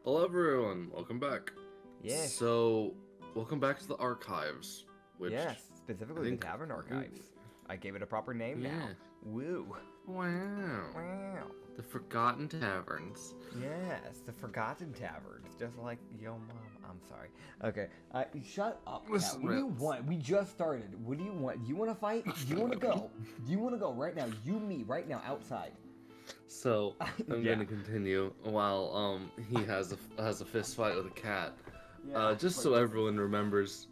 Hello everyone, welcome back. Yes. So, welcome back to the archives, which Yes, specifically the Tavern Archives. I gave it a proper name now. Woo. Wow. Wow. The Forgotten Taverns. Yes, the Forgotten Taverns. Just like yo mom. I'm sorry. Okay. Shut up, Cat. Listen, What do you Rip. want? We just started. What do you want? Do you want to fight? Do you want to go? Do you want to go right now? You, me, right now, outside. So, I'm Yeah. gonna continue while he has a fist fight with a cat. Yeah, Just so everyone remembers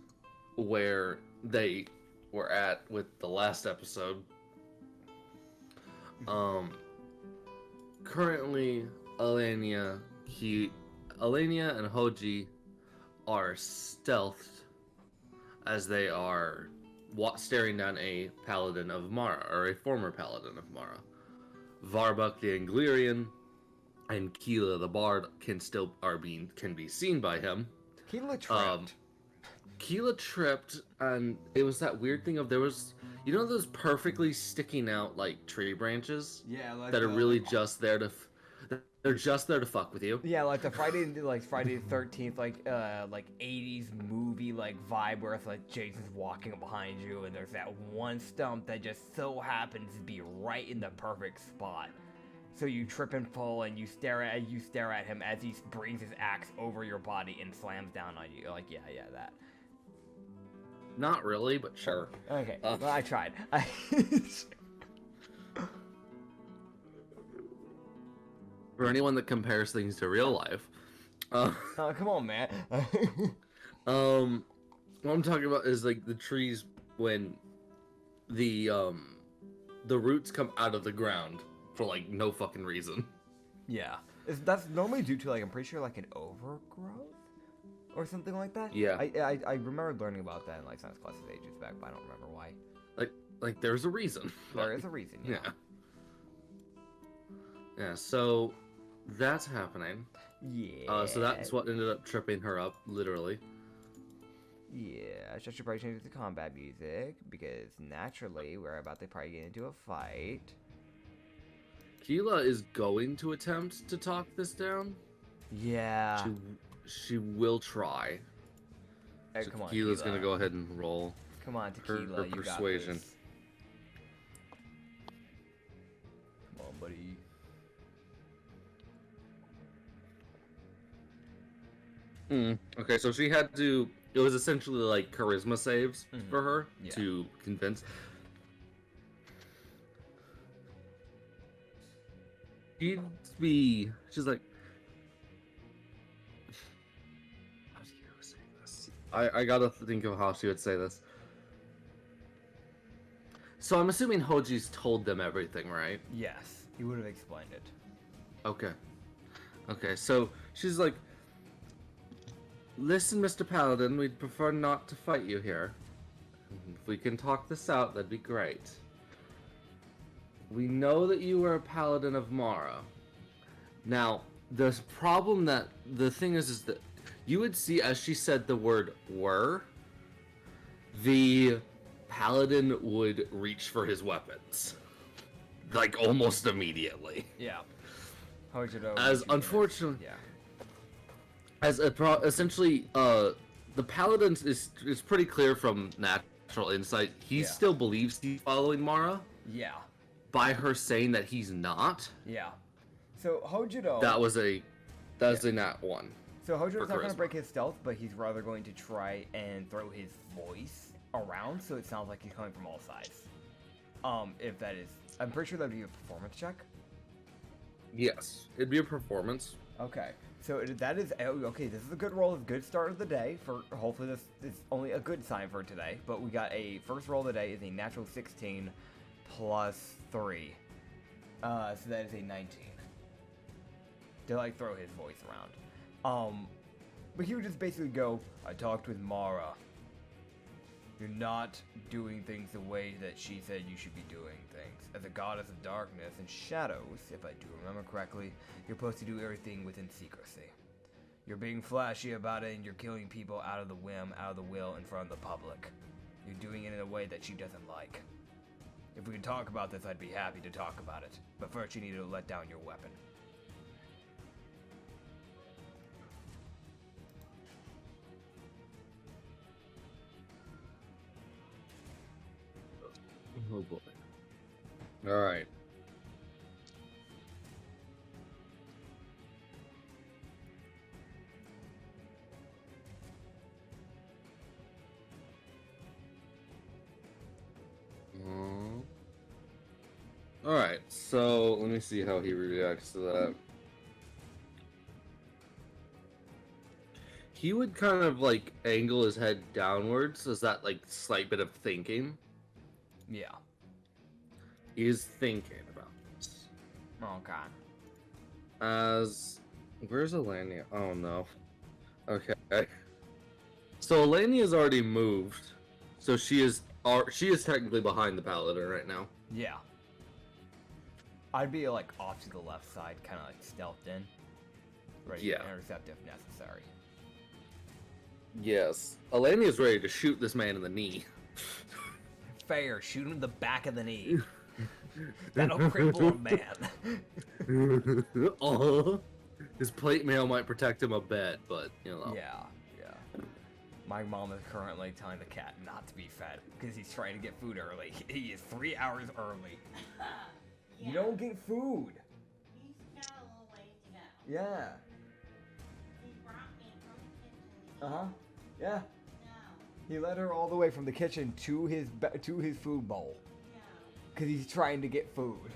where they were at with the last episode. Currently, Alenia and Hoji are stealthed as they are staring down a paladin of Mara, or a former paladin of Mara. Varbuk the Anglirian and Keela the Bard can be seen by him. Keela tripped. Keela tripped, and it was that weird thing of those perfectly sticking out like tree branches. Yeah, like that are really just there to. They're just there to fuck with you. Yeah, like the Friday the 13th, like 80s movie like vibe where it's like Jason's walking up behind you and there's that one stump that just so happens to be right in the perfect spot. So you trip and fall and you stare at him as he brings his axe over your body and slams down on you. Like yeah, that. Not really, but sure. Okay, well, I tried. For anyone that compares things to real life, Oh, come on, man. what I'm talking about is like the trees when the roots come out of the ground for like no fucking reason. Yeah, that's normally due to like I'm pretty sure like an overgrowth or something like that. Yeah. I remember learning about that in like science classes ages back, but I don't remember why. Like there's a reason. There is a reason. Yeah. Yeah. So that's happening. Yeah. So that's what ended up tripping her up, literally. Yeah, I should probably change the combat music because naturally we're about to probably get into a fight. Keela is going to attempt to talk this down. Yeah. She will try. Hey, So come on, Keela's Keela. gonna go ahead and roll. Come on, Tequila, her you persuasion. got this. Come on, buddy. Okay, so she had to. It was essentially like charisma saves for her Yeah. to convince. She's like. How do you say this? I gotta think of how she would say this. So I'm assuming Hoji's told them everything, right? Yes, he would have explained it. Okay. Okay, so she's like, listen, Mr. Paladin, we'd prefer not to fight you here. If we can talk this out, that'd be great. We know that you were a Paladin of Mara. Now, the thing is that you would see as she said the word were, the Paladin would reach for his weapons. Like, almost immediately. Yeah. Hojiro. As unfortunately... Yeah. Essentially, the Paladin is pretty clear from natural insight. He still believes he's following Mara. Yeah. By her saying that he's not. Yeah. So Hojiro. That was a nat 1. So Hojiro's not going to charisma. break his stealth, but he's rather going to try and throw his voice around so it sounds like he's coming from all sides. If that is, I'm pretty sure that'd be a performance check. Yes, it'd be a performance. Okay. So that is okay. This is a good roll, a good start of the day. For hopefully this is only a good sign for today. But we got a first roll of the day is a natural 16 plus 3. So that is a 19. To like throw his voice around. But he would just basically go, I talked with Mara. You're not doing things the way that she said you should be doing things. As a goddess of darkness and shadows, if I do remember correctly, you're supposed to do everything within secrecy. You're being flashy about it and you're killing people out of the whim, out of the will, in front of the public. You're doing it in a way that she doesn't like. If we could talk about this, I'd be happy to talk about it. But first you need to let down your weapon. Oh boy. Alright. Alright, so let me see how he reacts to that. He would kind of like angle his head downwards as that like slight bit of thinking. Yeah. He is thinking about this. Oh god. Where's Elenia? Oh no. Okay. So Elenia's already moved. So she is technically behind the paladin right now. Yeah. I'd be like off to the left side, kind of like stealthed in, ready to intercept if necessary. Yes. Elenia's ready to shoot this man in the knee. Fair, shoot him in the back of the knee. That'll cripple a man. His plate mail might protect him a bit, but you know. Yeah. My mom is currently telling the cat not to be fed because he's trying to get food early. He is 3 hours early. Yeah. You don't get food. He's got a little ways to go. Yeah. He brought me from the kitchen. Uh-huh. Yeah. No. He led her all the way from the kitchen to his food bowl. No. Because he's trying to get food.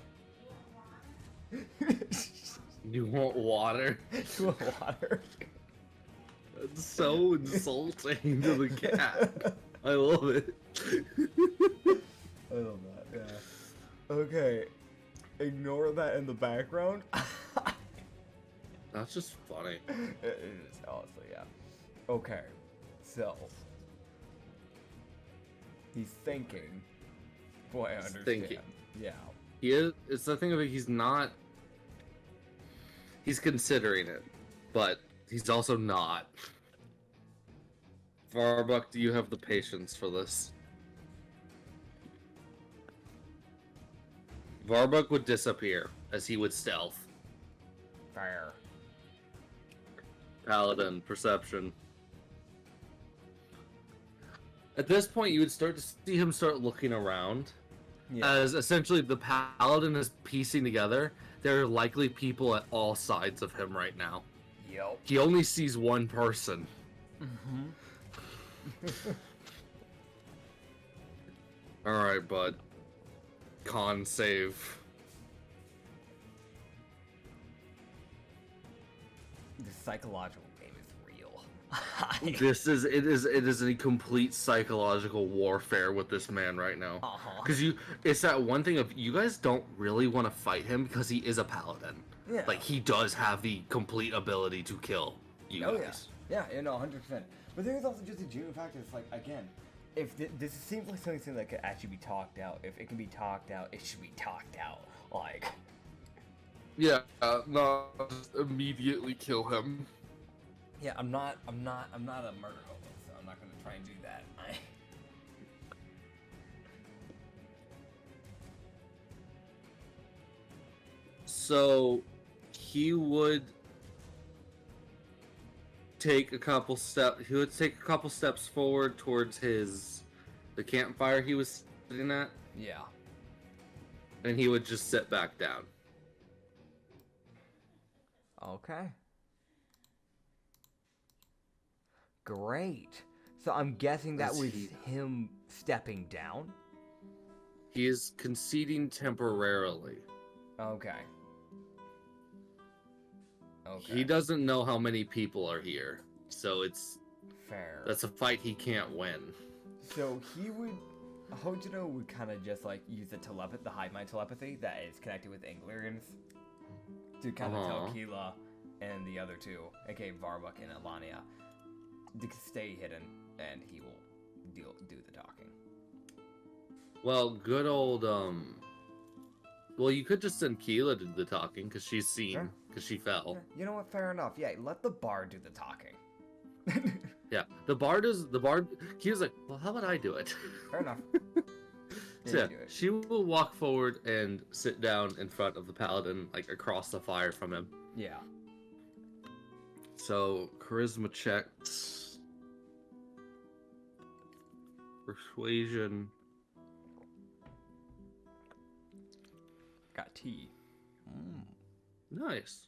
You want water? You want water? That's so insulting to the cat. I love it. I love that, yeah. Okay. Ignore that in the background. That's just funny. It is, honestly, yeah. Okay. So. He's thinking. Boy, I understand. Thinking. Yeah. He is. It's the thing of it. He's not. He's considering it, but he's also not. Varbuck, do you have the patience for this? Varbuck would disappear as he would stealth. Fair. Paladin, perception. At this point, you would start to see him start looking around. Yeah. As essentially the paladin is piecing together, there are likely people at all sides of him right now. Yep. He only sees one person. Mm-hmm. Alright, bud. Con save. The psychological game is real. It is a complete psychological warfare with this man right now. Because it's that one thing of you guys don't really want to fight him because he is a paladin. Yeah. Like he does have the complete ability to kill you guys. Yeah, 100%. But there's also just a genuine factor. It's like, again, if this seems like something that could actually be talked out. If it can be talked out, it should be talked out. Like. Yeah, not just immediately kill him. Yeah, I'm not a murder hobo, so I'm not gonna try and do that. So he would take a couple steps forward towards the campfire he was sitting at. Yeah. And he would just sit back down. Okay. Great. So I'm guessing that was him stepping down? He is conceding temporarily. Okay. He doesn't know how many people are here, so fair. That's a fight he can't win. So Hojiro would kind of just like use the hive mind telepathy that is connected with Anglerians to kind of tell Keela and the other two, aka Varbuck and Elania, to stay hidden, and he will do the talking. Well, good old well, you could just send Keela to do the talking because she's seen because she fell. Yeah, you know what? Fair enough. Yeah, let the bard do the talking. Yeah, the bard. Keela's like, well, how about I do it? Fair enough. So yeah, she will walk forward and sit down in front of the paladin, like across the fire from him. Yeah. So charisma checks, persuasion. Nice.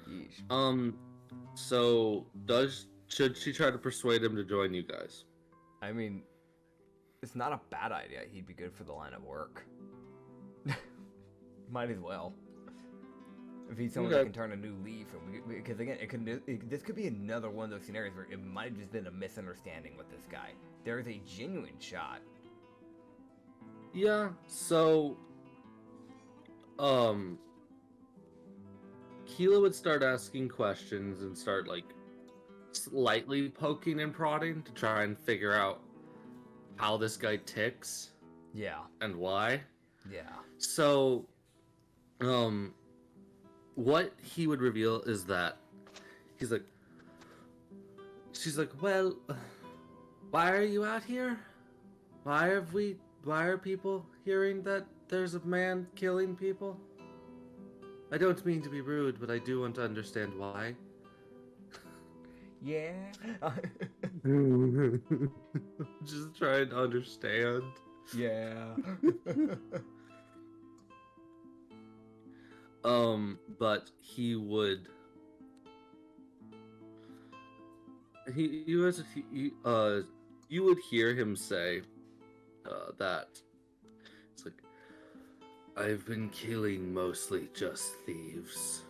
Yeesh. So should she try to persuade him to join you guys? I mean, it's not a bad idea. He'd be good for the line of work. Might as well. If he's someone that can turn a new leaf, and because again, this could be another one of those scenarios where it might have just been a misunderstanding with this guy. There is a genuine shot. Yeah, so Keela would start asking questions and start like slightly poking and prodding to try and figure out how this guy ticks. Yeah. And why. Yeah. So what he would reveal is that she's like, well, why are you out here? Why are people hearing that there's a man killing people? I don't mean to be rude, but I do want to understand why. Yeah. Just trying to understand. Yeah. But he would. You would hear him say, that it's like, I've been killing mostly just thieves.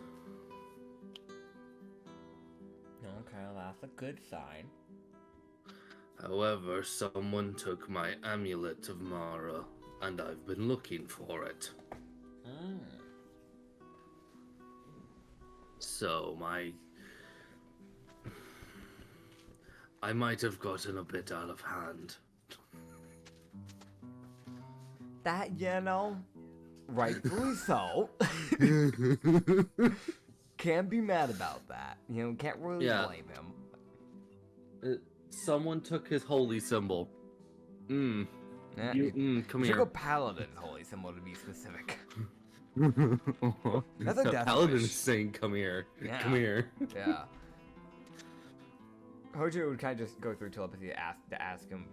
Okay, well, that's a good sign. However, someone took my amulet of Mara, and I've been looking for it. So I might have gotten a bit out of hand. That, rightfully so. Can't be mad about that. Can't really blame him. Someone took his holy symbol. Come Took here. a paladin's holy symbol to be specific. That's a The death paladin wish. is saying, come here. Yeah. Come here. Yeah. Hojiro would kind of just go through telepathy to ask him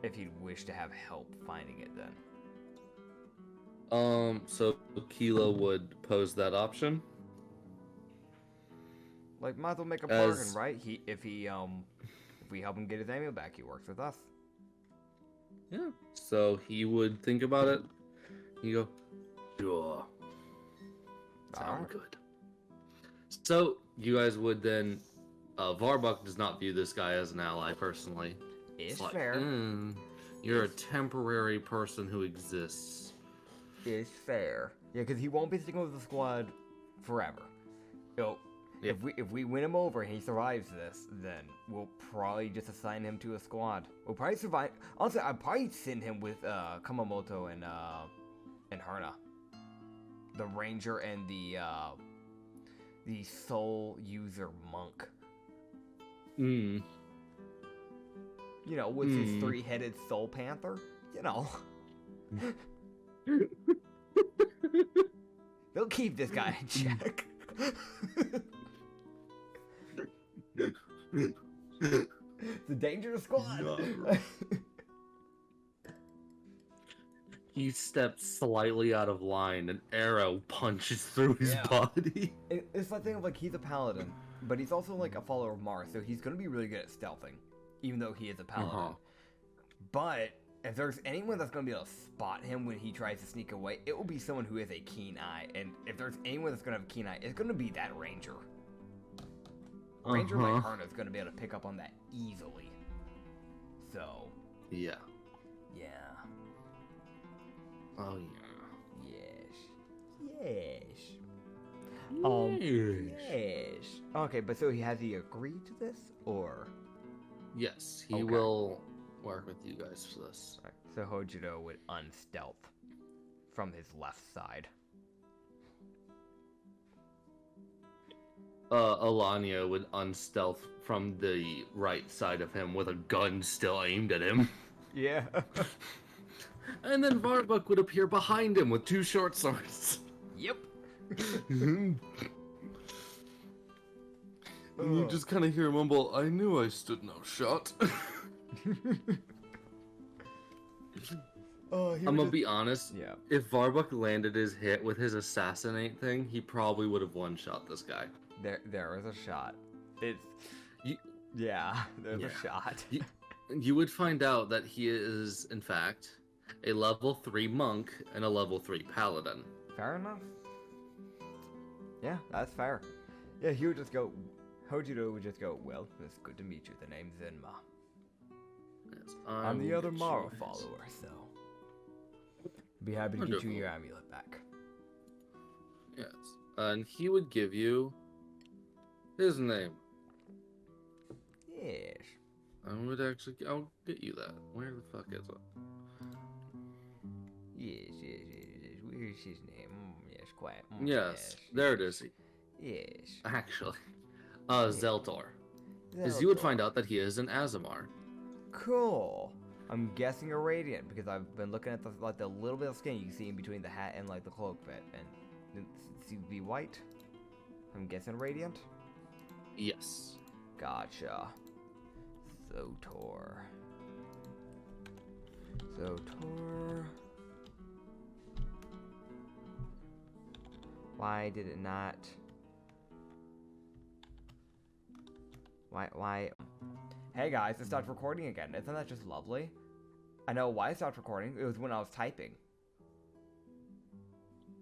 if he'd wish to have help finding it then. So Keela would pose that option. Like, might as well make a bargain, right? If we help him get his amulet back, he works with us. Yeah. So he would think about it. You go, sure. Sound Alright. good. So you guys would then. Varbuck does not view this guy as an ally personally. It's like, fair. You're a temporary person who exists. It's fair. Yeah, because he won't be sticking with the squad forever. So, Yeah. if we win him over and he survives this, then we'll probably just assign him to a squad. We'll probably survive. Honestly, I'd probably send him with Kamamoto and Harna, the ranger and the soul user monk. With his three-headed soul panther. They'll keep this guy in check. It's a dangerous squad. He steps slightly out of line. An arrow punches through his body. It's that thing of he's a paladin, but he's also a follower of Mars, so he's gonna be really good at stealthing, even though he is a paladin. But if there's anyone that's gonna be able to spot him when he tries to sneak away, it will be someone who has a keen eye. And if there's anyone that's gonna have a keen eye, it's gonna be that ranger. Ranger like Harna is gonna be able to pick up on that easily. So. Yeah. Yeah. Oh yeah. Yes. Yes. Yes. Okay, but so has he agreed to this, or? Yes, he Okay. will work with you guys for this. Right, so Hojiro would unstealth from his left side. Alanya would unstealth from the right side of him with a gun still aimed at him. Yeah. And then Varbuck would appear behind him with two short swords. Yep. And you just kind of hear him mumble, I knew I stood no shot. I'm gonna be honest. Yeah. If Varbuck landed his hit with his assassinate thing, he probably would have one-shot this guy. There was a shot. It's You, yeah. There's Yeah. a shot. you would find out that he is, in fact, a level 3 monk and a level 3 paladin. Fair enough. Yeah, that's fair. Yeah, he would just go. Hojiro would just go. Well, it's good to meet you. The name's Zenma. Yes, I'm the will other get Mara you his- follower, so be happy to get Wonderful. you your amulet back. Yes, and he would give you his name. Yes. I'll get you that. Where the fuck is it? Yes. Where's his name? Yes, quiet. Yes, there it is. Yes. Actually, Zeltor. Because you would find out that he is an Azamar. Cool. I'm guessing a radiant because I've been looking at the little bit of skin you can see in between the hat and like the cloak bit, and it seems to be white. I'm guessing radiant. Yes. Gotcha. Zotor. Why did it not? Why? Hey guys, it stopped recording again. Isn't that just lovely? I know why it stopped recording. It was when I was typing.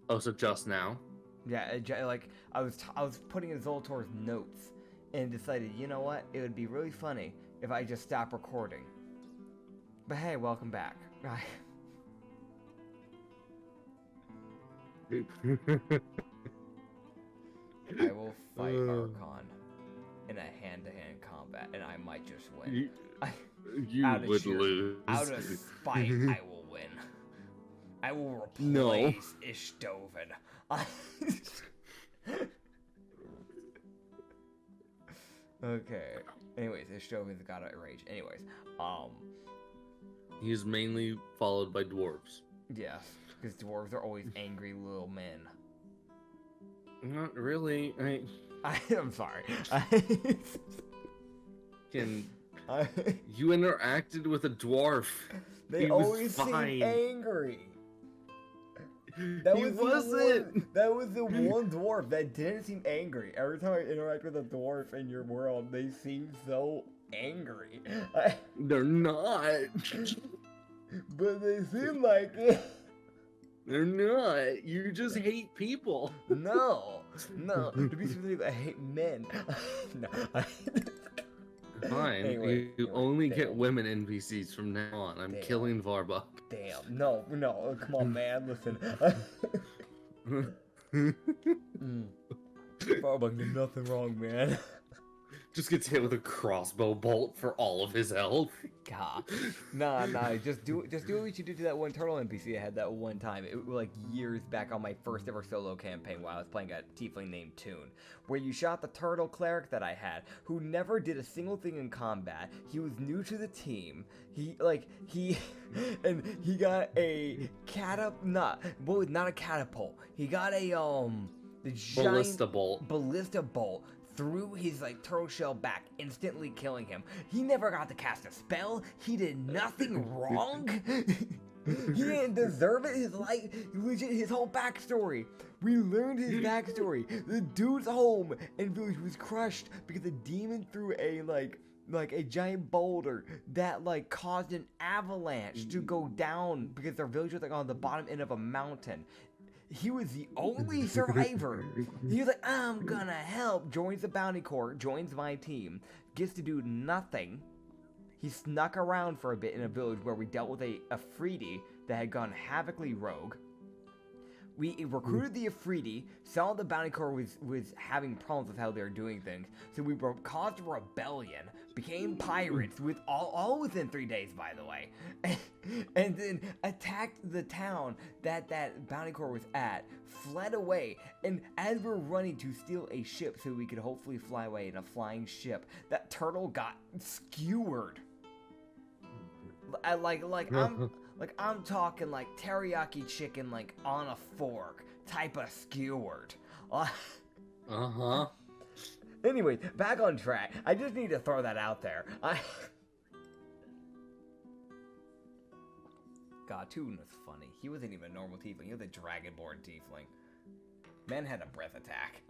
Oh, so just now? Yeah, like I was putting in Zoltor's notes and decided, you know what? It would be really funny if I just stopped recording. But hey, welcome back. I will fight Archon in a hand-to-hand combat, and I might just win. You Out of would sheer- lose. Out of spite, I will win. I will No. replace Ishtoven. Okay. Anyways, Ishtoven's got a rage. Anyways, He's mainly followed by dwarves. yes, because dwarves are always angry little men. Not really. I'm sorry. Can I, you interacted with a dwarf? they He was always seem fine. angry. He The wasn't. one, that was the one dwarf that didn't seem angry. Every time I interact with a dwarf in your world, they seem so angry. They're not. But they seem like it. They're not. You just hate people. No. To be specific, I hate men. No. Fine. Anyway, you only damn. get women NPCs from now on. I'm Damn. killing Varbuck. Damn. No. Come on, man. Listen. Starbuck did nothing wrong, man. Just gets hit with a crossbow bolt for all of his health. God. Nah. Just do what you did to that one turtle NPC I had that one time. It was like years back on my first ever solo campaign while I was playing a tiefling named Toon, where you shot the turtle cleric that I had, who never did a single thing in combat. He was new to the team. He and he got a not a catapult. He got a the giant ballista bolt through his turtle shell back, instantly killing him. He never got to cast a spell. He did nothing wrong. He didn't deserve it. His whole backstory. We learned his backstory. The dude's home and village was crushed because a demon threw a a giant boulder that caused an avalanche to go down because their village was on the bottom end of a mountain. He was the only survivor. He was like, I'm gonna help. Joins the bounty corps, joins my team, gets to do nothing. He snuck around for a bit in a village where we dealt with a Afridi that had gone havocly rogue. We recruited the Afridi, saw the bounty corps was having problems with how they were doing things, so we caused a rebellion, became pirates with all within 3 days, by the way, and then attacked the town that bounty corps was at, fled away, and as we're running to steal a ship so we could hopefully fly away in a flying ship, that turtle got skewered. I'm talking teriyaki chicken on a fork type of skewered. Anyway, back on track. I just need to throw that out there. God, Toon was funny. He wasn't even a normal tiefling. He was a dragonborn tiefling. Man had a breath attack.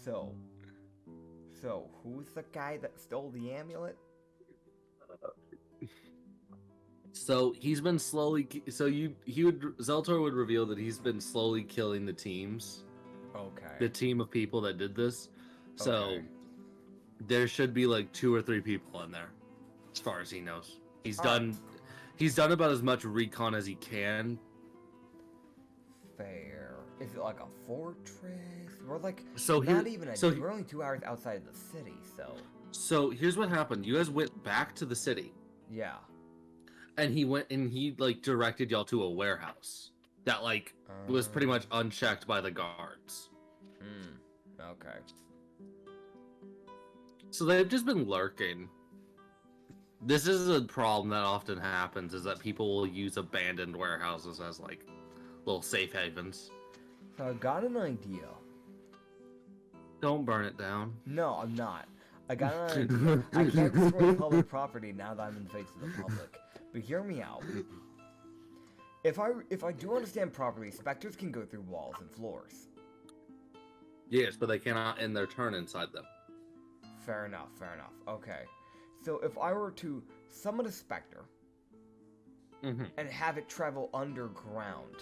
So who's the guy that stole the amulet? So he's been slowly. Zeltor would reveal that he's been slowly killing the teams. Okay. The team of people that did this. So Okay. there should be like 2 or 3 people in there, as far as he knows. He's All right. done. He's done about as much recon as he can. Fair. Is it like a fortress? We're like So not even a. so We're only 2 hours outside of the city, so So here's what happened. You guys went back to the city, yeah. and he like directed y'all to a warehouse that like was pretty much unchecked by the guards. Okay. So they've just been lurking. This is a problem that often happens, is that people will use abandoned warehouses as like little safe havens. So I got an idea. Don't burn it down. No, I'm not. I got an idea. I can't destroy public property now that I'm in the face of the public. But hear me out. If I do understand properly, specters can go through walls and floors. Yes, but they cannot end their turn inside them. Fair enough, fair enough. Okay. So if I were to summon a specter and have it travel underground,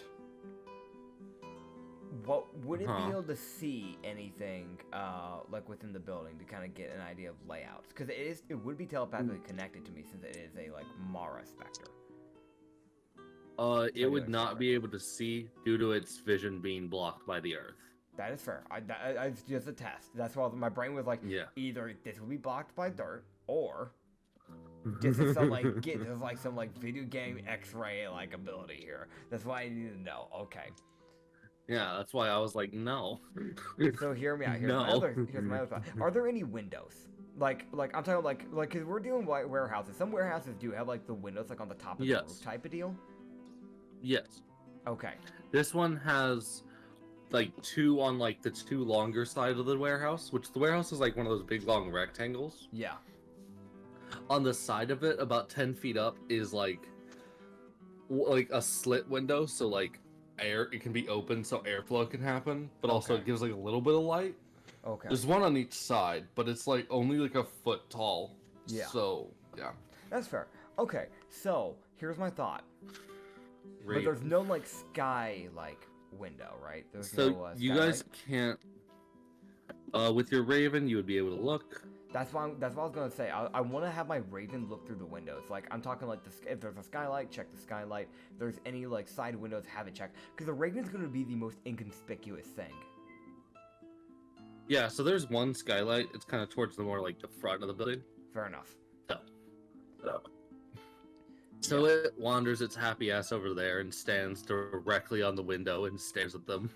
what would it be able to see anything like within the building to kind of get an idea of layouts? Because it would be telepathically connected to me since it is a like Mara specter. It would not be able to see due to its vision being blocked by the earth. That is fair. It's just a test. That's why my brain was like, Yeah. either this will be blocked by dirt, or this is some like some like video game X-ray like ability here. That's why I need to know. Okay. Yeah, that's why I was like, no. So hear me out. Here's my other thought. Are there any windows? Like I'm talking like because we're dealing with warehouses. Some warehouses do have like the windows like on the top of the roof type of deal. Yes. Okay. This one has like 2 on like the 2 longer side of the warehouse, which the warehouse is like one of those big long rectangles. Yeah. On the side of it, about 10 feet up, is like a slit window, so like it can be open so airflow can happen, but also it gives like a little bit of light. Okay. There's one on each side, but it's like only like a foot tall. Yeah. So yeah. That's fair. Okay. So here's my thought. But there's no like sky like window, right? There's so no, you guys can't. With your Raven, you would be able to look. That's what I was gonna say. I want to have my Raven look through the windows. Like I'm talking like if there's a skylight, check the skylight. If there's any like side windows, have it checked. Because the Raven's gonna be the most inconspicuous thing. Yeah. So there's one skylight. It's kind of towards the more like the front of the building. Fair enough. So it wanders its happy ass over there and stands directly on the window and stares at them.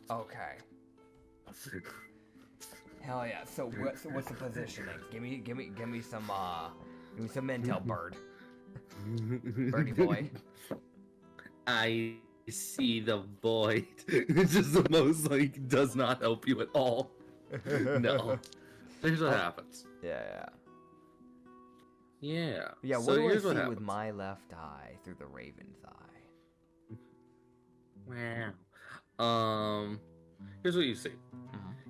Okay. Hell yeah. So what's the positioning? Give me some intel, bird. Birdie boy. I see the void. It's just the most like does not help you at all. No. Here's what happens. Yeah. Yeah. Yeah, what so do I here's see what with happens. my left eye through the Raven's eye? Wow. Here's what you see.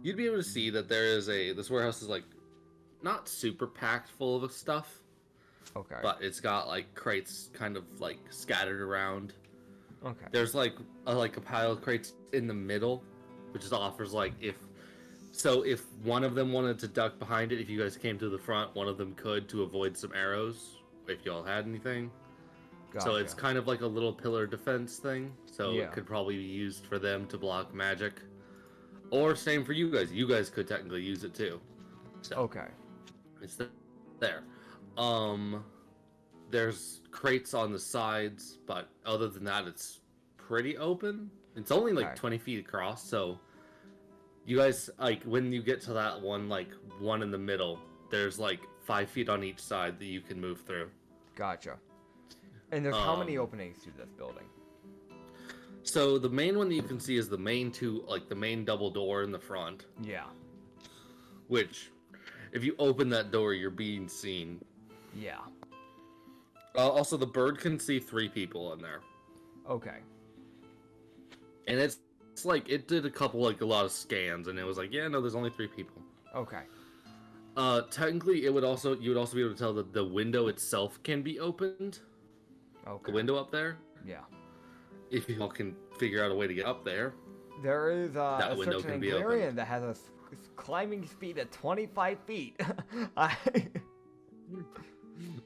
You'd be able to see that this warehouse is like not super packed full of stuff. Okay. But it's got like crates kind of like scattered around. Okay. There's like a pile of crates in the middle, which just offers like if one of them wanted to duck behind it, if you guys came to the front, one of them could to avoid some arrows if y'all had anything. Gotcha. So it's kind of like a little pillar defense thing. So Yeah. it could probably be used for them to block magic. Or same for you guys. You guys could technically use it too. So Okay. it's there. There's crates on the sides, but other than that, it's pretty open. It's only like 20 feet across, so you guys, like, when you get to that one in the middle, there's like 5 feet on each side that you can move through. Gotcha. And there's how many openings to this building? So the main one that you can see is the main double door in the front. Yeah. Which, if you open that door, you're being seen. Yeah. Also, the bird can see 3 people in there, Okay. and it's like it did a lot of scans, and it was like, yeah, no, there's only 3 people. Okay. Technically, you would also be able to tell that the window itself can be opened. Okay. The window up there. Yeah. If you all can figure out a way to get up there. There is That a window certain can be Anglarian opened. that has a climbing speed of 25 feet.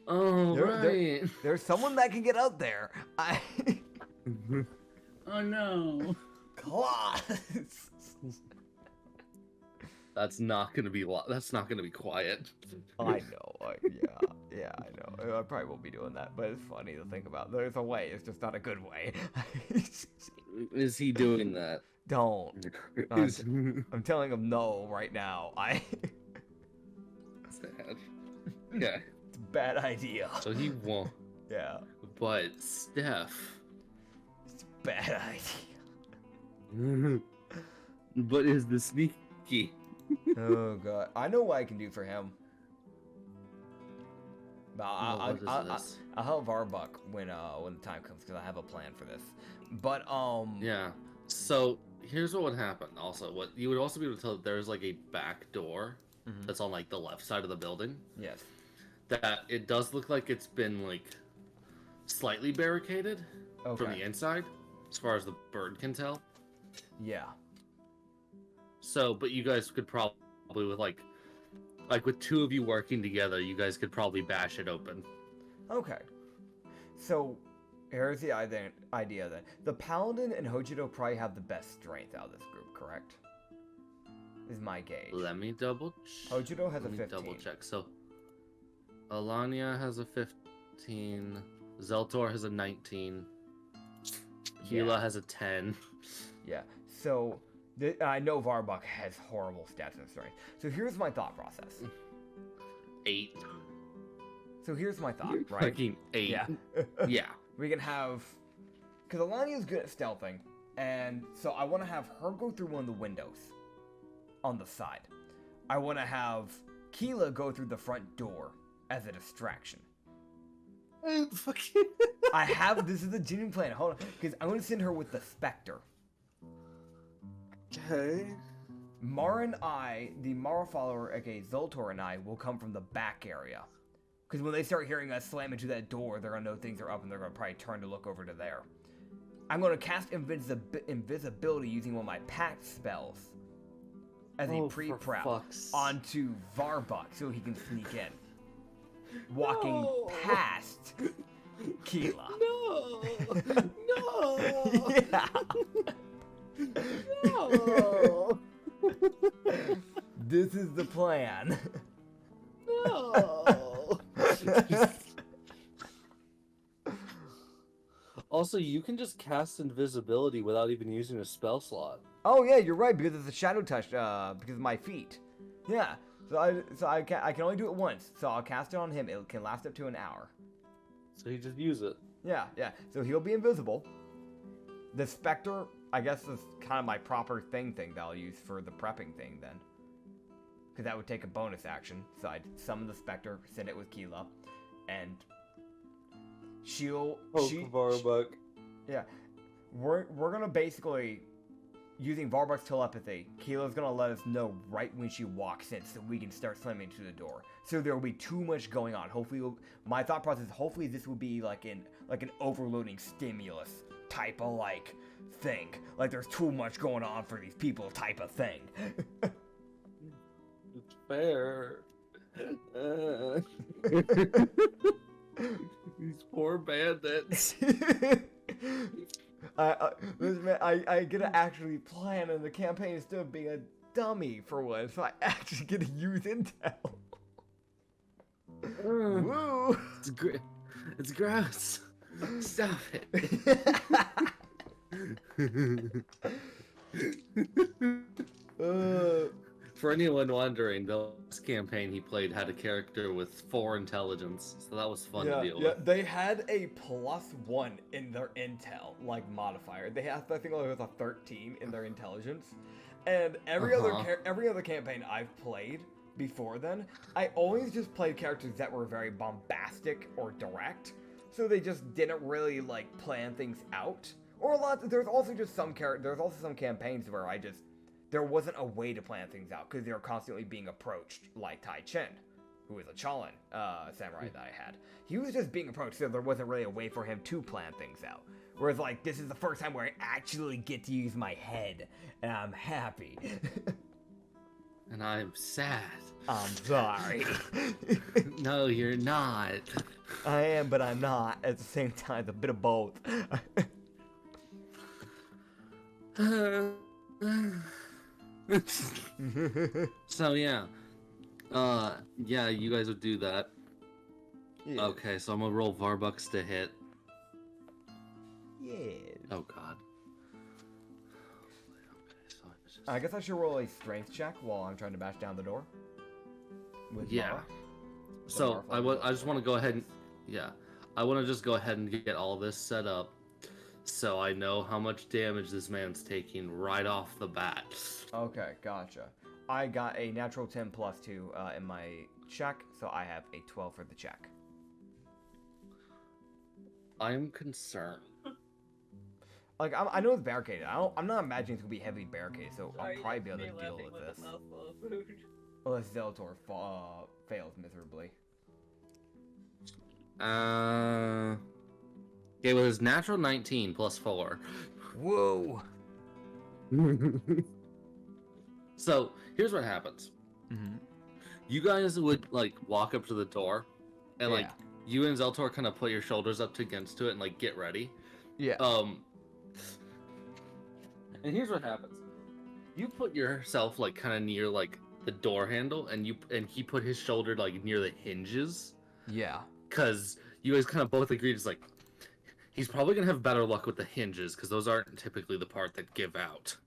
Oh, right. There's someone that can get out there. Oh no. Claws. That's not gonna be quiet. I know. Yeah, I know. I probably won't be doing that, but it's funny to think about. There's a way. It's just not a good way. Is he doing that? Don't. I'm telling him no right now. Sad. Yeah. It's a bad idea. So he won't. Yeah. But Steph. It's a bad idea. But is the sneaky? Oh god. I know what I can do for him. But What is this? I'll help Varbuck when the time comes because I have a plan for this. But Yeah. So here's what would happen. Also, what you would also be able to tell that there's like a back door Mhm. that's on like the left side of the building. Yes. That it does look like it's been like slightly barricaded from Okay. the inside, as far as the bird can tell. Yeah. So, but you guys could probably with like with 2 of you working together, you guys could probably bash it open. Okay. So here's the idea then. The Paladin and Hojiro probably have the best strength out of this group, correct? Is my gauge. Let me double. Hojiro has a Let me 15. double check. So, Alania has a 15. Zeltor has a 19. Gila has a 10. Yeah. So I know Varbuck has horrible stats and strength. So here's my thought process. 8. So here's my thought, right? Fucking 8. Yeah. Yeah. We can have, because Alania's good at stealthing, and so I want to have her go through one of the windows on the side. I want to have Keela go through the front door as a distraction. Fucking. This is a genuine plan. Hold on, because I'm going to send her with the Spectre. Okay. Mara and I, the Mara follower, aka Zoltor and I, will come from the back area. Because when they start hearing us slam into that door, they're going to know things are up and they're going to probably turn to look over to there. I'm going to cast invisibility using one of my pact spells as a pre-prep onto Varbuck so he can sneak in. Walking past Keela. No. No. Yeah. No. This is the plan. No. Also, you can just cast invisibility without even using a spell slot. Oh yeah, you're right, because it's a shadow touch, because of my feet. Yeah. So I can only do it once. So I'll cast it on him. It can last up to an hour. So you just use it. Yeah. So he'll be invisible. The Spectre, I guess, is kind of my proper thing that I'll use for the prepping thing then. Because that would take a bonus action. So I'd summon the Spectre, send it with Keela, and Varbuck. Yeah. We're gonna basically, using Varbuck's telepathy, Keela's gonna let us know right when she walks in so we can start slamming into the door. So there will be too much going on. My thought process, hopefully this will be like an overloading stimulus type of like thing. Like there's too much going on for these people type of thing. It's fair. These poor bandits. Listen, man, I get to actually plan in the campaign instead of being a dummy for once. So I actually get to use intel. Woo! It's gross. Stop it. For anyone wondering, this campaign he played had a character with 4 intelligence, so that was fun to deal with. They had a +1 in their intel, like, modifier. They had, I think it was a 13 in their intelligence. And every other campaign I've played, before then, I always just played characters that were very bombastic or direct, so they just didn't really like plan things out. Or there's also some campaigns where there wasn't a way to plan things out because they were constantly being approached, like Tai Chen, who was a Challen samurai that I had. He was just being approached, so there wasn't really a way for him to plan things out. Whereas, like, this is the first time where I actually get to use my head, and I'm happy. And I'm sad. I'm sorry. No, you're not. I am, but I'm not. At the same time, it's a bit of both. So yeah. Yeah, you guys would do that. Yeah. Okay, so I'm gonna roll Varbucks to hit. Yeah. Oh god. I guess I should roll a strength check while I'm trying to bash down the door. With Yeah. Mara. So I just want to go ahead and I want to just go ahead and get all this set up so I know how much damage this man's taking right off the bat. Okay, gotcha. I got a natural 10 plus 2 in my check, so I have a 12 for the check. I'm concerned. Like, I know it's barricaded. I'm not imagining it's gonna be heavily barricaded, so I'll probably be able to deal with this. Unless Zeltor fails miserably. Okay, with his natural 19 plus 4. Whoa! So, here's what happens. Mm-hmm. You guys would, like, walk up to the door, and, like, Yeah. you and Zeltor kind of put your shoulders up against it and, like, get ready. Yeah. And here's what happens. You put yourself, like, kind of near, like, the door handle, and he put his shoulder, like, near the hinges. Yeah. Because you guys kind of both agreed, it's like, he's probably going to have better luck with the hinges, because those aren't typically the part that give out.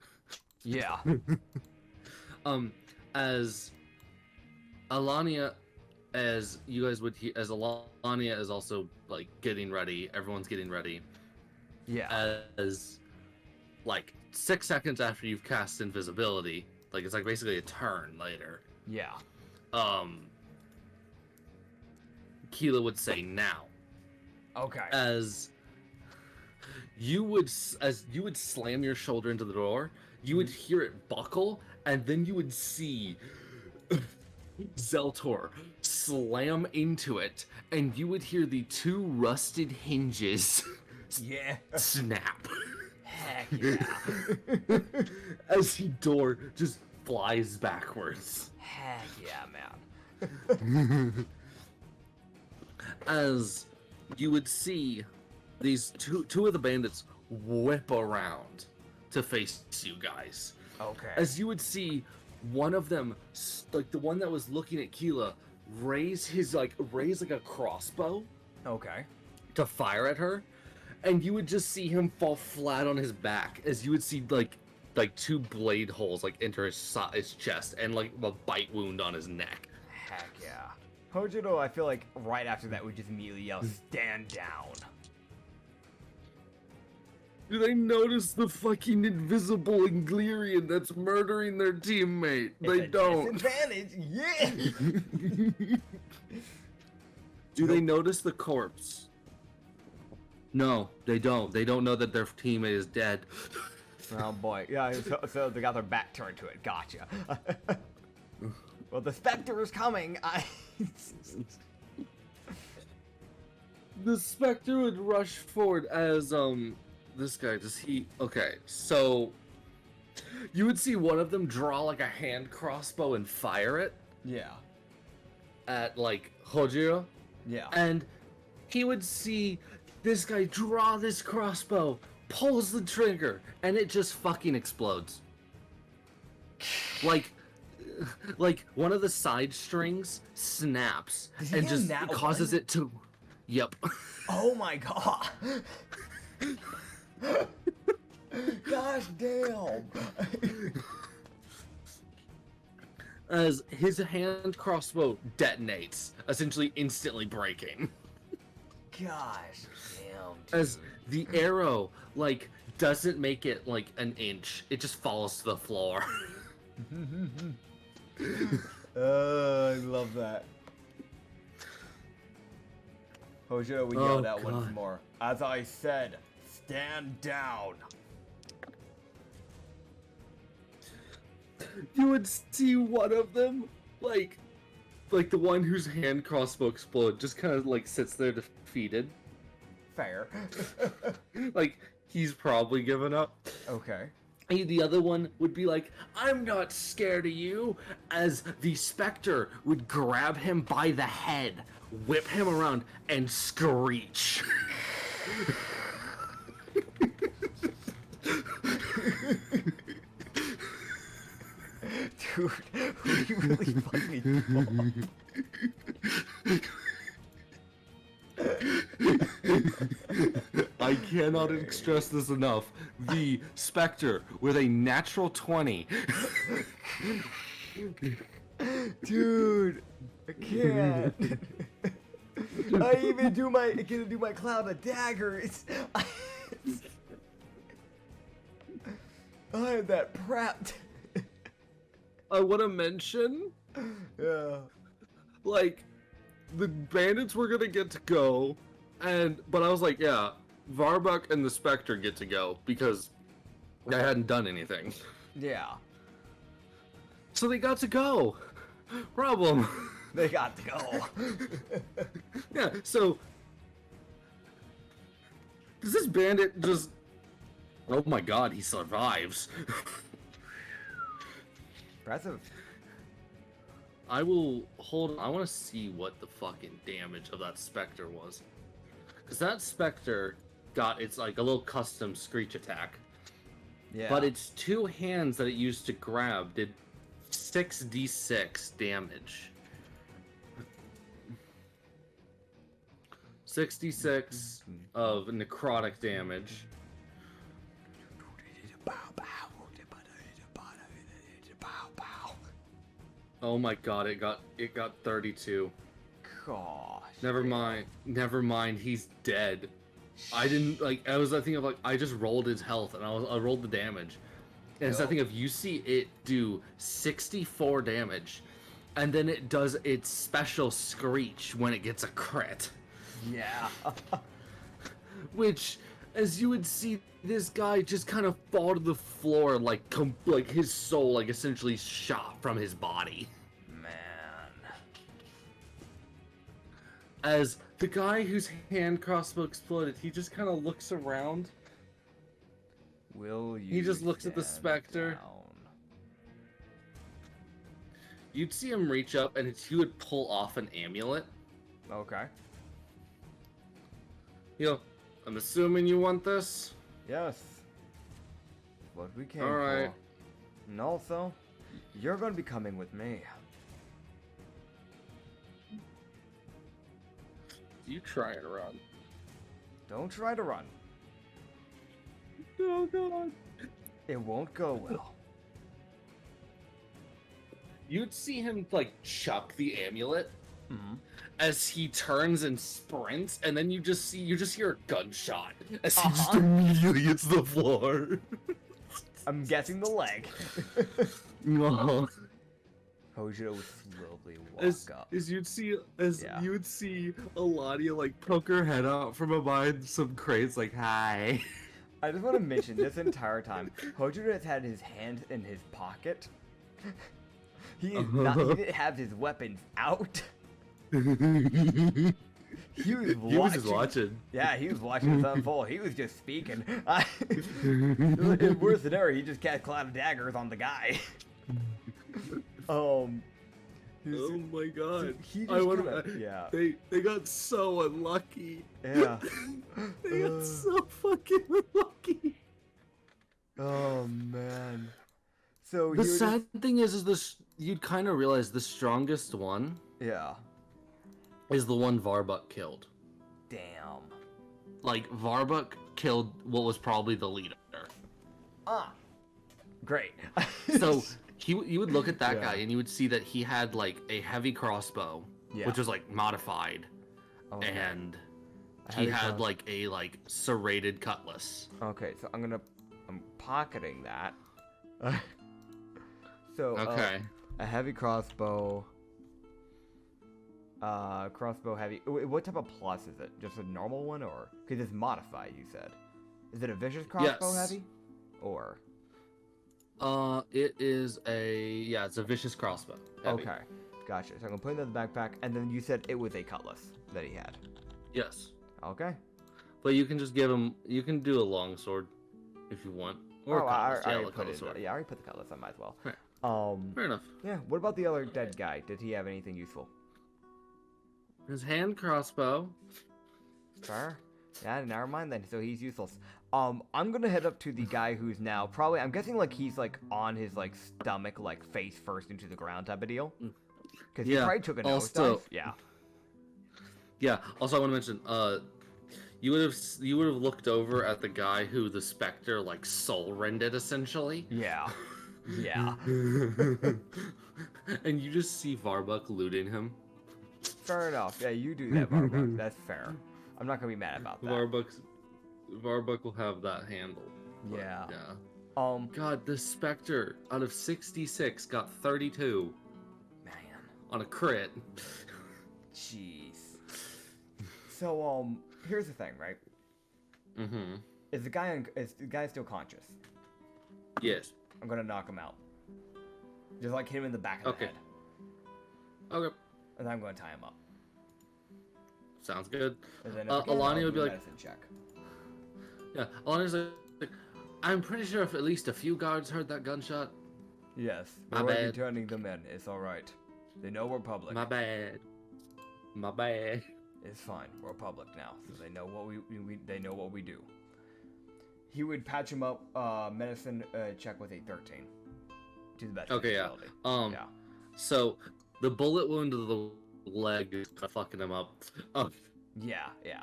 Yeah. As Alania, as you guys would hear, as Alania is also, like, getting ready, everyone's getting ready. Yeah. As, like, 6 seconds after you've cast invisibility, like, it's, like, basically a turn later. Yeah. Keela would say now. Okay. As you would slam your shoulder into the door, you would hear it buckle, and then you would see Zeltor slam into it, and you would hear the 2 rusted hinges Yeah. snap Heck yeah. as the door just flies backwards. Heck yeah, man. As you would see these two of the bandits whip around to face you guys. Okay. As you would see one of them, like the one that was looking at Keela, raise like a crossbow Okay. to fire at her, and you would just see him fall flat on his back as you would see like 2 blade holes like enter his chest and like a bite wound on his neck. Heck yeah. Hojiro, I feel like right after that would just immediately yell, "Stand down." Do they notice the fucking invisible Inglerian that's murdering their teammate? They don't. Disadvantage, yeah. Do they notice the corpse? No, they don't. They don't know that their teammate is dead. Oh boy, yeah. So they got their back turned to it. Gotcha. Well, the Spectre is coming. The Spectre would rush forward as this guy okay, so you would see one of them draw like a hand crossbow and fire it Yeah. at like Hojiro, Yeah. and he would see this guy draw this crossbow, pulls the trigger, and it just fucking explodes. Like one of the side strings snaps Does he and get a just nat causes one? it to Yep. Oh my god. Gosh damn. As his hand crossbow detonates, essentially instantly breaking. Gosh damn. Dude. As the arrow, like, doesn't make it, like, an inch. It just falls to the floor. love that. Hojiro, we Oh, yelled out once God. more. As I said, stand down. You would see one of them, like the one whose hand crossbow exploded, just kind of like sits there defeated. Fair. Like he's probably given up. Okay. The other one would be like, I'm not scared of you, as the specter would grab him by the head, whip him around, and screech. Dude, who you really fucking I cannot stress this enough. The specter with a natural 20. Dude, I can't. I even gonna do my cloud of daggers. I had that prepped. I want to mention, Yeah. like, the bandits were gonna get to go, but I was like, yeah, Varbuck and the Spectre get to go because I hadn't done anything. Yeah. So they got to go. Problem. They got to go. Yeah, so does this bandit just... Oh my god, he survives. Impressive. I will hold. I want to see what the fucking damage of that specter was, because that specter got its like a little custom screech attack, Yeah. but its two hands that it used to grab did 6d6 damage. 66 of necrotic damage. Oh my god, it got 32. Gosh. Never mind, he's dead. I didn't like I think of like I just rolled his health and I rolled the damage. And it's that thing of you see it do 64 damage and then it does its special screech when it gets a crit. Yeah. Which, as you would see, this guy just kind of fall to the floor, like his soul, like essentially shot from his body. Man. As the guy whose hand crossbow exploded, he just kind of looks around. Will you? He just looks at the stand specter. down? You'd see him reach up, and he would pull off an amulet. Okay. You know, I'm assuming you want this. Yes. What we came Alright. for. And also, you're gonna be coming with me. You try and run. Don't try to run. Oh god. It won't go well. You'd see him like chuck the amulet Mm-hmm. as he turns and sprints, and then you just hear a gunshot as he Uh-huh. just immediately hits the floor. I'm guessing the leg. No. Hojiro would slowly walk As up. you'd see Yeah. you would see Eladia like poke her head out from behind some crates like hi. I just want to mention this entire time, Hojiro has had his hand in his pocket. He didn't have his weapons out. He was watching. He was just watching. Yeah, he was watching this unfold. He was just speaking. In worse scenario, he just cast cloud of daggers on the guy. Oh my god. He just I wanna, kinda- yeah. They got so unlucky. Yeah. They got so fucking unlucky. Oh man. So The he was sad thing is this you'd kind of realize the strongest one yeah. is the one Varbuck killed. Damn. Like Varbuck killed what was probably the leader. Ah. Great. So you would look at that Yeah. guy and you would see that he had like a heavy crossbow, Yeah. which was like modified, Okay. and A he heavy had cross- like a serrated cutlass. Okay, so I'm pocketing that. So Okay. a heavy crossbow. Crossbow heavy. What type of plus is it? Just a normal one, or because it's modified? You said. Is it a vicious crossbow Yes. heavy, or? It is it's a vicious crossbow. Heavy. Okay, gotcha. So I'm gonna put it in the backpack, and then you said it was a cutlass that he had. Yes. Okay. But you can just give him. You can do a long sword, if you want, or a cutlass. I Yeah, already like put a it. sword. Yeah, I already put the cutlass on. Might as well. Right. Fair enough. Yeah. What about the other dead guy? Did he have anything useful? His hand crossbow. Fair. Yeah, never mind then. So he's useless. I'm gonna head up to the guy who's now probably. I'm guessing like he's like on his like stomach, like face first into the ground type of deal. Because he probably took a nosedive. Yeah. Yeah. Also, I want to mention. You would have looked over at the guy who the specter like soul rended essentially. Yeah. Yeah. And you just see Varbuck looting him. Fair enough. Yeah, you do that, Varbuck. That's fair. I'm not gonna be mad about that. Varbuck will have that handled. But, Yeah. yeah. God, the specter out of 66 got 32 Man. on a crit. Jeez. So here's the thing, right? Mm-hmm. Is the guy still conscious? Yes. I'm gonna knock him out. Just like hit him in the back of the head. Okay. And then I'm gonna tie him up. Sounds good. And then Alani would be like, medicine check. yeah. Alani's like, I'm pretty sure if at least a few guards heard that gunshot. Yes. My We're already bad. turning them in. It's alright. They know we're public. My bad. My bad. It's fine. We're public now, so they know what they know what we do. He would patch him up. Medicine check with a 13. To the best. Okay, of yeah. his ability. Yeah. So the bullet wound to the leg is fucking him up. Yeah. Yeah.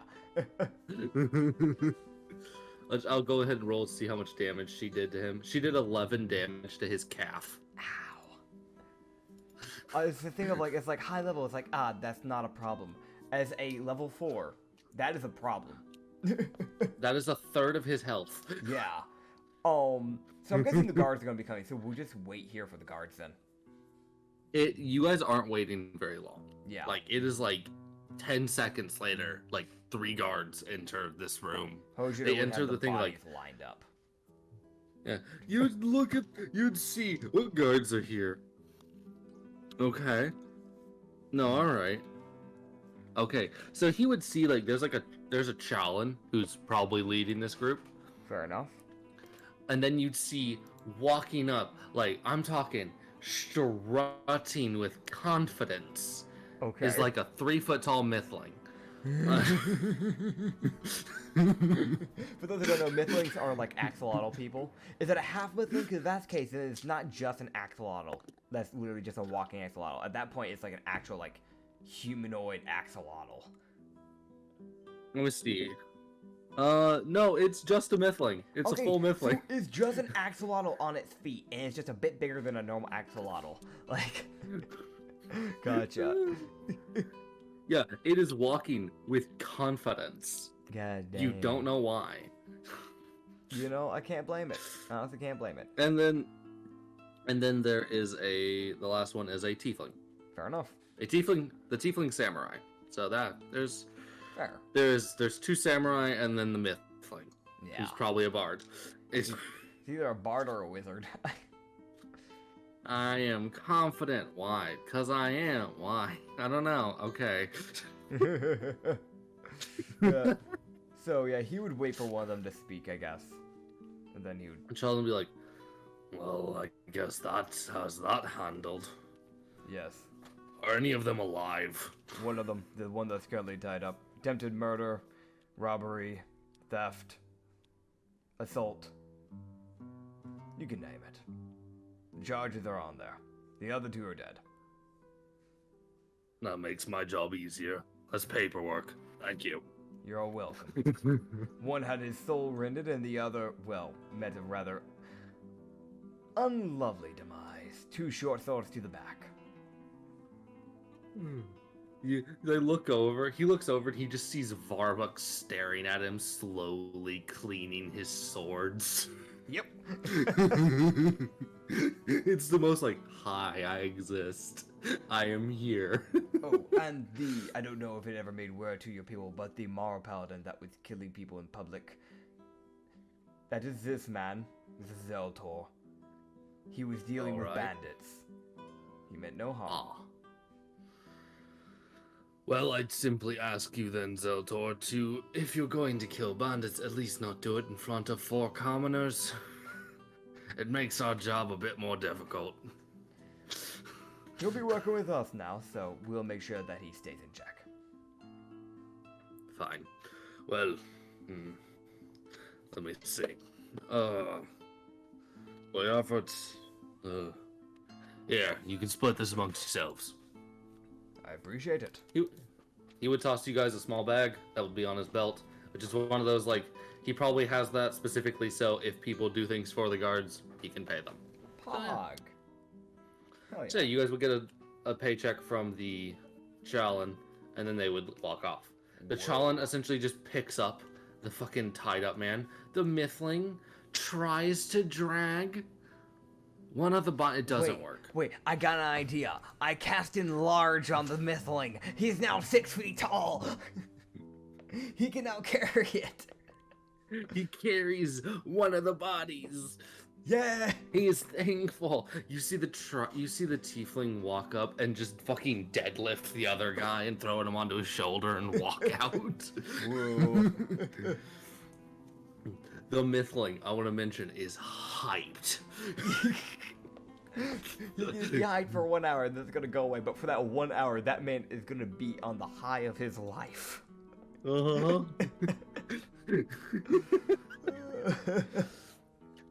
I'll go ahead and roll to see how much damage she did to him. She did 11 damage to his calf. Ow. It's the thing of like, it's like high level. It's like, that's not a problem. As a level 4, that is a problem. That is a third of his health. Yeah. So I'm guessing the guards are gonna be coming. So we'll just wait here for the guards then. You guys aren't waiting very long. Yeah. Like it is like 10 seconds later, like 3 guards enter this room. Hojiro They would enter have the thing like bodies lined up. yeah. You'd see what guards are here. Okay. No, all right. Okay, so he would see like there's a Challen who's probably leading this group, Fair enough. and then you'd see walking up like I'm talking strutting with confidence Okay. is like a 3 foot tall mythling. For those who don't know, mythlings are like axolotl people. Is it a half mythling? Because if that's the case, then it's not just an axolotl. That's literally just a walking axolotl. At that point, it's like an actual like humanoid axolotl. Let me see. No, it's just a mythling. It's a full mythling. So it's just an axolotl on its feet, and it's just a bit bigger than a normal axolotl. Like, gotcha. Yeah, it is walking with confidence. God damn. You don't know why. You know, I can't blame it. I honestly can't blame it. And then there is the last one is a tiefling. Fair enough. The tiefling samurai. So there's Fair. there's 2 samurai and then the mythling, Yeah. who's probably a bard. It's It's either a bard or a wizard. I am confident. Why? Cause I am. Why? I don't know. Okay. Yeah. So yeah, he would wait for one of them to speak, I guess, and then he would. And Sheldon would be like, "Well, I guess how's that handled? Yes. Are any of them alive?" One of them, the one that's currently tied up, attempted murder, robbery, theft, assault. You can name it. The charges are on there. The other 2 are dead. That makes my job easier. Less paperwork. Thank you. You're all welcome. One had his soul rended, and the other, well, met a rather unlovely demise. 2 short swords to the back. They look over. He looks over and he just sees Varbuck staring at him, slowly cleaning his swords. Yep. It's the most like, hi, I exist. I am here. Oh, and I don't know if it ever made word to your people, but the Mara Paladin that was killing people in public. That is this man, Zeltor. He was dealing with Alright. bandits. He meant no harm. Ah. Well, I'd simply ask you then, Zeltor, to, if you're going to kill bandits, at least not do it in front of 4 commoners. It makes our job a bit more difficult. He'll be working with us now, so we'll make sure that he stays in check. Fine. Well, let me see. We offered, yeah, you can split this amongst yourselves. I appreciate it. He would toss you guys a small bag that would be on his belt, which is one of those, like, he probably has that specifically so if people do things for the guards, he can pay them. Pog. Hell yeah. So you guys would get a paycheck from the Challen, and then they would walk off. The Challen essentially just picks up the fucking tied up man. The Mythling tries to drag one of the it doesn't work. Wait, I got an idea. I cast enlarge on the Mythling. He's now 6 feet tall. He can now carry it. He carries one of the bodies. Yeah. He is thankful. You see the tiefling walk up and just fucking deadlift the other guy and throw him onto his shoulder and walk out. Whoa. The Mythling, I want to mention, is hyped. He can be hyped for 1 hour and then it's gonna go away, but for that 1 hour, that man is gonna be on the high of his life. Uh-huh.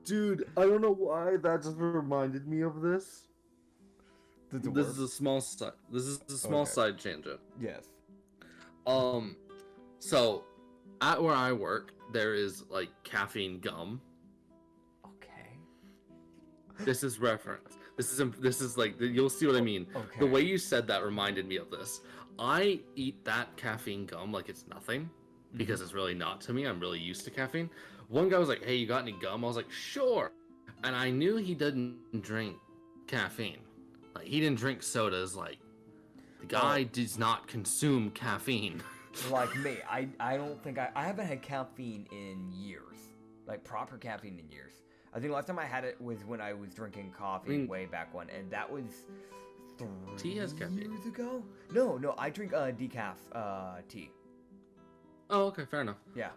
Dude, I don't know why that just reminded me of this. This is a small side. This is a small side tangent. Yes. So at where I work, there is like caffeine gum. Okay. This is reference. This is like you'll see what I mean. Okay. The way you said that reminded me of this. I eat that caffeine gum like it's nothing because it's really not to me. I'm really used to caffeine. One guy was like, "Hey, you got any gum?" I was like, "Sure." And I knew he didn't drink caffeine. Like he didn't drink sodas. Like the guy does not consume caffeine. Like me, I don't think I haven't had caffeine in years. Like proper caffeine in years. I think last time I had it was when I was drinking coffee way back when, and that was 3 Tea has caffeine. years ago. No, I drink decaf tea. Oh, okay, fair enough. Yeah.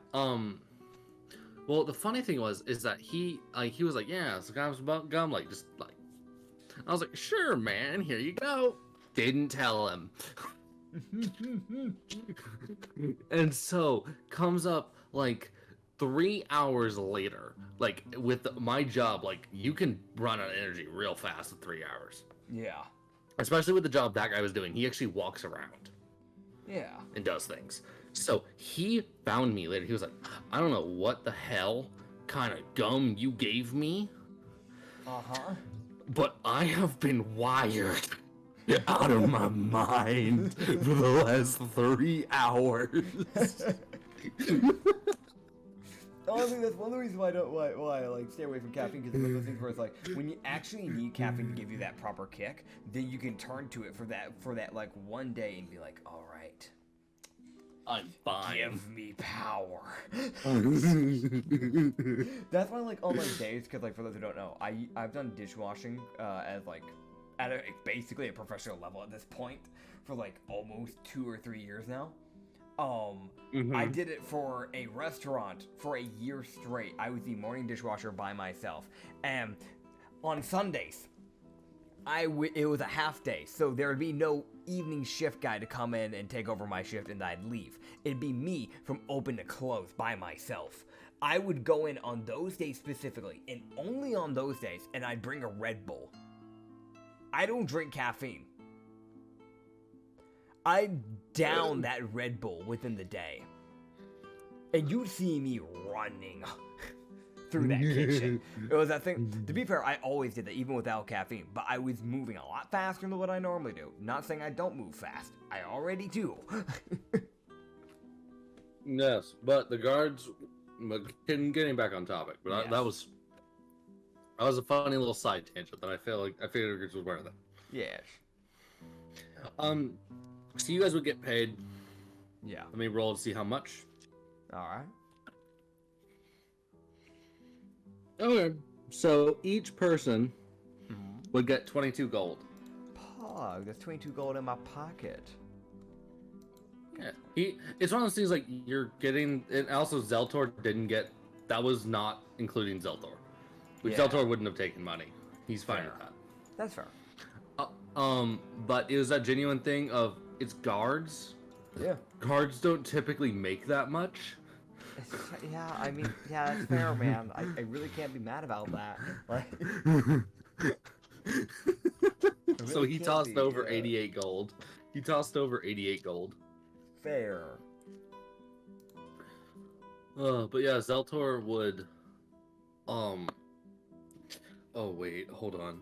Well, the funny thing is that he was like, "Yeah, it's about gum, like just like." I was like, "Sure, man, here you go." Didn't tell him. And so comes up like 3 hours later, like with my job, like you can run out of energy real fast in 3 hours. Yeah. Especially with the job that guy was doing. He actually walks around Yeah. and does things. So he found me later. He was like, "I don't know what the hell kind of gum you gave me, but I have been wired out of my mind for the last 3 hours." Honestly, that's one of the reasons why I like stay away from caffeine, because it's one of those things where it's like when you actually need caffeine to give you that proper kick, then you can turn to it for that like one day and be like, "All right, I'm fine. give me power." That's why, like, on like days, because like for those who don't know, I've done dishwashing as like at basically a professional level at this point for like almost 2 or 3 years now. I did it for a restaurant for a year straight. I was the morning dishwasher by myself, and on Sundays, it was a half day, so there would be no evening shift guy to come in and take over my shift, and I'd leave. It'd be me from open to close by myself. I would go in on those days specifically, and only on those days, and I'd bring a Red Bull. I don't drink caffeine. I down that Red Bull within the day. And you'd see me running through that kitchen. It was that thing. To be fair, I always did that, even without caffeine. But I was moving a lot faster than what I normally do. Not saying I don't move fast. I already do. Yes, but the guards, getting back on topic, but Yes. that was That was a funny little side tangent that I figured it was worth it. Yes. So you guys would get paid. Yeah. Let me roll to see how much. All right. Okay. So each person Mm-hmm. would get 22 gold. Pog, there's 22 gold in my pocket. Yeah. It's one of those things like you're getting, and also Zeltor didn't get. That was not including Zeltor. Which Yeah. Zeltor wouldn't have taken money. He's fine Fair. with that. That's fair. But it was that genuine thing of it's guards. Yeah. Guards don't typically make that much. Yeah, I mean, yeah, that's fair, man. I really can't be mad about that. Like, So really he can't tossed be, over yeah. 88 gold. He tossed over 88 gold. fair. But yeah, Zeltor would. Oh wait, hold on.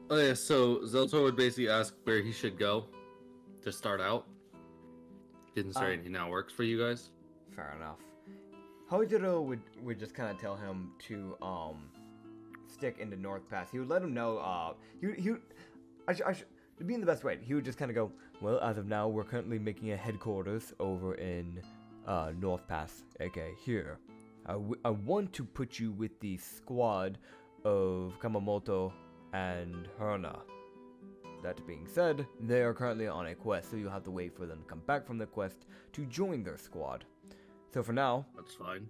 Oh yeah, so Zeltor would basically ask where he should go to start out. Didn't say anything now works for you guys. Fair enough. Hojiro would just kind of tell him to stick into North Pass. He would let him know. To be in the best way, he would just kind of go, well, as of now, we're currently making a headquarters over in North Pass, aka here. I want to put you with the squad of Kamamoto and Herna. That being said, they are currently on a quest, so you'll have to wait for them to come back from the quest to join their squad. So for now, That's fine.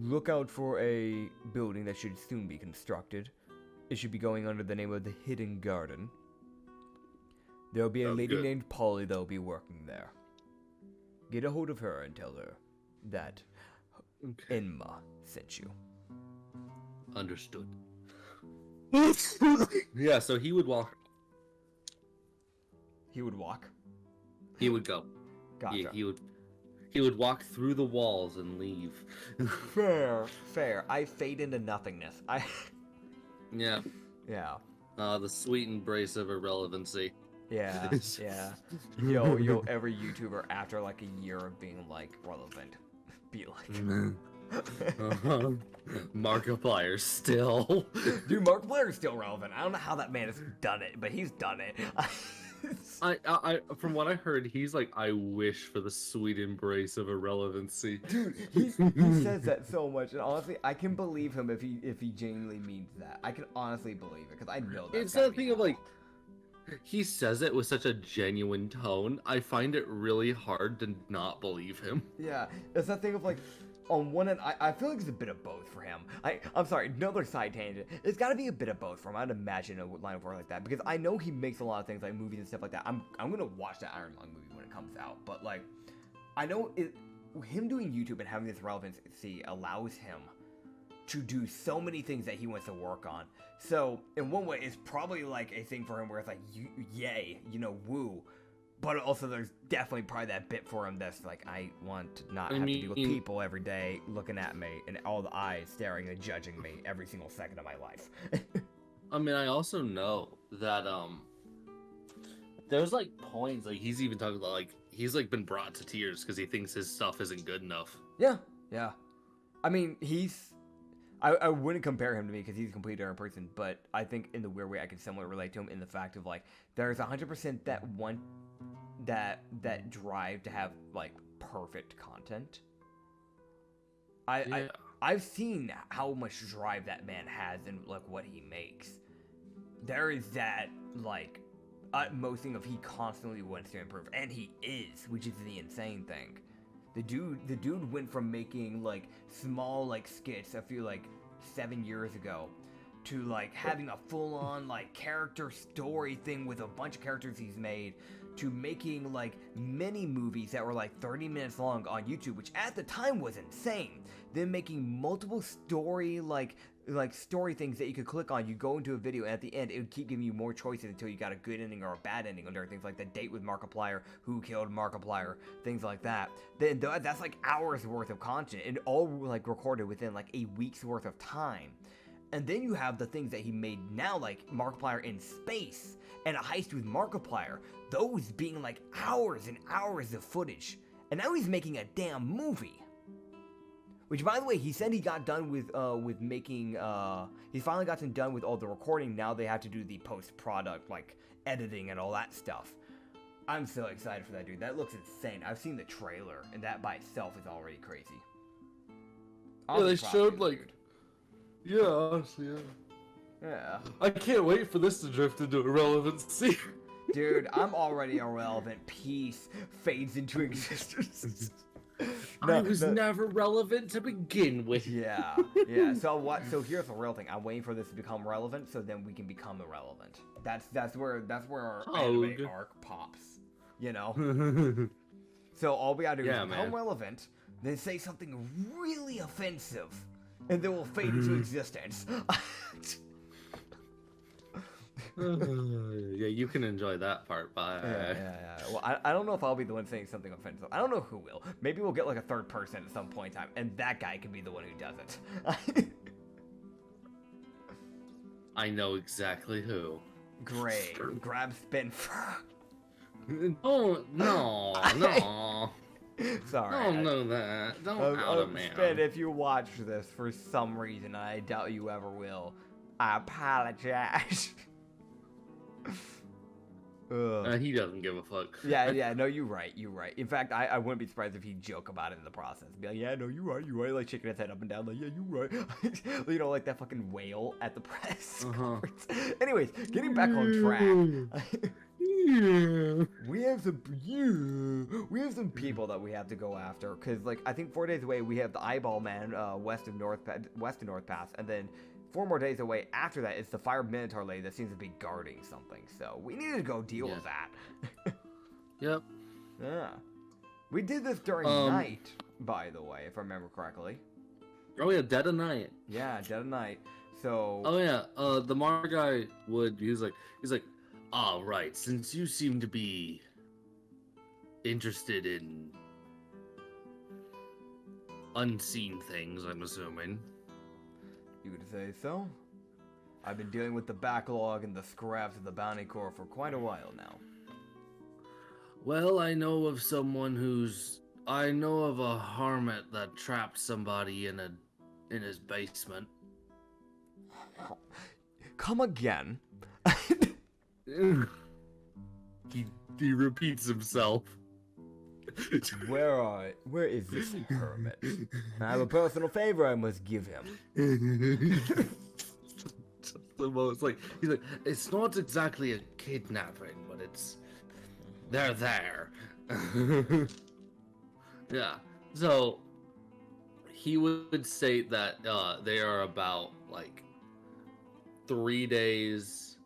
look out for a building that should soon be constructed. It should be going under the name of the Hidden Garden. There will be a Sounds lady good. named Polly that will be working there. Get a hold of her and tell her that Okay. Enma sent you. Understood. Yeah, so he would walk. He would walk. He would go. Gotcha. He would walk through the walls and leave. Fair. I fade into nothingness. Yeah. Yeah. The sweet embrace of irrelevancy. Yeah. Yo, every YouTuber after like a year of being like relevant, be like, Markiplier still. dude, Markiplier's still relevant. I don't know how that man has done it, but he's done it. I from what I heard, he's like, I wish for the sweet embrace of irrelevancy. Dude, he says that so much, and honestly, I can believe him if he genuinely means that. I can honestly believe it because I know that. It's that thing of like, he says it with such a genuine tone. I find it really hard to not believe him. Yeah, it's that thing of like, on one end, I feel like it's a bit of both for him. I'm sorry, another side tangent. It's got to be a bit of both for him. I'd imagine a line of work like that because I know he makes a lot of things like movies and stuff like that. I'm gonna watch the Iron Lung movie when it comes out, but like, I know him doing YouTube and having this relevancy allows him to do so many things that he wants to work on. So in one way, it's probably like a thing for him where it's like, yay, woo. But also, there's definitely probably that bit for him that's like, I want to not have to deal with people every day looking at me and all the eyes staring and judging me every single second of my life. I mean, I also know that there's like points like he's even talking about like he's like been brought to tears because he thinks his stuff isn't good enough. Yeah. I mean, I wouldn't compare him to me because he's a completely different person, but I think in the weird way I can somewhat relate to him in the fact of like, there's 100% that drive to have like perfect content. I've seen how much drive that man has in like what he makes. There is that like utmost thing of he constantly wants to improve, and he is, which is the insane thing. The dude went from making like small like skits, I feel like 7 years ago, to like having a full-on like character story thing with a bunch of characters he's made, to making like mini movies that were like 30 minutes long on YouTube, which at the time was insane. Then making multiple story like story things that you could click on. You go into a video, and at the end, it would keep giving you more choices until you got a good ending or a bad ending under things like The Date with Markiplier, Who Killed Markiplier, things like that. Then that's like hours worth of content, and all like recorded within like a week's worth of time. And then you have the things that he made now, like Markiplier in Space and A Heist with Markiplier, those being like hours and hours of footage. And now he's making a damn movie. Which, by the way, he said he got done with making. He finally got done with all the recording. Now they have to do the post-product, like editing and all that stuff. I'm so excited for that, dude. That looks insane. I've seen the trailer, and that by itself is already crazy. Yeah, they showed like. Yeah, honestly, yeah. Yeah. I can't wait for this to drift into irrelevancy. Dude, I'm already irrelevant. Peace fades into existence. I was never relevant to begin with. Yeah. So what? So here's the real thing. I'm waiting for this to become relevant, so then we can become irrelevant. That's where our anime arc pops. You know. So all we gotta do is become relevant, then say something really offensive, and then we'll fade into existence. Yeah, you can enjoy that part. Bye. Yeah. Well, I don't know if I'll be the one saying something offensive. I don't know who will. Maybe we'll get like a third person at some point in time, and that guy can be the one who does it. I know exactly who. Great. Grab spin. Oh, no. Sorry. Don't know that. Don't out man. Spin, if you watch this for some reason, I doubt you ever will, I apologize. He doesn't give a fuck. Yeah, no, you're right. In fact, I wouldn't be surprised if he'd joke about it in the process. Be like, yeah, no, you're right, like shaking his head up and down, like, yeah, you're right. You know, like that fucking whale at the press conference. Anyways, getting back on track. We have some people that we have to go after, because, like, I think 4 days away, we have the Eyeball Man, west of North Pass, and then 4 more days away after that, it's the Fire Minotaur lady that seems to be guarding something. So we need to go deal with that. Yep. Yeah. We did this during night, by the way, if I remember correctly. Oh yeah, dead of night. Yeah, dead of night. So. Oh yeah. The Mar guy he's like, all right. Since you seem to be interested in unseen things, I'm assuming. You would say so? I've been dealing with the backlog and the scraps of the Bounty Corps for quite a while now. Well, I know of a hermit that trapped somebody in his basement. Come again? He repeats himself. Where is this hermit? I have a personal favor I must give him. He's like, it's not exactly a kidnapping, but they're there. Yeah. So he would say that they are about like 3 days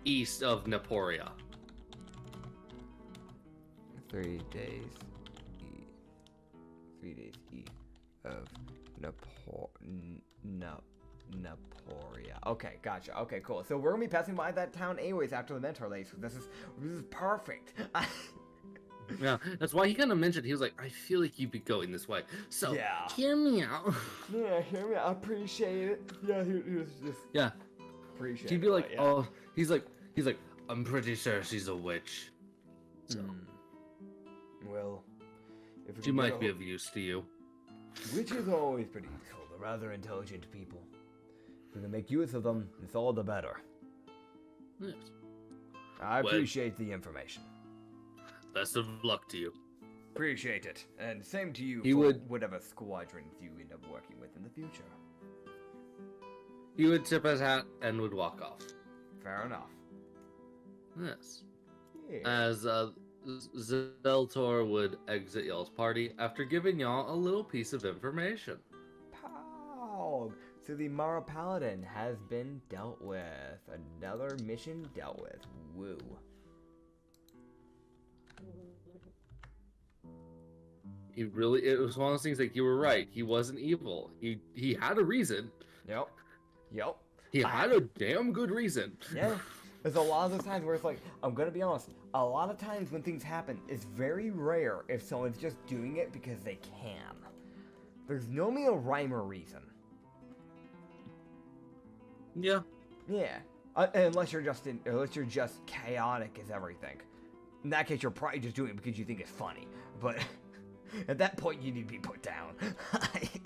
east of Naporia. 3 days east of Naporia. Okay, gotcha. Okay, cool. So we're gonna be passing by that town anyways after the Mentor Lake. So this is perfect. Yeah, that's why he kind of mentioned, he was like, I feel like you'd be going this way. So, yeah. Hear me out. Yeah, hear me out. I appreciate it. Yeah, he was just... Yeah. Appreciate it. He'd be like, yeah. oh, he's like, I'm pretty sure she's a witch. So. Well, if she might be of use to you. Witches are always pretty useful. They're rather intelligent people. If we can make use of them, it's all the better. Yes. I appreciate the information. Best of luck to you. Appreciate it. And same to you whatever squadrons you end up working with in the future. He would tip his hat and would walk off. Fair enough. Yes. Yeah. As Zeltor would exit y'all's party after giving y'all a little piece of information. Pow! So the Mara Paladin has been dealt with. Another mission dealt with. Woo. It was one of those things like, you were right. He wasn't evil. He had a reason. Yep. He had a damn good reason. Yeah. There's a lot of those times where it's like, I'm gonna be honest, a lot of times when things happen, it's very rare if someone's just doing it because they can. There's normally a rhyme or reason. Yeah. Yeah. Unless you're just chaotic as everything. In that case, you're probably just doing it because you think it's funny. But At that point, you need to be put down.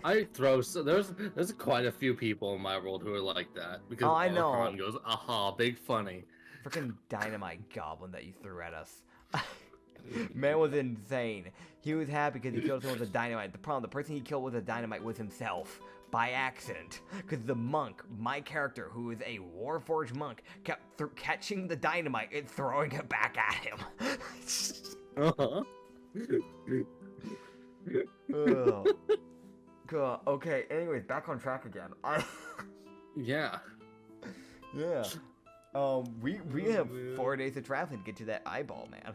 I throw so there's quite a few people in my world who are like that because Oh, I know. Archon goes, aha, big funny. Freaking dynamite goblin that you threw at us. Man was insane. He was happy because he killed someone with a dynamite. The problem, the person he killed with a dynamite was himself. By accident. Because the monk, my character, who is a Warforged monk, kept catching the dynamite and throwing it back at him. Uh-huh. Ugh. God. Okay, anyways, back on track again. Yeah. Yeah. We have 4 days of traveling to get to that eyeball, man.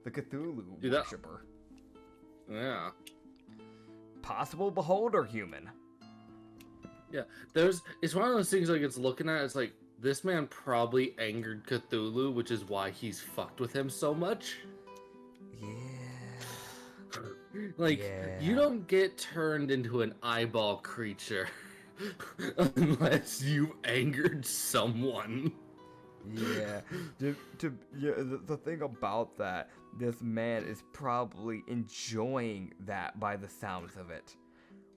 The Cthulhu worshiper. Yeah. Possible beholder human. Yeah. It's one of those things like it's looking at, it's like, this man probably angered Cthulhu, which is why he's fucked with him so much. Yeah. Like, Yeah. you don't get turned into an eyeball creature unless you've angered someone. Yeah. The thing about that, this man is probably enjoying that by the sounds of it.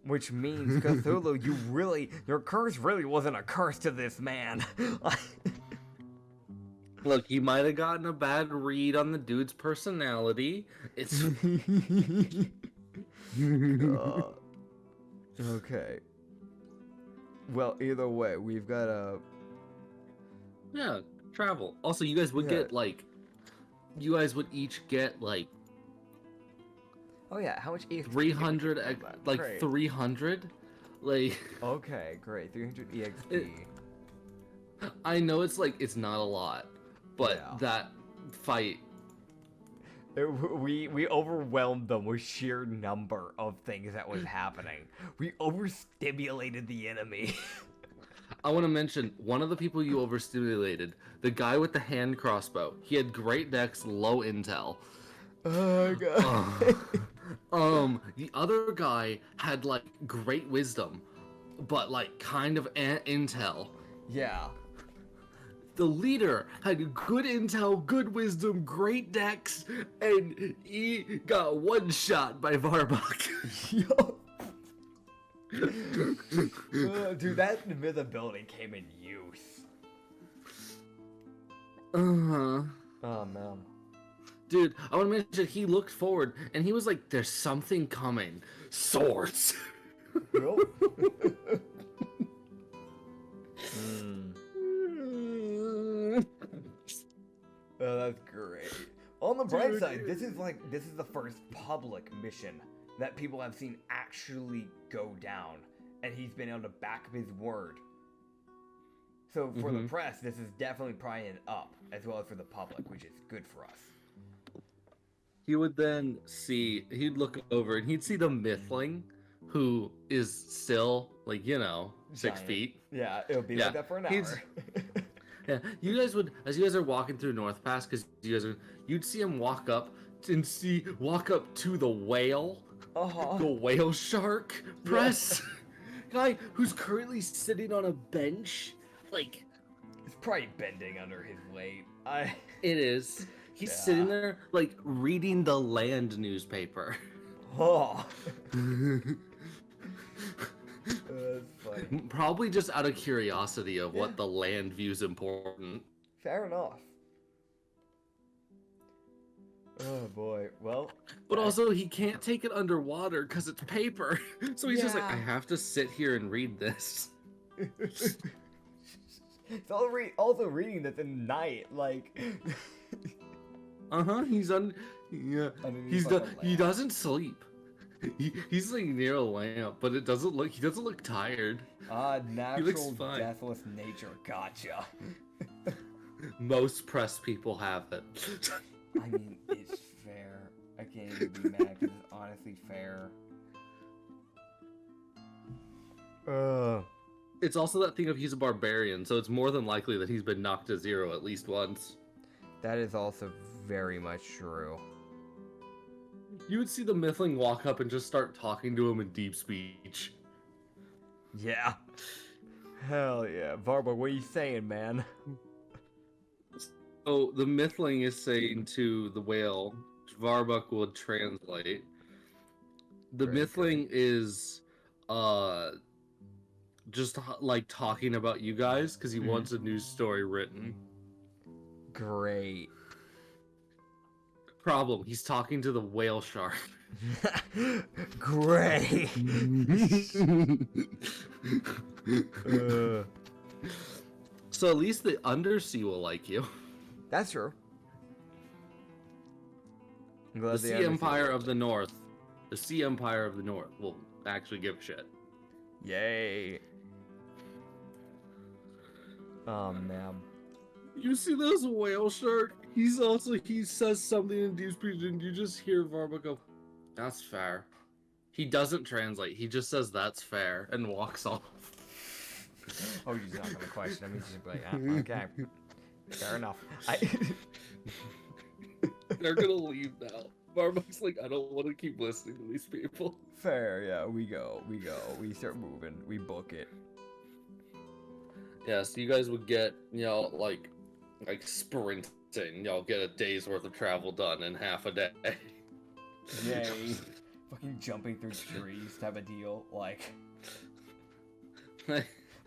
Which means, Cthulhu, your curse really wasn't a curse to this man. Look, he might have gotten a bad read on the dude's personality. It's okay. Well, either way, we've got a... yeah, travel. Also, you guys would get like, you guys would each get like Oh yeah, how much EXP? 300, like Great. 300, like. Okay, great, 300 EXP. I know it's like it's not a lot, but Yeah. that fight. We overwhelmed them with sheer number of things that was happening. We overstimulated the enemy. I want to mention one of the people you overstimulated, the guy with the hand crossbow. He had great dex, low intel. Oh god. The other guy had like great wisdom, but like kind of intel. Yeah. The leader had good intel, good wisdom, great dex, and he got one shot by Varbok. Yo. Dude, that invisibility came in use. Uh-huh. Oh man. Dude, I want to mention he looked forward and he was like, there's something coming. Swords. Nope. Oh, that's great. On the bright Dude. side, this is the first public mission that people have seen actually go down, and he's been able to back up his word. So for the press, this is definitely probably an up, as well as for the public, which is good for us. He would then he'd look over and he'd see the mythling, who is still, like, 6 Giant. feet. Yeah, it'll be Yeah, like that for an he's- hour. Yeah, you guys would, as you guys are walking through North Pass, because you'd see him walk up to the whale, Uh-huh. the whale shark press guy who's currently sitting on a bench. Like, It's probably bending under his weight. it is. He's Yeah. sitting there, like, reading the Land newspaper. Oh. That's funny. Probably just out of curiosity of what the Land views important. Fair enough. Oh boy. Well. But also, he can't take it underwater because it's paper. So he's just like, Yeah. I have to sit here and read this. It's also reading this in night, like. Uh-huh, yeah. Underneath He like a lamp. doesn't sleep. He's like near a lamp, but he doesn't look tired. Natural fine. deathless nature. Gotcha. Most press people have it. I mean, it's fair. I can't even be mad because it's honestly fair. It's also that thing of he's a barbarian, so it's more than likely that he's been knocked to 0 at least once. That is also very much true. You would see the Mythling walk up and just start talking to him in deep speech. Yeah. Hell yeah. Varba, what are you saying, man? So the Mythling is saying to the whale, which Varbuk will translate, The Great, Mythling is just like talking about you guys because he wants a news story written. Great. Problem, he's talking to the whale shark. Great. So at least the undersea will like you. That's true. I'm glad The they Sea understand Empire that. of the North. The Sea Empire of the North will actually give a shit. Yay. Oh man. You see this whale shark? He says something in Deep Speech and you just hear Varma go, "That's fair." He doesn't translate. He just says, "That's fair," and walks off. Oh, you're not gonna question him. He's just like, okay, fair enough. They're gonna leave now. Varma's like, I don't want to keep listening to these people. Fair, yeah. We go. We start moving. We book it. Yeah, so you guys would get, like sprinting. Y'all get a day's worth of travel done in half a day. Yay. Fucking jumping through trees type of deal. Like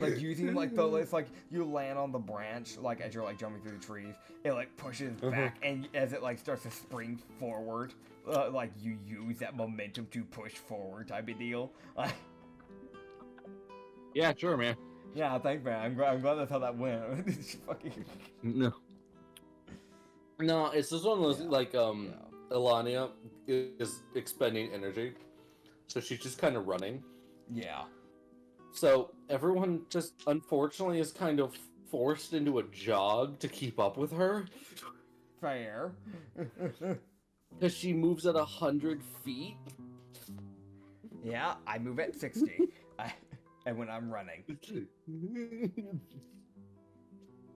using like it's like you land on the branch like as you're like jumping through the trees. It like pushes back and as it like starts to spring forward, like you use that momentum to push forward type of deal. Yeah, sure, man. Yeah, thanks, man. I'm glad that's how that went. Fucking... No, it's just one of those Elania is expending energy, so she's just kind of running. Yeah. So everyone just unfortunately is kind of forced into a jog to keep up with her. Fair. Because she moves at 100 feet. Yeah, I move at 60. And when I'm running.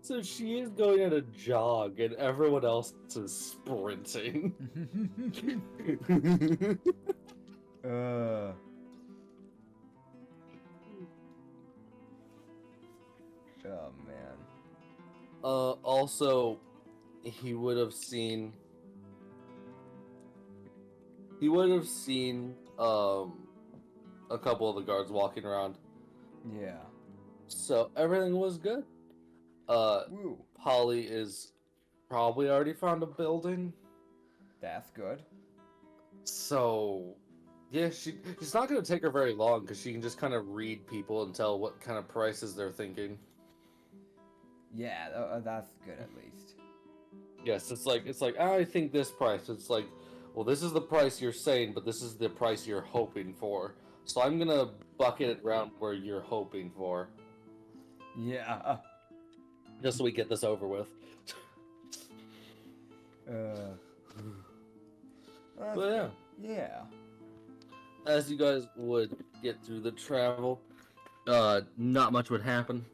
So she is going at a jog and everyone else is sprinting. Oh man. Also, he would have seen a couple of the guards walking around. Yeah. So everything was good. Woo. Polly is probably already found a building. That's good. So yeah, it's not going to take her very long because she can just kind of read people and tell what kind of prices they're thinking. Yeah, that's good at least. Yes, it's like I think this price. It's like, well, this is the price you're saying, but this is the price you're hoping for. So I'm gonna bucket it around where you're hoping for. Yeah. Just so we get this over with. But yeah. Yeah. As you guys would get through the travel, not much would happen.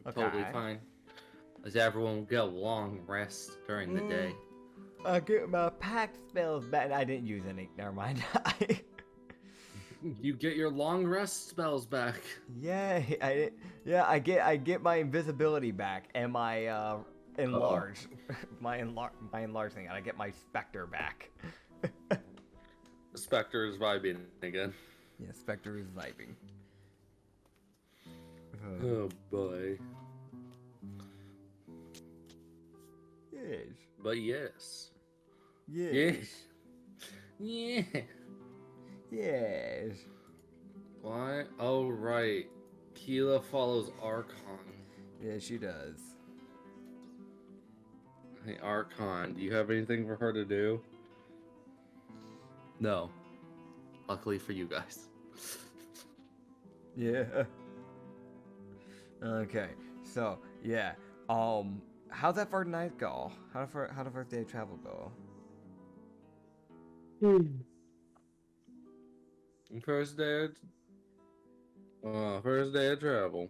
Okay. Totally fine. As everyone will get a long rest during the day. I get my pack spells back. I didn't use any. Never mind. You get your long rest spells back. Yay! I get my invisibility back and my enlarge, my enlarge thing, and I get my specter back. The Spectre is vibing again. Yeah, specter is vibing. Oh boy. Yes. But yes. Yes. Yeah. Yes. Why? Oh right. Keela follows Archon. Yeah, she does. Hey Archon, do you have anything for her to do? No. Luckily for you guys. Yeah. Okay. So yeah. How'd that first night go? How the first day of travel go? First day of travel.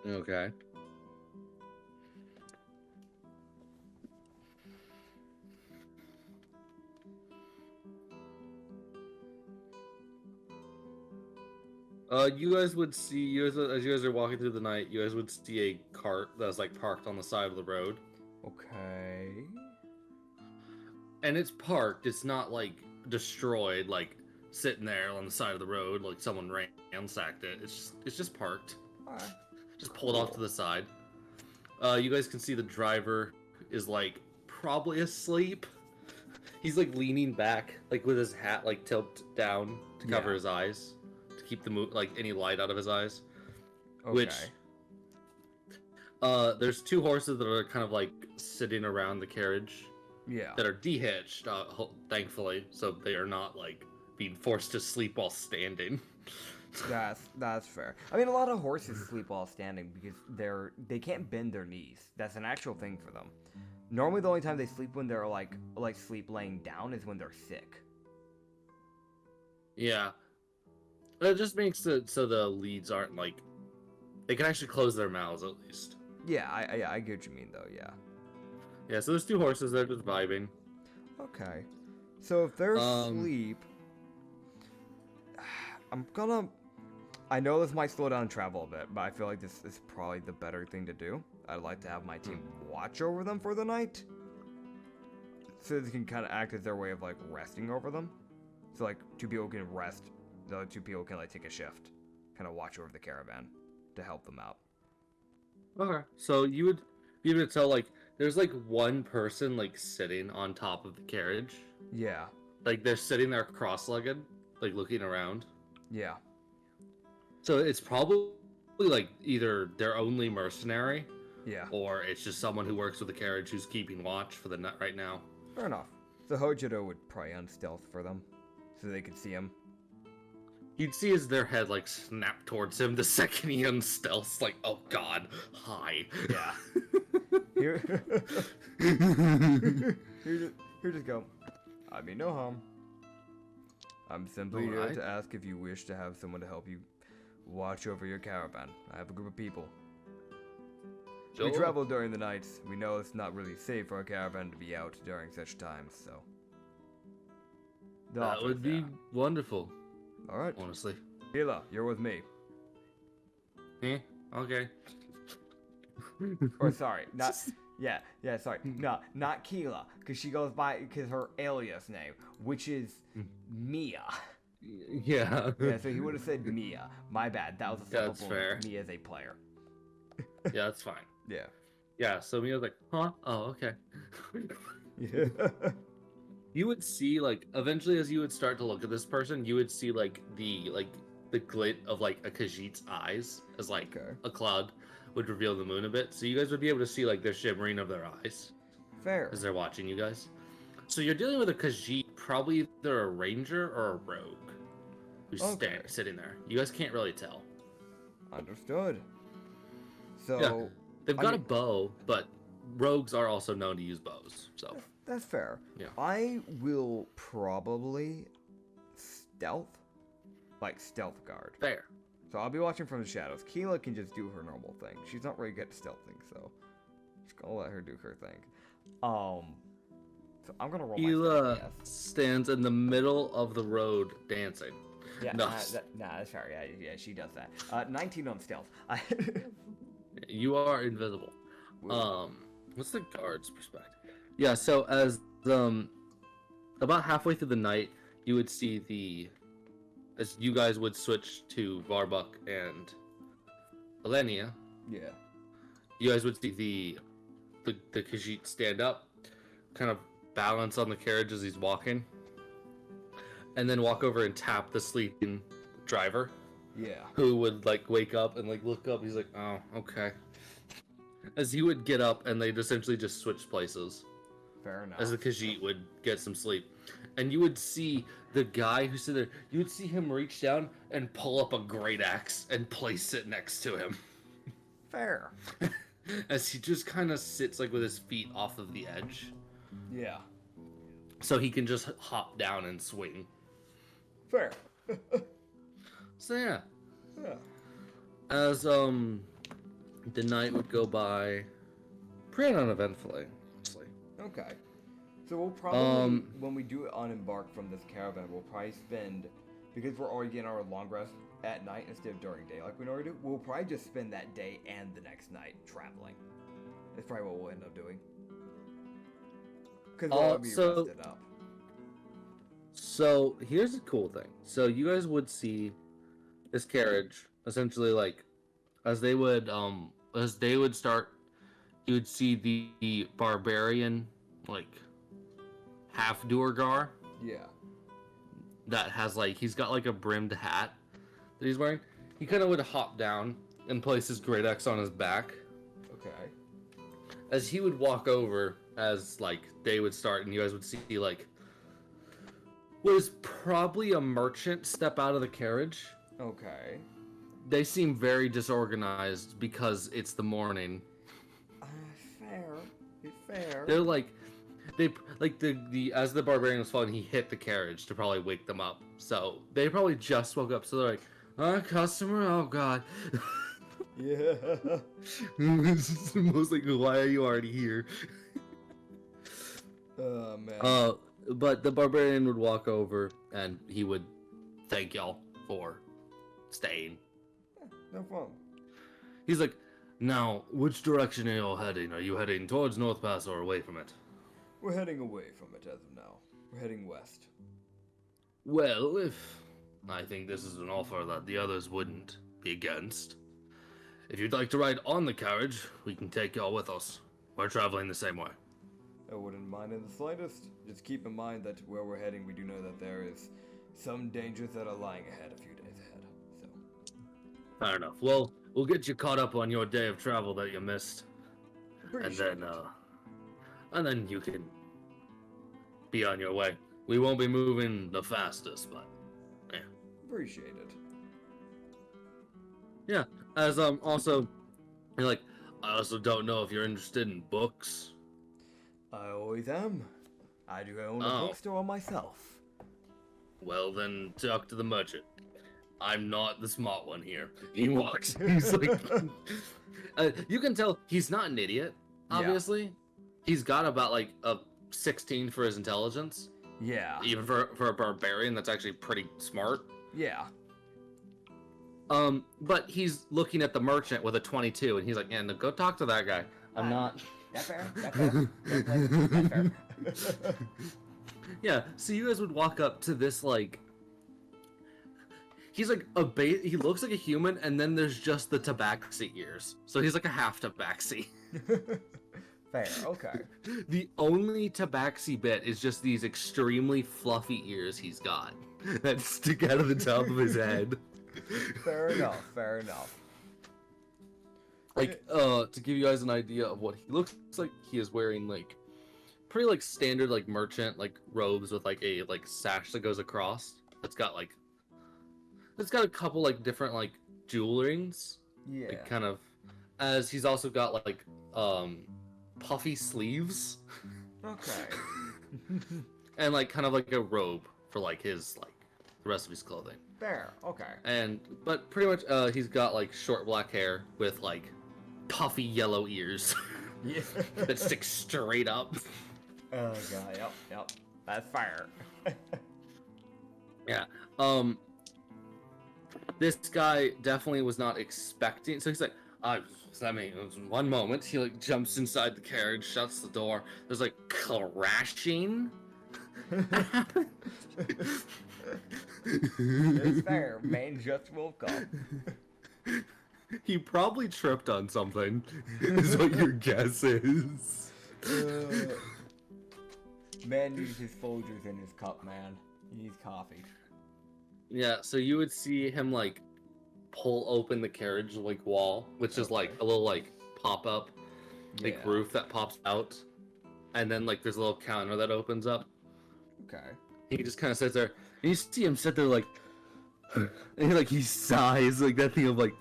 Okay. You guys would see, as you guys are walking through the night, you guys would see a cart that's like parked on the side of the road. Okay. And it's parked. It's not like destroyed, like sitting there on the side of the road, like someone ransacked it. It's just parked, Alright. just pulled off to the side. You guys can see the driver is like probably asleep. He's like leaning back, like with his hat like tilted down to cover his eyes, to keep the like any light out of his eyes. Okay. Which there's two horses that are kind of like sitting around the carriage. Yeah. That are de-hitched, thankfully, so they are not like being forced to sleep while standing. That's fair. I mean, a lot of horses sleep while standing because they can't bend their knees. That's an actual thing for them. Normally, the only time they sleep when they're like sleep laying down is when they're sick. Yeah, it just makes it so the leads aren't like they can actually close their mouths at least. Yeah, I get what you mean though. Yeah. Yeah, so there's two horses that are just vibing. Okay. So if they're asleep, I know this might slow down travel a bit, but I feel like this is probably the better thing to do. I'd like to have my team watch over them for the night, so they can kind of act as their way of like resting over them. So like two people can rest, the other two people can like take a shift, kind of watch over the caravan to help them out. Okay, so you would be able to tell like there's like one person like sitting on top of the carriage. Yeah. Like they're sitting there cross-legged, like looking around. Yeah. So it's probably like either their only mercenary, Yeah. or it's just someone who works with the carriage who's keeping watch for the night right now. Fair enough. So Hojiro would probably unstealth for them, so they could see him. You'd see as their head like snap towards him the second he unstealths, like, oh god, hi. Yeah. Here just go. I mean no harm. I'm simply here Alright. to ask if you wish to have someone to help you watch over your caravan. I have a group of people. We Sure. travel during the nights. We know it's not really safe for a caravan to be out during such times, so. The That offer would is be there. Alright, Alright. honestly. Hila, you're with me. Okay. Or sorry, not sorry. No, not Keela, because she goes by her alias name, which is Mia. Yeah. Yeah, so he would have said Mia. My bad. That was a Yeah, that's simple fair. me as a player. Yeah, that's fine. Yeah. Yeah, so Mia's like, huh? Oh, okay. Yeah. You would see, like, eventually as you would start to look at this person, you would see, like, the glint of, like, a Khajiit's eyes as, like, Okay. a cloud would reveal the moon a bit. So you guys would be able to see, like, the shimmering of their eyes Fair. as they're watching you guys. So you're dealing with a Khajiit, probably either a ranger or a rogue who's Okay. sitting there. You guys can't really tell. Understood. So Yeah. They've I got mean- a bow, but rogues are also known to use bows. So that's fair. Yeah. I will probably stealth guard. fair. So I'll be watching from the shadows. Keela can just do her normal thing. She's not really good at stealthing, so just gonna let her do her thing. So I'm gonna roll my Hila stealth, stands in the middle of the road dancing. yes. Yeah, No. that's fair. Yeah, she does that. 19 on stealth. You are invisible. Whoa. What's the guard's perspective? Yeah, so as about halfway through the night, you would see as you guys would switch to Varbuck and Elenia, Yeah. you guys would see the Khajiit stand up, kind of balance on the carriage as he's walking, and then walk over and tap the sleeping driver, Yeah. who would like wake up and like look up. He's like, oh, okay. As he would get up and they'd essentially just switch places. Fair enough. As the Khajiit would get some sleep. And you would see the guy who's sitting there, you would see him reach down and pull up a great axe and place it next to him. Fair. As he just kind of sits like with his feet off of the edge. Yeah. So he can just hop down and swing. Fair. So yeah. Yeah. As the night would go by pretty uneventfully, honestly. Okay. So we'll probably, when we do unembark from this caravan, we'll probably spend, because we're already getting our long rest at night instead of during day like we normally do, we'll probably just spend that day and the next night traveling. That's probably what we'll end up doing. Because we'll be so- rested up. So here's the cool thing. So you guys would see this carriage essentially like as they would start, you would see the barbarian like half Duergar Yeah. that has like he's got like a brimmed hat that he's wearing. He kind of would hop down and place his great axe on his back Okay. as he would walk over as like they would start and you guys would see like what is probably a merchant step out of the carriage. Okay. They seem very disorganized because it's the morning. Fair. It's fair. They're like the as the barbarian was falling, he hit the carriage to probably wake them up. So they probably just woke up. So they're like, customer, oh god. Yeah. It's most like, why are you already here? Oh, man. But the barbarian would walk over and he would thank y'all for staying. No problem. He's like, now, which direction are y'all heading? Are you heading towards North Pass or away from it? We're heading away from it as of now. We're heading west. Well, if I think this is an offer that the others wouldn't be against. If you'd like to ride on the carriage, we can take y'all with us. We're traveling the same way. I wouldn't mind in the slightest. Just keep in mind that where we're heading, we do know that there is some dangers that are lying ahead a few days ahead. So. Fair enough. Well, we'll get you caught up on your day of travel that you missed. Appreciate And then you can be on your way. We won't be moving the fastest, but yeah. Appreciate it. Yeah. As also you're like, I also don't know if you're interested in books. I always am. I do own a Oh. bookstore myself. Well then talk to the merchant. I'm not the smart one here. He walks. He's like you can tell he's not an idiot, obviously. He's got about like a 16 for his intelligence. Yeah. Even for a barbarian, that's actually pretty smart. Yeah. But he's looking at the merchant with a 22, and he's like, "Yeah, no, go talk to that guy. I'm not." That's fair. That's fair. That's fair. Yeah. So you guys would walk up to this like. He's like he looks like a human, and then there's just the tabaxi ears. So he's like a half tabaxi. Fair. Okay. The only tabaxi bit is just these extremely fluffy ears he's got that stick out of the top of his head. Fair enough. Fair enough. Like, to give you guys an idea of what he looks like, he is wearing like pretty like standard like merchant like robes with like a like sash that goes across. It's got a couple like different like jewel rings. Yeah. Like, kind of, as he's also got like puffy sleeves. Okay. And like kind of like a robe for like his like the rest of his clothing. Fair. Okay. But pretty much he's got like short black hair with like puffy yellow ears Yeah. that stick straight up. Oh god. Yep. Yep. That's fire. Yeah. This guy definitely was not expecting. So he's like, I mean, it was one moment. He like jumps inside the carriage, shuts the door. There's like crashing. It's fair. Man just woke up. He probably tripped on something, is what your guess is. Man needs his Folgers in his cup, man. He needs coffee. Yeah, so you would see him like pull open the carriage like wall, which is like a little like pop up like Yeah. roof that pops out, and then like there's a little counter that opens up. Okay. He just kind of sits there, and you see him sit there like, and he sighs like that thing of like,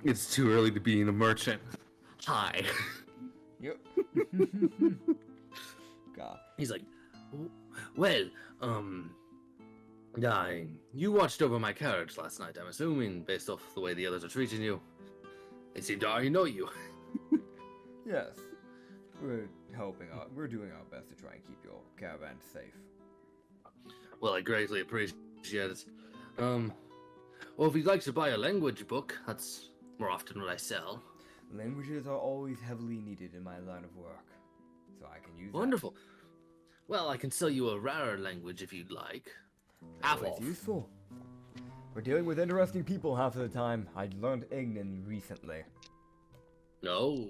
it's too early to be a merchant. Hi. Yep. God. He's like, well, you watched over my carriage last night, I'm assuming, based off the way the others are treating you. They seem to already know you. Yes. We're helping out. We're doing our best to try and keep your caravan safe. Well, I greatly appreciate it. Well, if you'd like to buy a language book, that's more often what I sell. Languages are always heavily needed in my line of work, so I can use that. Wonderful. Well, I can sell you a rarer language if you'd like. Always Apple. useful. We're dealing with interesting people half of the time. I learned Ignan recently. No.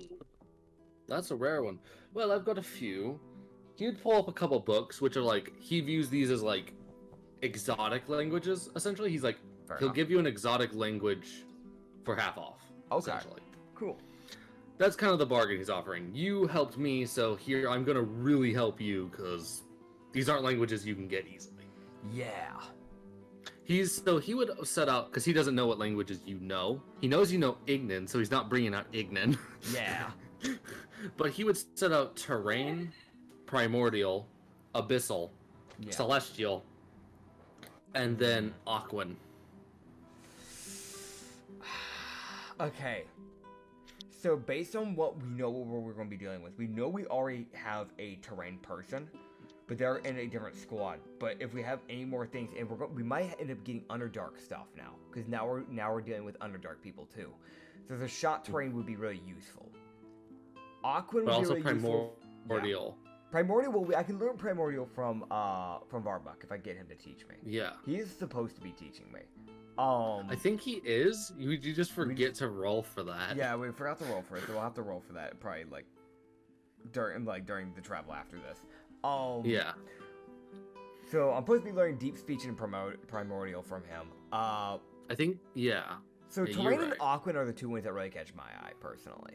That's a rare one. Well, I've got a few. He'd pull up a couple books, which are like, he views these as like exotic languages, essentially. He's like, he'll enough. give you an exotic language for half off, Okay. essentially. Cool. That's kind of the bargain he's offering. You helped me, so here I'm gonna really help you, because these aren't languages you can get easily. Yeah. He would set out, because he doesn't know what languages you know. He knows you know Ignan, so he's not bringing out Ignan. Yeah. But he would set out terrain, primordial, abyssal, Yeah. celestial, and then aquan. Okay. So based on what we know what we're going to be dealing with, we know we already have a terrain person, but they're in a different squad. But if we have any more things, and we might end up getting Underdark stuff now, because now we're dealing with Underdark people too. So the shot terrain would be really useful. Aquan would But also be really useful. primordial. Yeah. Primordial, I can learn Primordial from Varbuck if I get him to teach me. Yeah. He is supposed to be teaching me. I think he is. You just forget to roll for that. Yeah, we forgot to roll for it, so we'll have to roll for that probably during the travel after this. Yeah. So I'm supposed to be learning deep speech and primordial from him. I think, yeah. So Yeah, you're terrain and right. aquan are the two ones that really catch my eye personally.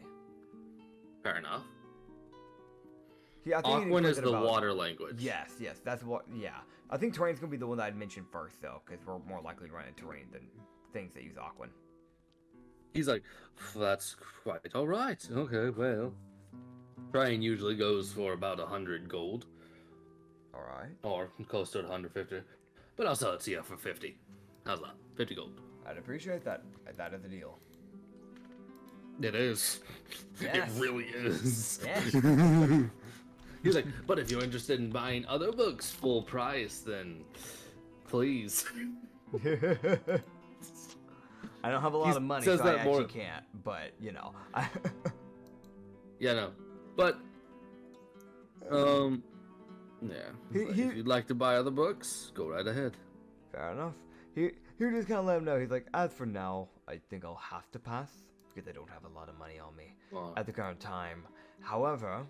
Fair enough. Yeah, I think he Aquan is included the about- water language. Yes, that's what. Yeah, I think terrain's gonna be the one that I'd mention first though, because we're more likely to run into terrain than things that use aquan. He's like, that's quite all right. Okay, well. Terrain usually goes for about 100 gold, All right, or close to 150. But I'll sell it to you for 50. How's that? 50 gold. I'd appreciate that. That is the deal. It is. Yes. It really is. Yes. He's like, but if you're interested in buying other books full price, then please. I don't have a lot He of money, says so I that more- actually can't. But you know, Yeah, no. But, yeah. If you'd like to buy other books, go right ahead. fair enough. He just kind of let him know. He's like, as for now, I think I'll have to pass because I don't have a lot of money on me Well, at the current time. However,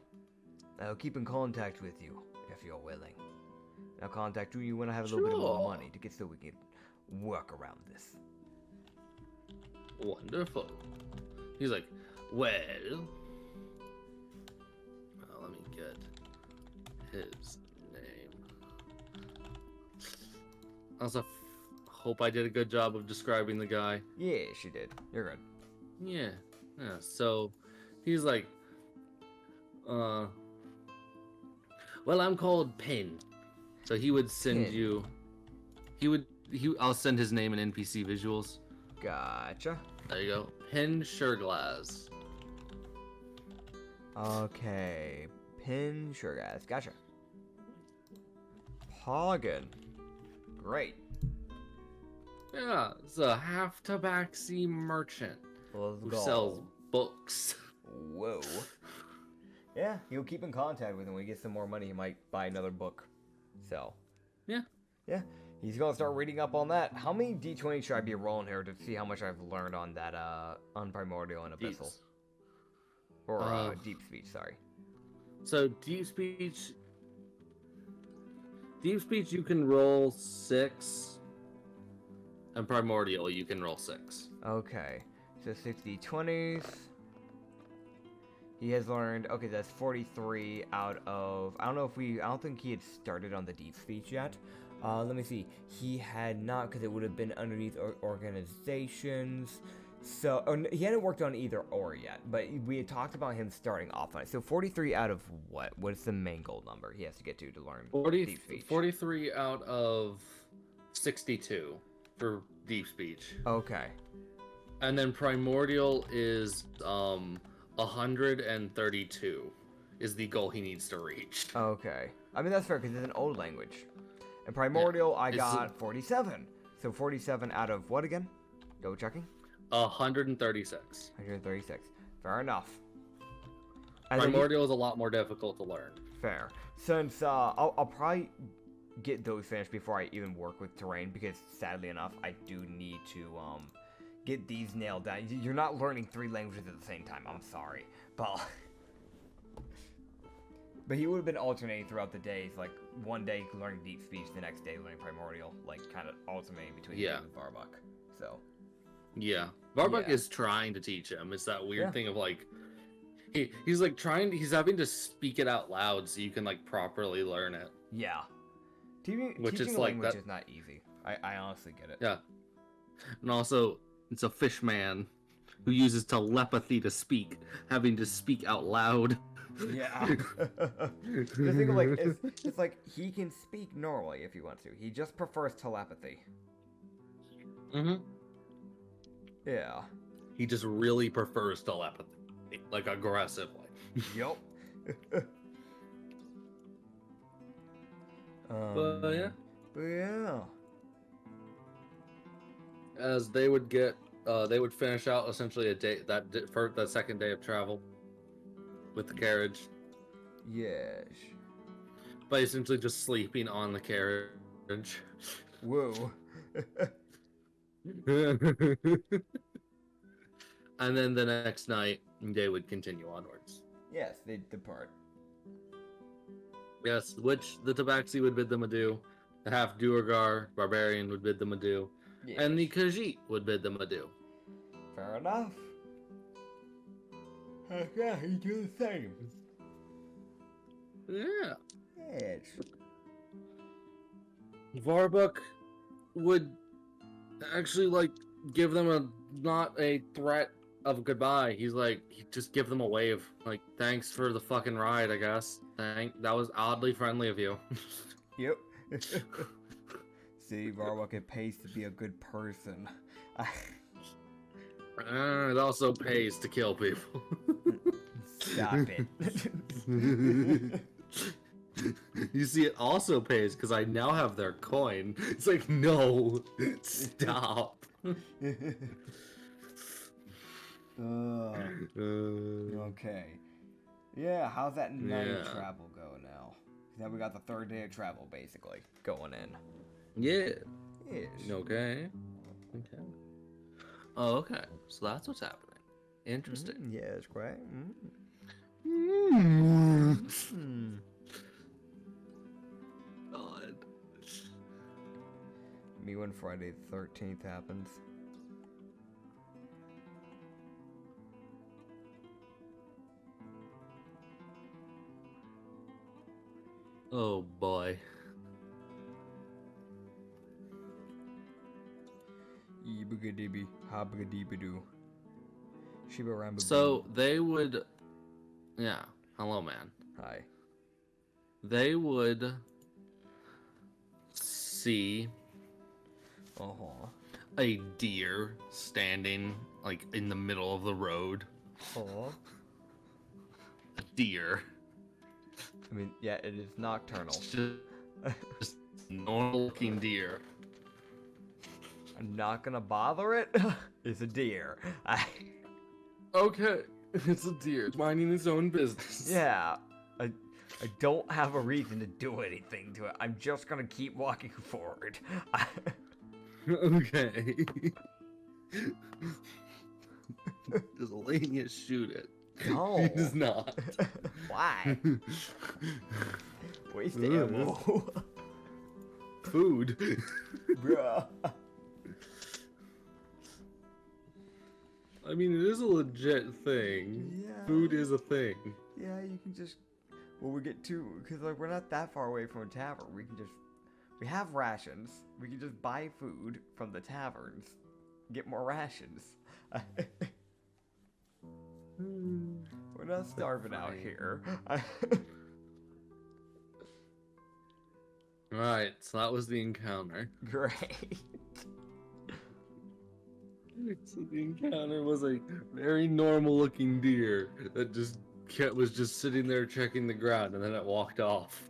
I'll keep in contact with you if you're willing. I'll contact you when I have a little bit more Sure. money to get so we can work around this. wonderful. He's like, well, let me get his name. Also, hope I did a good job of describing the guy. Yeah, she did. You're good. Yeah. So he's like, well, I'm called Pin. So he would send Pin. you. I'll send his name in NPC visuals. Gotcha. There you go. Pin Sureglass. Okay. Pin, sure, guys. Gotcha. Poggin. Great. Yeah, it's a half tabaxi merchant Let's who go. sells books. Whoa. Yeah, he'll keep in contact with him. When he gets some more money, he might buy another book. So. Yeah. Yeah. He's gonna start reading up on that. How many D20 should I be rolling here to see how much I've learned on that, on Primordial and Abyssal? Deeps. Or, Deep Speech, sorry. So deep speech you can roll 6, and primordial you can roll 6. Okay. So 60 20s. He has learned, okay, that's 43 out of, I don't think he had started on the Deep Speech yet. Let me see. He had not, because it would have been underneath organizations. So, he hadn't worked on either or yet, but we had talked about him starting off on it. So 43 out of what? What is the main goal number he has to get to learn Deep Speech? 43 out of 62 for deep speech. Okay. And then primordial is 132 is the goal he needs to reach. Okay. I mean, that's fair, because it's an old language. And Primordial, I It's got 47. So 47 out of what again? Go checking. 136. 136. Fair enough. And then Primordial is a lot more difficult to learn. fair. Since I'll probably get those finished before I even work with terrain, because sadly enough, I do need to get these nailed down. You're not learning 3 languages at the same time. I'm sorry, but he would have been alternating throughout the days, like one day learning deep speech, the next day learning primordial, like kind of alternating between him and Varbuck. So Yeah, Varbuck Yeah. is trying to teach him. It's that weird Yeah. thing of like, he's like he's having to speak it out loud so you can like properly learn it. yeah, Which teaching is a like language that- is not easy. I honestly get it. Yeah, and also it's a fish man who uses telepathy to speak, having to speak out loud. Yeah. The thing of, like, it's like he can speak normally if he wants to. He just prefers telepathy. Mm-hmm. Yeah. He just really prefers telepathy, like aggressively. Yup. But yeah, But yeah. as they would get, they would finish out essentially a day for that second day of travel with the carriage Yes. by essentially just sleeping on the carriage. Whoa. And then the next night, they would continue onwards. Yes, they depart. Yes, which the Tabaxi would bid them adieu, the half Duergar barbarian would bid them adieu, Yes. and the Khajiit would bid them adieu. Fair enough. Yeah, he do the same. Yeah. Yes. Varbuck would actually like give them not a threat of goodbye. He's like, he'd just give them a wave, like, thanks for the fucking ride, I guess. That was oddly friendly of you. Yep. See, Varbuck, it pays to be a good person. It also pays to kill people. Stop it. You see, it also pays because I now have their coin. It's like, no, stop. Okay. Yeah, how's that night Yeah. travel go now? Now we got the 3rd day of travel, basically, going in. Yeah. Yes. Okay. Okay. Oh, okay. So that's what's happening. Interesting. Yes, right? God. Me when Friday the 13th happens. Oh boy. Eebagadibi, habagadibidu. Shiba ramba. So they would, yeah. Hello, man. Hi. They would see a deer standing like in the middle of the road. A deer. I mean, yeah, it is nocturnal. Just normal looking deer. I'm not gonna bother it. It's a deer. Okay, it's a deer. It's minding its own business. Yeah. I don't have a reason to do anything to it. I'm just gonna keep walking forward. Okay. Does Elenia shoot it? No. He does not. Why? Waste Ugh. ammo. Food. Bruh. I mean, it is a legit thing. Yeah. Food is a thing. Yeah, you can just. Well, we get to. Because, like, we're not that far away from a tavern. We can just. We have rations. We can just buy food from the taverns. Get more rations. We're not starving out Fine. here. Right, so that was the encounter. Great. So the encounter was a very normal looking deer that was just sitting there checking the ground and then it walked off.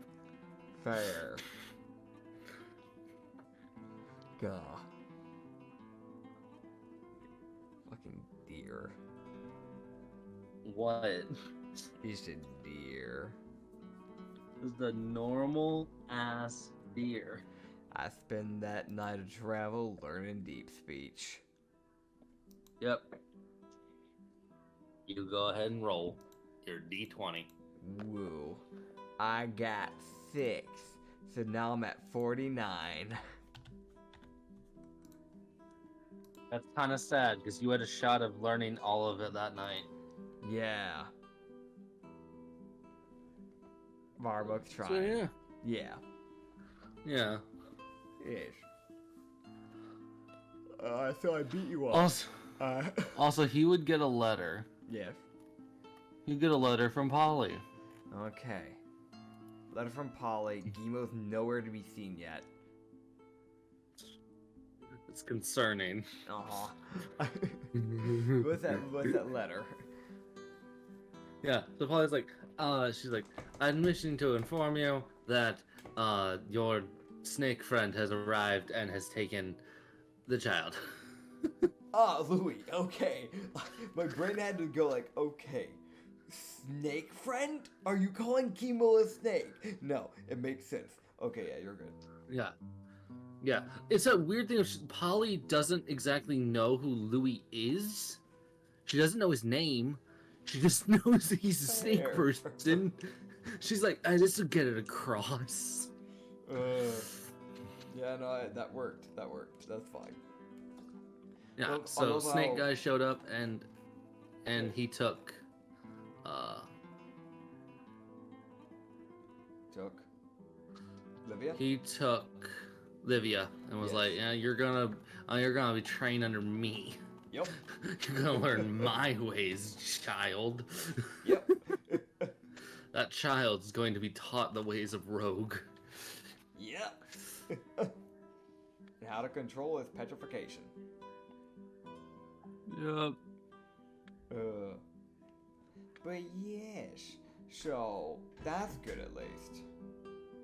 Fair. Gah. Fucking deer. What? He's a deer. Just a normal ass deer. I spend that night of travel learning deep speech. Yep. You go ahead and roll your D20. Woo. I got 6. So now I'm at 49. That's kind of sad because you had a shot of learning all of it that night. Yeah. Varbuck's trying. So yeah. Yeah. Yeah. Ish. So I beat you up. Also, he would get a letter. Yes. He'd get a letter from Polly. Okay. Letter from Polly. Gimo's nowhere to be seen yet. It's concerning. Uh-huh. What's that letter? Yeah, so Polly's like, she's like, I'm wishing to inform you that, your snake friend has arrived and has taken the child. Louis, okay. My brain had to go like, okay. Snake friend? Are you calling Gimo a snake? No, it makes sense. Okay, yeah, you're good. Yeah. Yeah. It's a weird thing. Polly doesn't exactly know who Louis is. She doesn't know his name. She just knows he's a snake Fair. person. She's like, I just don't get it across. Yeah, no, that worked. That worked. That's fine. Yeah, Well, so although- Snake Guy showed up and he took Took Livia? he took Livia and was Yes. like, yeah, you're gonna be trained under me. Yep. You're gonna learn my ways, child. Yep. That child's going to be taught the ways of Rogue. Yep. And how to control his petrification. Yep. But yes, so that's good at least.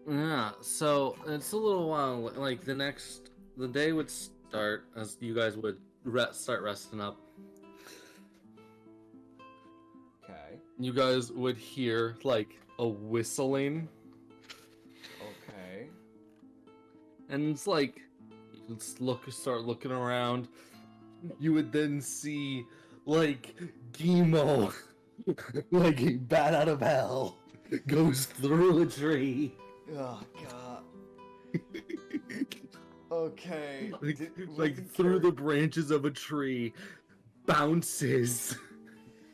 Yeah, so it's a little while, like the day would start as you guys would start resting up. Okay. You guys would hear like a whistling, Okay. and it's like you would start looking around. You would then see like Gimo, like a bat out of hell, goes through a tree. Oh god. Okay. like through the branches of a tree, bounces,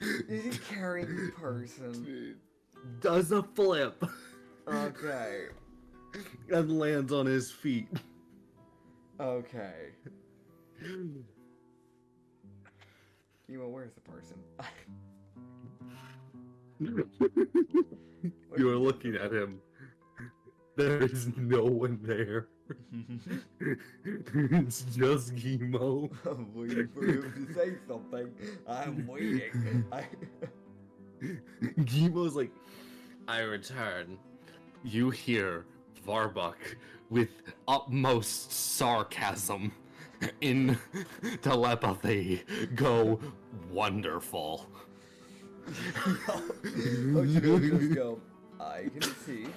Is he carrying the person? does a flip, Okay. and lands on his feet. Okay. Gimo, where's the person? You are looking at him. There is no one there. It's just Gimo. I'm waiting for him to say something. I'm waiting. Gimo's like, I return. You hear Varbuck with utmost sarcasm in telepathy go, wonderful. Hojiro just go, I can see.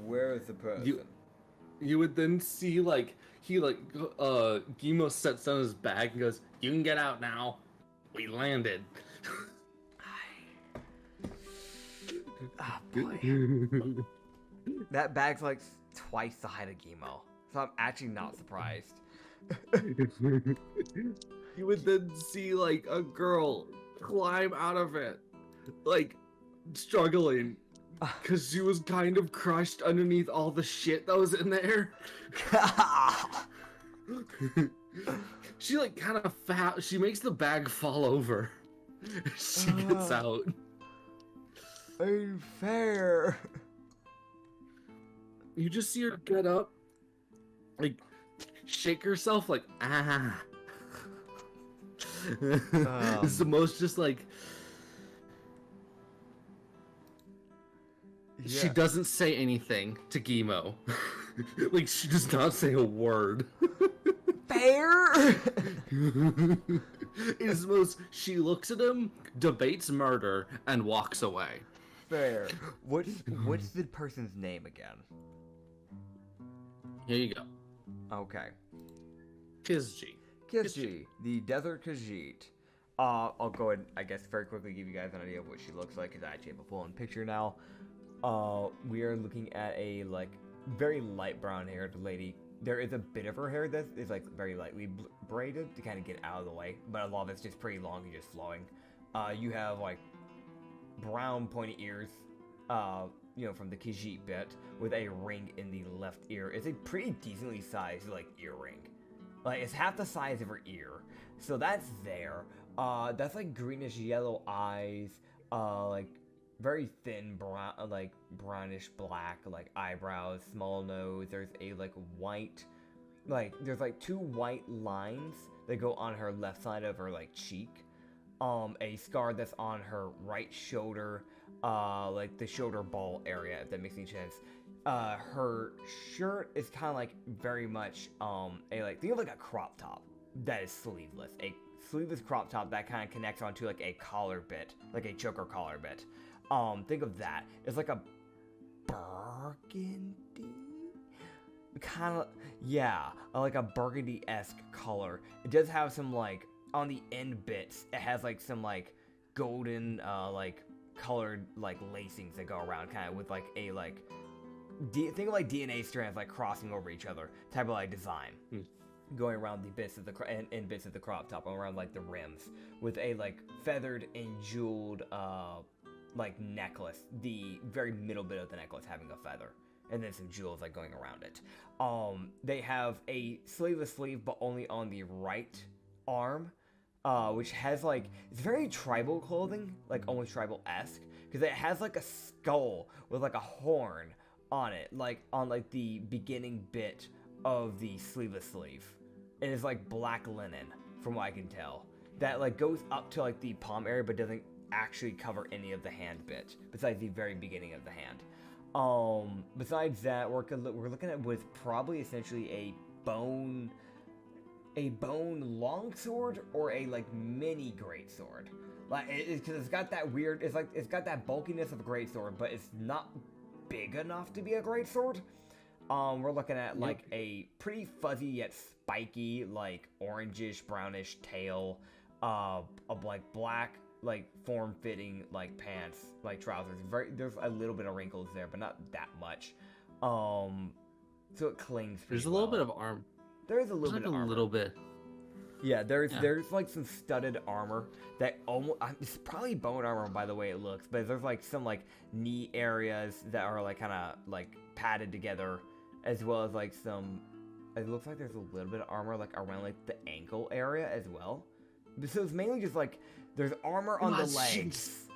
Where is the person? You would then see like Gimo sets down his bag and goes, you can get out now. We landed. Ah, boy. That bag's like twice the height of Gimo. So I'm actually not surprised. You would then see like a girl climb out of it, like struggling, because she was kind of crushed underneath all the shit that was in there. She like kind of she makes the bag fall over. She gets out. Ain't fair. You just see her get up, like shake herself, like ah. It's the most just like she Yeah. doesn't say anything to Gimo. Like she does not say a word. Fair. Is most she looks at him, debates murder, and walks away. Fair. What's the person's name again? Here you go. Okay. Kizji. Kizji, the Desert Khajiit. I'll go ahead, I guess, very quickly give you guys an idea of what she looks like, because I actually have a full-on picture now. We are looking at a, like, very light brown-haired lady. There is a bit of her hair that is, like, very lightly braided to kind of get out of the way, but a lot of it's just pretty long and just flowing. You have, like, brown pointy ears, you know, from the Khajiit bit, with a ring in the left ear. It's a pretty decently sized, like, earring. Like, it's half the size of her ear. So that's there. That's like greenish yellow eyes, like very thin brown, like brownish black, like eyebrows, small nose. There's a like white, like there's like 2 white lines that go on her left side of her like cheek. A scar that's on her right shoulder, like the shoulder ball area, if that makes any sense. Her shirt is kind of like very much a like think of like a crop top that is sleeveless, a sleeveless crop top that kind of connects onto like a collar bit, like a choker collar bit. Think of that. It's like a burgundy kind of, yeah, like a burgundy-esque color. It does have some like on the end bits. It has like some like golden like colored like lacings that go around, kind of with like a like think of like DNA strands like crossing over each other type of like design. Going around the bits of the and bits of the crop top, around like the rims, with a like feathered and jeweled like necklace. The very middle bit of the necklace having a feather, and then some jewels like going around it. They have a sleeveless sleeve, but only on the right arm, which has like it's very tribal clothing, like almost tribal-esque, because it has like a skull with like a horn on it, like on like the beginning bit of the sleeveless sleeve. It is like black linen, from what I can tell, that like goes up to like the palm area, but doesn't actually cover any of the hand bit, besides the very beginning of the hand. Besides that, we're looking at with probably essentially a bone longsword or a like mini greatsword. Like because it's got that weird, it's got that bulkiness of a greatsword, but it's not big enough to be a greatsword. We're looking at like a pretty fuzzy yet spiky, like orangish brownish tail, of like black, like form-fitting like pants, like trousers. There's a little bit of wrinkles there, but not that much. So it clings pretty There's a little bit of arm. There is a little There's bit like of a armor. little bit. Yeah, there's like some studded armor that almost, it's probably bone armor by the way it looks, but there's like some like knee areas that are like kind of like padded together, as well as like some, it looks like there's a little bit of armor like around like the ankle area as well. So it's mainly just like there's armor on the legs.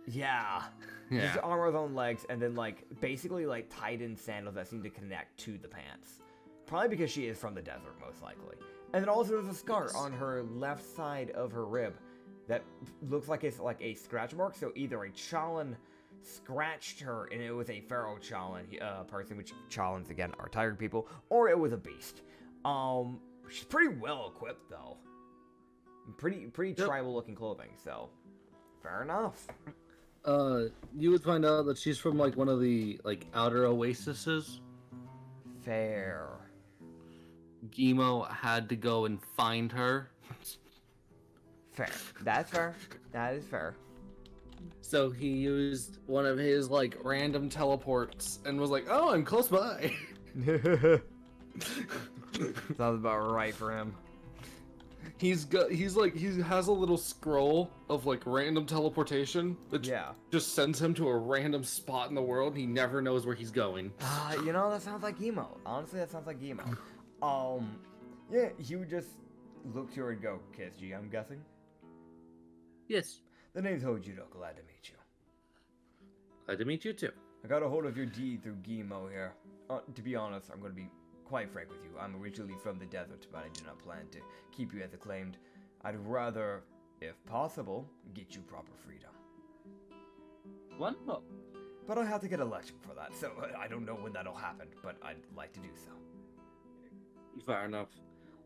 Yeah. There's armor on the legs, and then like basically like tied in sandals that seem to connect to the pants. Probably because she is from the desert, most likely. And then also there's a scar on her left side of her rib that looks like it's like a scratch mark. So either a Challen scratched her and it was a feral Challen person, which Challens again are tired people, or it was a beast. She's pretty well equipped though. Pretty tribal looking clothing, so fair enough. You would find out that she's from like one of the like outer oases. Fair. Gimo had to go and find her. Fair. That's fair. That is fair. So he used one of his like random teleports and was like, "Oh, I'm close by." Sounds about right for him. He has a little scroll of like random teleportation that just sends him to a random spot in the world. He never knows where he's going. You know, that sounds like emo. Honestly, that sounds like emo. Yeah, he would just look to her and go, "Kizji, I'm guessing?" Yes. The name's Hojiro. Glad to meet you. Glad to meet you too. I got a hold of your deed through Gimo here. To be honest, I'm going to be quite frank with you. I'm originally from the desert, but I do not plan to keep you as acclaimed. I'd rather, if possible, get you proper freedom. Wonderful. But I have to get a lecture for that, so I don't know when that'll happen, but I'd like to do so. Fair enough.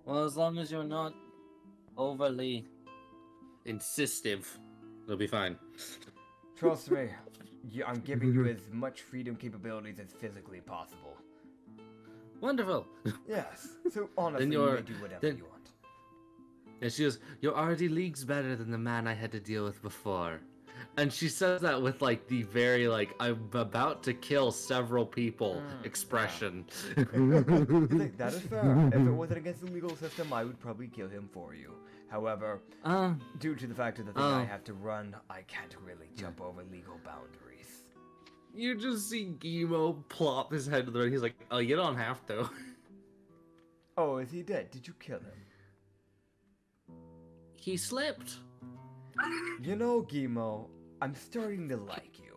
Well, as long as you're not overly insistive, it'll be fine. Trust me, I'm giving you as much freedom capabilities as physically possible. Wonderful. Yes. So honestly, you may do whatever you want. And she goes, "You're already leagues better than the man I had to deal with before." And she says that with like the very like I'm about to kill several people expression. That is fair. If it wasn't against the legal system, I would probably kill him for you. However, due to the fact of the thing I have to run, I can't really jump over legal boundaries. You just see Gimo plop his head to the right. He's like, "Oh, you don't have to." Oh, is he dead? Did you kill him? He slipped. You know, Gimo, I'm starting to like you.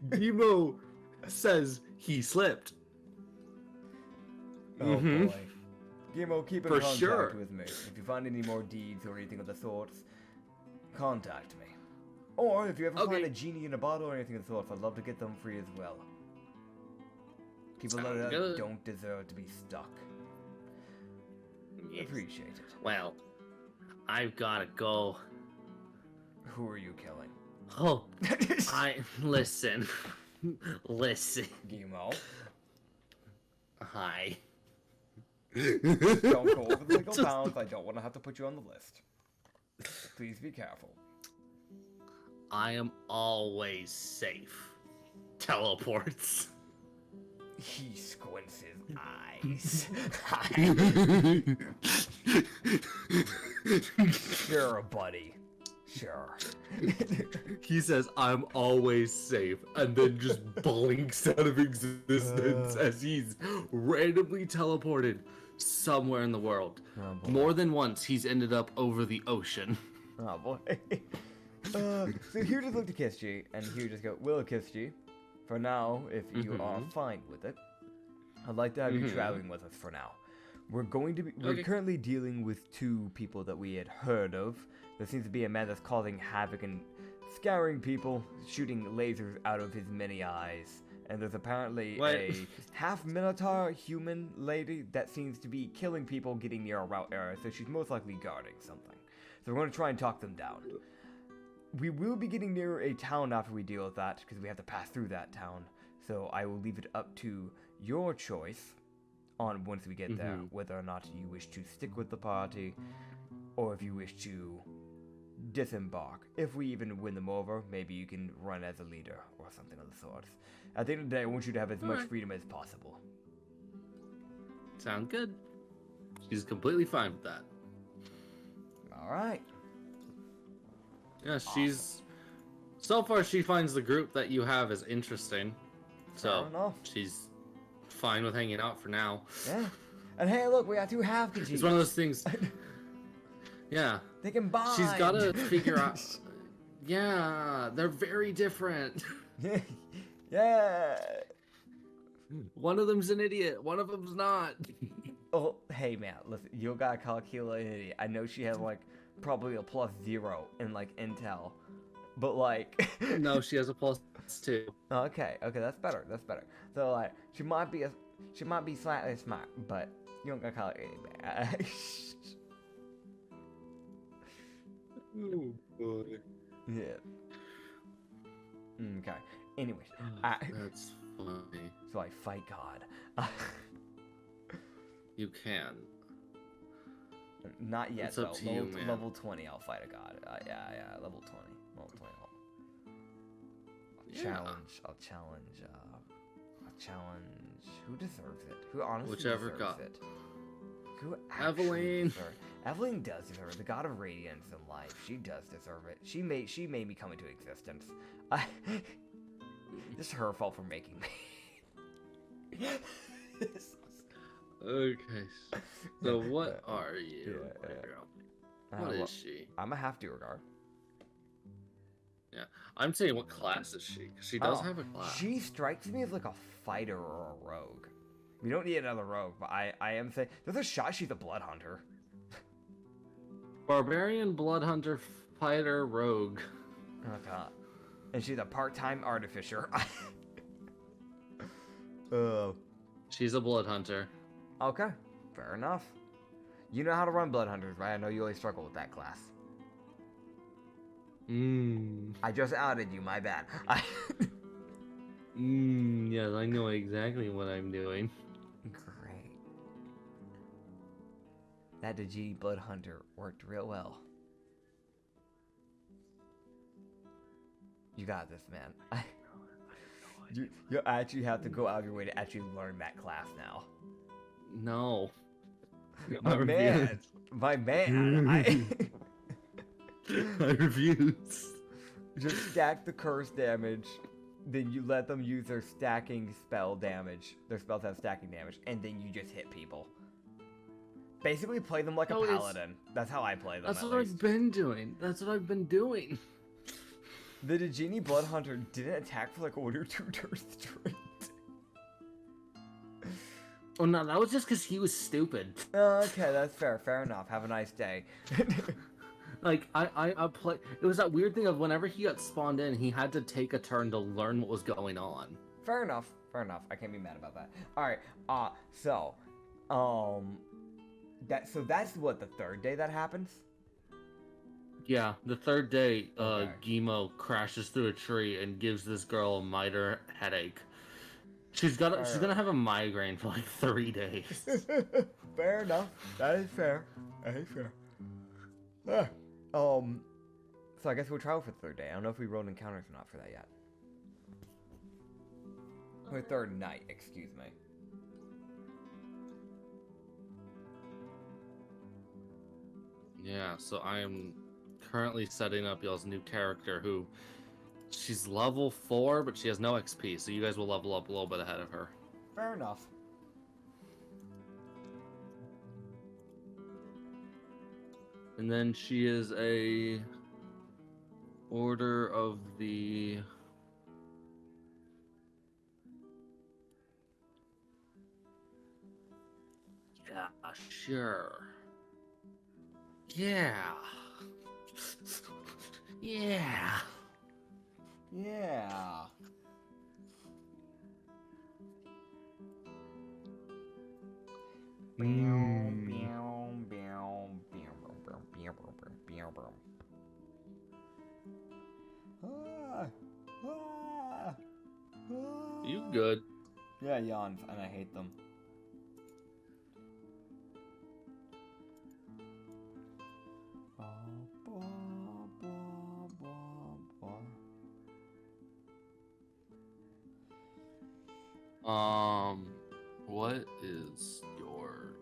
Gimo says he slipped. Oh boy. Gimo, keep in For contact sure. with me. If you find any more deeds or anything of the sorts, contact me. Or if you ever find a genie in a bottle or anything of the sorts, I'd love to get them free as well. People Sounds that good. don't deserve to be stuck. Yes. Appreciate it. Well, I've gotta go. Who are you killing? Oh, listen. Listen. Gimo, Hi. don't go over the legal bounds. I don't want to have to put you on the list. Please be careful. I am always safe. Teleports. He squints his eyes. Sure, buddy. Sure. He says, "I'm always safe," and then just blinks out of existence as he's randomly teleported somewhere in the world. Oh, boy. More than once, he's ended up over the ocean. Oh boy. So here just look to kiss G, and here just go, we'll kiss G. For now, if you are fine with it, I'd like to have you traveling with us for now. We're currently dealing with two people that we had heard of. There seems to be a man that's causing havoc and scaring people, shooting lasers out of his many eyes. And there's apparently a half-minotaur human lady that seems to be killing people getting near a route area, so she's most likely guarding something. So we're going to try and talk them down. We will be getting near a town after we deal with that, because we have to pass through that town. So I will leave it up to your choice on once we get there, whether or not you wish to stick with the party, or if you wish to disembark. If we even win them over, maybe you can run as a leader, or something of the sort. At the end of the day, I want you to have as much freedom as possible. Sound good. She's completely fine with that. Alright. Yeah, she's... So far, she finds the group that you have as interesting. So, Fair enough. she's fine with hanging out for now. Yeah. And hey, look, we got two half-Khajiits. It's one of those things... Yeah. They can bind. She's got to figure out... Yeah, they're very different. Yeah. One of them's an idiot. One of them's not. Oh, hey, man, listen, you gotta call Keela an idiot. I know she has, like, probably a +0 in, like, intel. But, like... No, she has a +2. Okay, that's better, So, like, she might be slightly smart, but you don't gotta call her an idiot, man. Oh, boy. Yeah. Okay. Anyways, That's funny. so I fight God. You can. Not yet, It's up though. to you, man. Level 20, I'll fight a God. Yeah, level 20. Level 20. Yeah. I'll challenge. Who deserves it? Who honestly Whichever deserves God. it? Who actually Evelyn. deserves it? Evelyn does deserve it. The God of Radiance and Life. She does deserve it. She made me come into existence. It's her fault for making me. Okay. So what are you? Yeah. What Well, is she? I'm a half-Duergar. Yeah. I'm saying what class is she? 'Cause she does have a class. She strikes me as like a fighter or a rogue. We don't need another rogue, but I am saying there's a shot she's a blood hunter. Barbarian, blood hunter, fighter, rogue. Oh god. And she's a part-time artificer. She's a blood hunter. Okay, fair enough. You know how to run blood hunters, right? I know you always struggle with that class. I just outed you, my bad. Yes, I know exactly what I'm doing. Great. That Digi blood hunter worked real well. You got this, man. You actually have to go out of your way to actually learn that class now. No. My man. My man. I refuse. Just stack the curse damage, then you let them use their stacking spell damage. Their spells have stacking damage, and then you just hit people. Basically play them like a paladin. That's how I play them. That's what I've been doing. That's what I've been doing. The Djinni Blood Hunter didn't attack for like 1 or 2 turns straight. Oh no, that was just because he was stupid. Okay, that's fair. Fair enough. Have a nice day. Like, I play. It was that weird thing of whenever he got spawned in, he had to take a turn to learn what was going on. Fair enough. Fair enough. I can't be mad about that. All right. So that's what, the 3rd day that happens? Yeah, the 3rd day, Okay. Gimo crashes through a tree and gives this girl a minor headache. She's gonna have a migraine for like 3 days. Fair enough. That is fair. That is fair. So I guess we'll travel for the 3rd day. I don't know if we rolled encounters or not for that yet. Or 3rd night, excuse me. Yeah, so I am currently setting up y'all's new character who she's level 4, but she has no XP, so you guys will level up a little bit ahead of her. Fair enough. And then she is a Order of the Yeah, sure. Yeah. Yeah. Yeah. You good? Yeah, yawns, and I hate them. What is your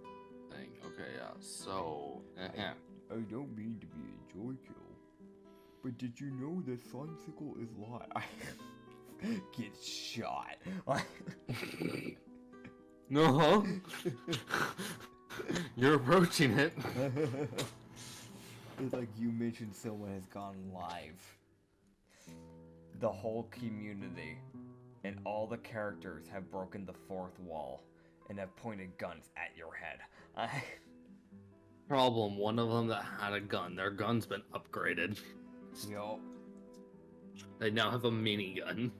thing? Okay, yeah, so, I don't mean to be a joy kill, but did you know that Sunsicle is live? Get shot. No. You're approaching it. It's like you mentioned someone has gone live. The whole community and all the characters have broken the 4th wall and have pointed guns at your head. Problem, one of them that had a gun, their gun's been upgraded. Yup. They now have a minigun.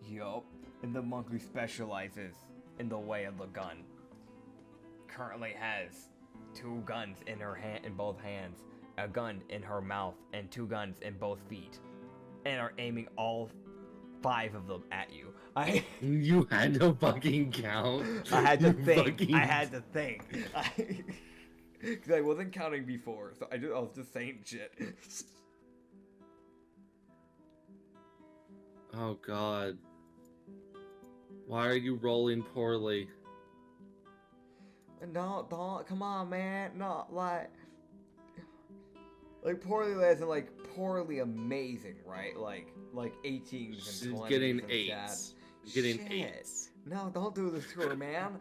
Yup. And the monk who specializes in the way of the gun currently has 2 guns in her hand, in both hands, a gun in her mouth, and 2 guns in both feet, and are aiming all 5 of them at you. You had to fucking count. I had to You think. fucking- I had to think. Because I wasn't counting before, so I was just saying shit. Oh god. Why are you rolling poorly? No, don't. Come on, man. Not like poorly as in like poorly amazing, right? Like 18s and She's 20s getting and 8s. Getting Shit. 8s. No, don't do this to her, man.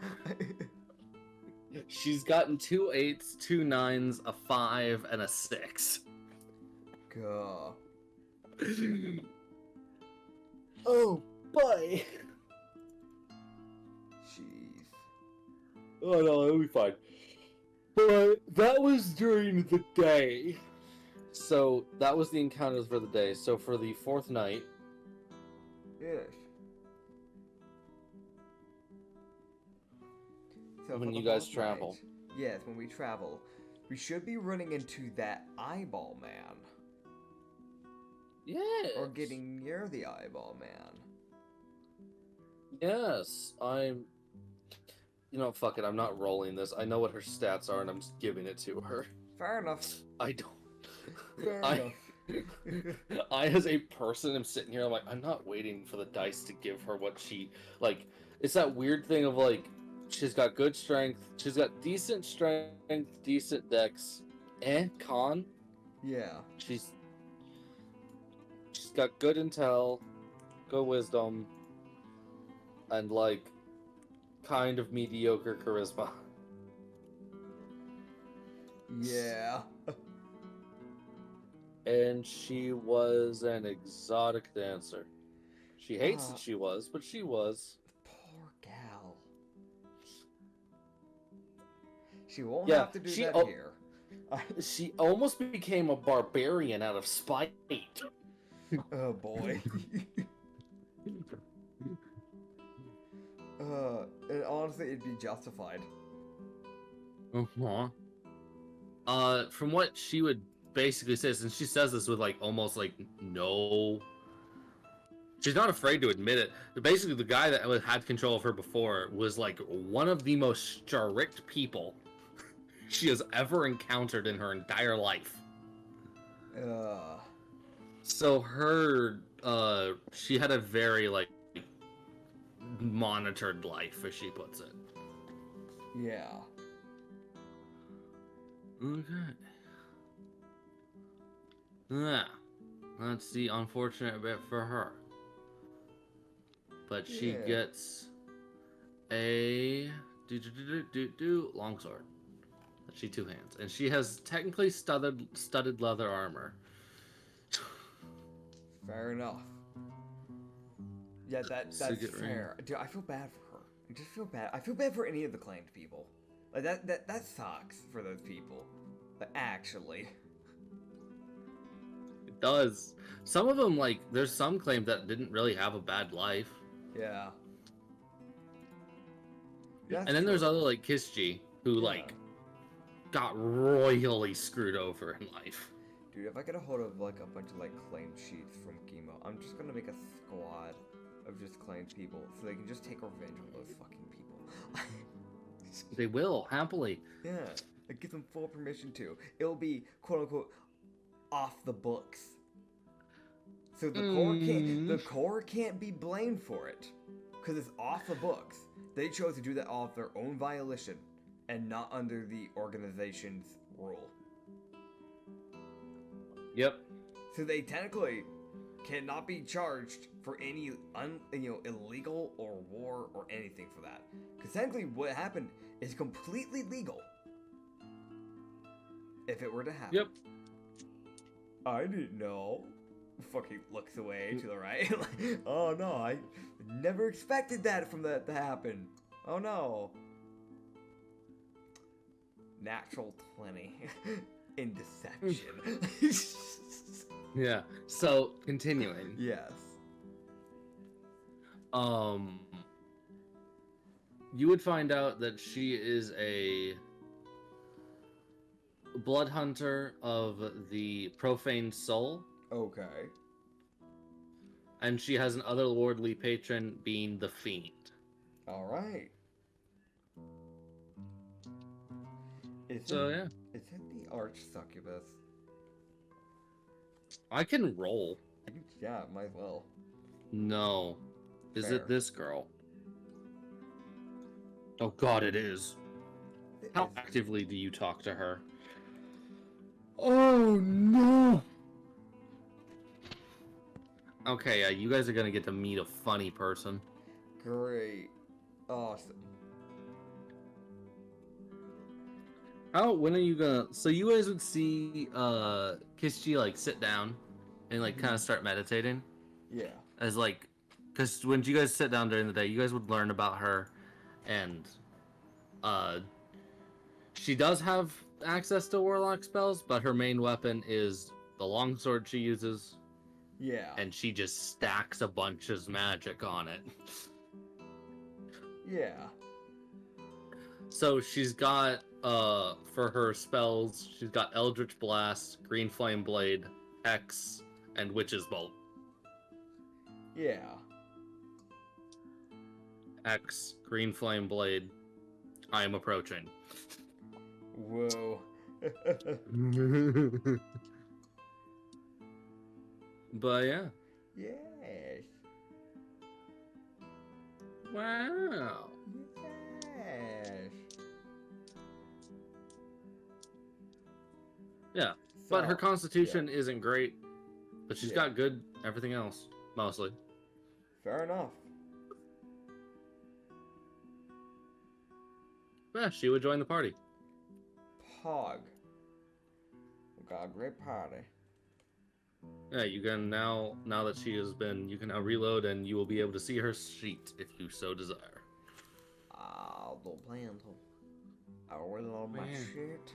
She's gotten 2 8s, 2 9s, a 5, and a 6. Go. Oh, boy. Jeez. Oh no, it'll be fine. But that was during the day. So that was the encounters for the day. So for the 4th night, Yes. So when for the you guys boss travel. fight, yes, when we travel, we should be running into that eyeball man. Yes. Or getting near the eyeball man. Yes, I'm. You know, fuck it. I'm not rolling this. I know what her stats are, and I'm just giving it to her. Fair enough. I don't. Fair I, enough. I, as a person, am sitting here. I'm like, I'm not waiting for the dice to give her what she like. It's that weird thing of like, she's got good strength. She's got decent strength, decent dex, con. Yeah. She's got good intel, good wisdom, and like kind of mediocre charisma. Yeah. And she was an exotic dancer. She hates that she was, but she was. Poor gal. She won't have to do that here. She almost became a barbarian out of spite. Oh boy. And honestly, it'd be justified. From what she would basically say, and she says this with like almost like no. She's not afraid to admit it. Basically, the guy that had control of her before was like one of the most strict people she has ever encountered in her entire life. So her, she had a very like monitored life, as she puts it. Yeah. Okay. Yeah. That's the unfortunate bit for her. But she gets a longsword. She two hands, and she has technically studded leather armor. Fair enough. Yeah, that's fair. Dude, I feel bad for her. I just feel bad. I feel bad for any of the claimed people. Like that sucks for those people. But actually, it does. Some of them, like, there's some claimed that didn't really have a bad life. Yeah. And then there's other like Kisji who like got royally screwed over in life. Dude, if I get a hold of like a bunch of like claim sheets from Gimo, I'm just gonna make a squad of just claimed people so they can just take revenge on those fucking people. They will happily. Yeah, I give them full permission to. It'll be quote unquote off the books. So the core can't be blamed for it because it's off the books. They chose to do that off their own volition and not under the organization's rule. Yep. So they technically cannot be charged for any illegal or war or anything for that. Because technically what happened is completely legal. If it were to happen. Yep. I didn't know. Fucking looks away to the right. Oh no, I never expected that from that to happen. Oh no. Natural 20 in deception. Yeah. So continuing. Yes. You would find out that she is a blood hunter of the profane soul. Okay. And she has an otherworldly patron being the Fiend. Alright. So, yeah. Is it the Arch Succubus? I can roll. Yeah, might as well. No. Is Fair. it this girl? Oh god, it is. How actively do you talk to her? Oh no! Okay, yeah, you guys are gonna get to meet a funny person. Great. Awesome. When are you gonna... So you guys would see, Kischi, like, sit down and, like, kind of start meditating? Yeah. As, like... Because when you guys sit down during the day, you guys would learn about her, and, she does have access to warlock spells, but her main weapon is the longsword she uses. Yeah. And she just stacks a bunch of magic on it. Yeah. So she's got for her spells, she's got Eldritch Blast, Green Flame Blade, X, and Witch's Bolt. Yeah. X, Green Flame Blade. I am approaching. Whoa. But yeah. Yes. Wow. Yes. Yeah. But her So, constitution isn't great. But she's Yeah. got good everything else. Mostly. Fair enough. Yeah, she would join the party. Pog. We got a great party. Yeah, you can now that she has been, you can now reload and you will be able to see her sheet if you so desire. Don't plan to. I reload my Man. shit.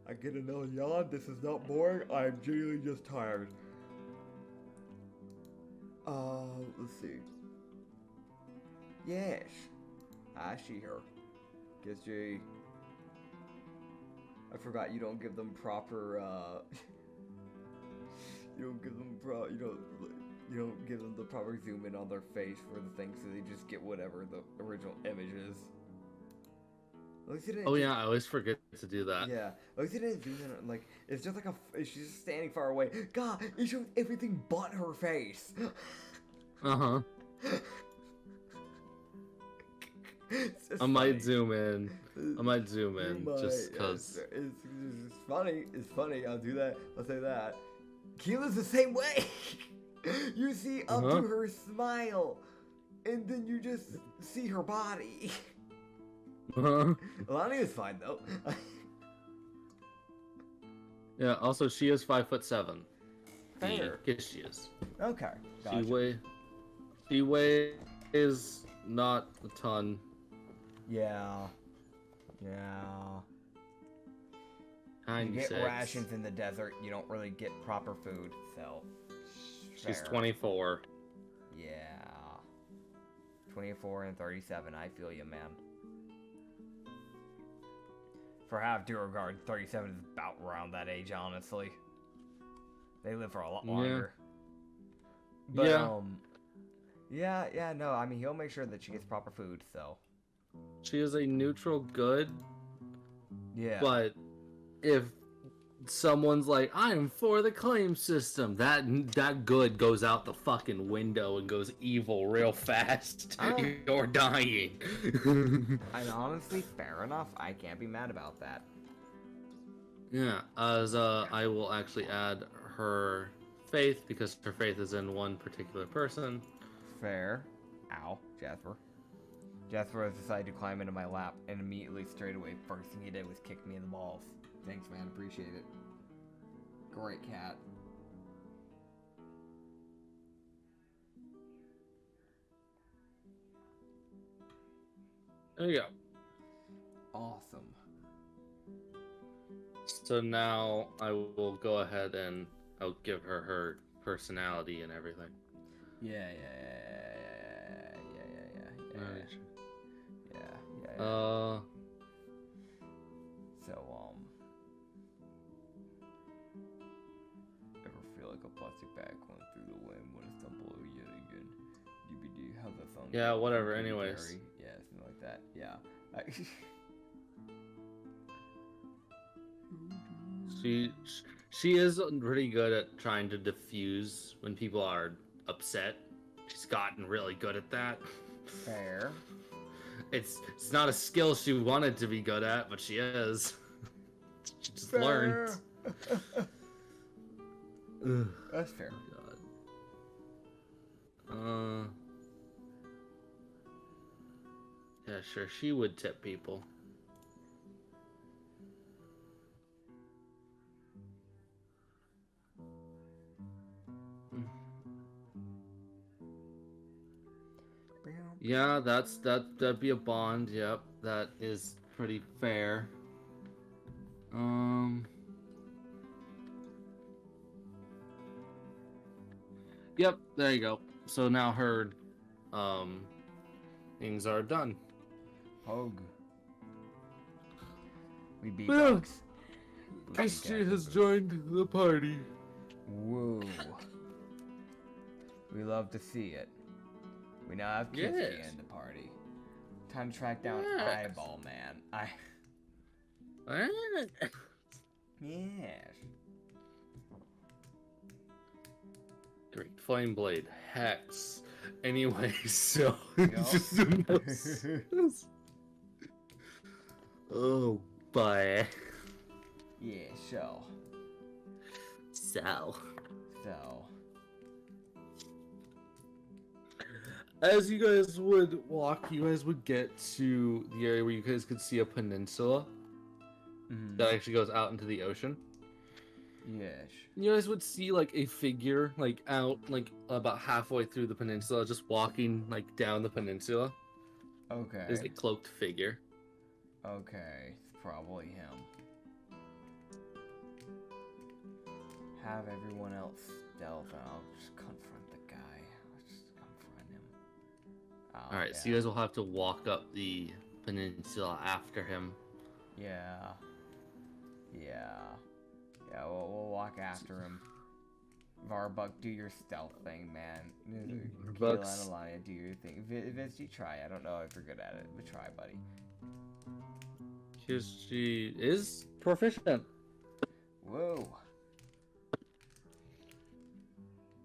I get another yawn. This is not boring. I'm genuinely just tired. Let's see. Yes. I see her. Guess you. I forgot you don't give them proper, you don't give them you don't give them the proper zoom in on their face for the thing, so they just get whatever the original image is. At least it didn't Oh yeah, I always forget to do that. Yeah, at least it didn't zoom in. Like, it's just like she's just standing far away. God, it shows everything but her face. Uh-huh. I might zoom in. Just because. It's funny. It's funny. I'll do that. I'll say that. Keela's the same way. You see up to her smile, and then you just see her body. Lonnie is fine though. Yeah. Also, she is 5'7". Fair. Yes, she is. Okay. Gotcha. She weighs not a ton. Yeah. You get 96. rations in the desert. You don't really get proper food, so. She's fair. 24. Yeah. 24 and 37. I feel you, man. For half due regard, 37 is about around that age, honestly. They live for a lot longer. But, yeah, no, I mean, he'll make sure that she gets proper food, so. She is a neutral good, Yeah. but if someone's like, I am for the claim system, that good goes out the fucking window and goes evil real fast. You're dying. And honestly, fair enough. I can't be mad about that. Yeah, as I will actually add her faith because her faith is in one particular person. Fair. Ow, Jasper. Jasper has decided to climb into my lap, and immediately, straight away, first thing he did was kick me in the balls. Thanks, man. Appreciate it. Great cat. There you go. Awesome. So now I will go ahead and I'll give her personality and everything. Yeah. So, ever feel like a plastic bag going through the wind when it's done below yet again? DVD, how's that sound? Yeah, whatever, Katy anyways. Perry? Yeah, something like that. Yeah. She is pretty good at trying to diffuse when people are upset. She's gotten really good at that. Fair. It's not a skill she wanted to be good at, but she is. She just Fair. learned. Ugh, That's fair. God. Yeah, sure. She would tip people. Yeah, that'd be a bond. Yep, that is pretty fair. Yep, there you go. So now her things are done. Hog. We beat Well, bugs. Christy has joined the party. Woo. We love to see it. We now have Kiski Yes. in the party. Time to track down Yes. Eyeball Man. Yes. Great Flame Blade, Hex. Anyway, so Yup. just a mouse. Oh boy. Yeah, so. So, So. as you guys would walk, you guys would get to the area where you guys could see a peninsula that actually goes out into the ocean. Yes. You guys would see like a figure like out like about halfway through the peninsula, just walking like down the peninsula. Okay. There's a cloaked figure. Okay. It's probably him. Have everyone else stealth and I'll just confront the guy. I'll just confront him. Oh, All right, so you guys will have to walk up the peninsula after him. Yeah. Yeah. Yeah, we'll walk after him. Varbuck, do your stealth thing, man. Keela Varbuck's- and Alania, do your thing. Viz, you try. I don't know if you're good at it, but try, buddy. She is proficient. Whoa.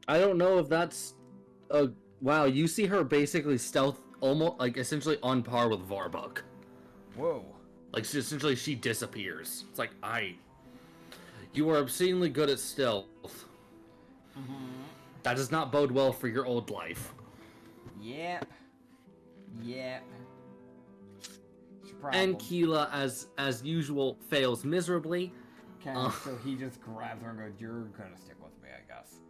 I don't know if that's a wow. You see her basically stealth, almost like essentially on par with Varbuck. Whoa. Like essentially she disappears. It's like you are obscenely good at stealth. That does not bode well for your old life. Yep. Yep. And Keela, as usual, fails miserably. Okay, so he just grabs her and goes, "You're gonna stick with me, I guess."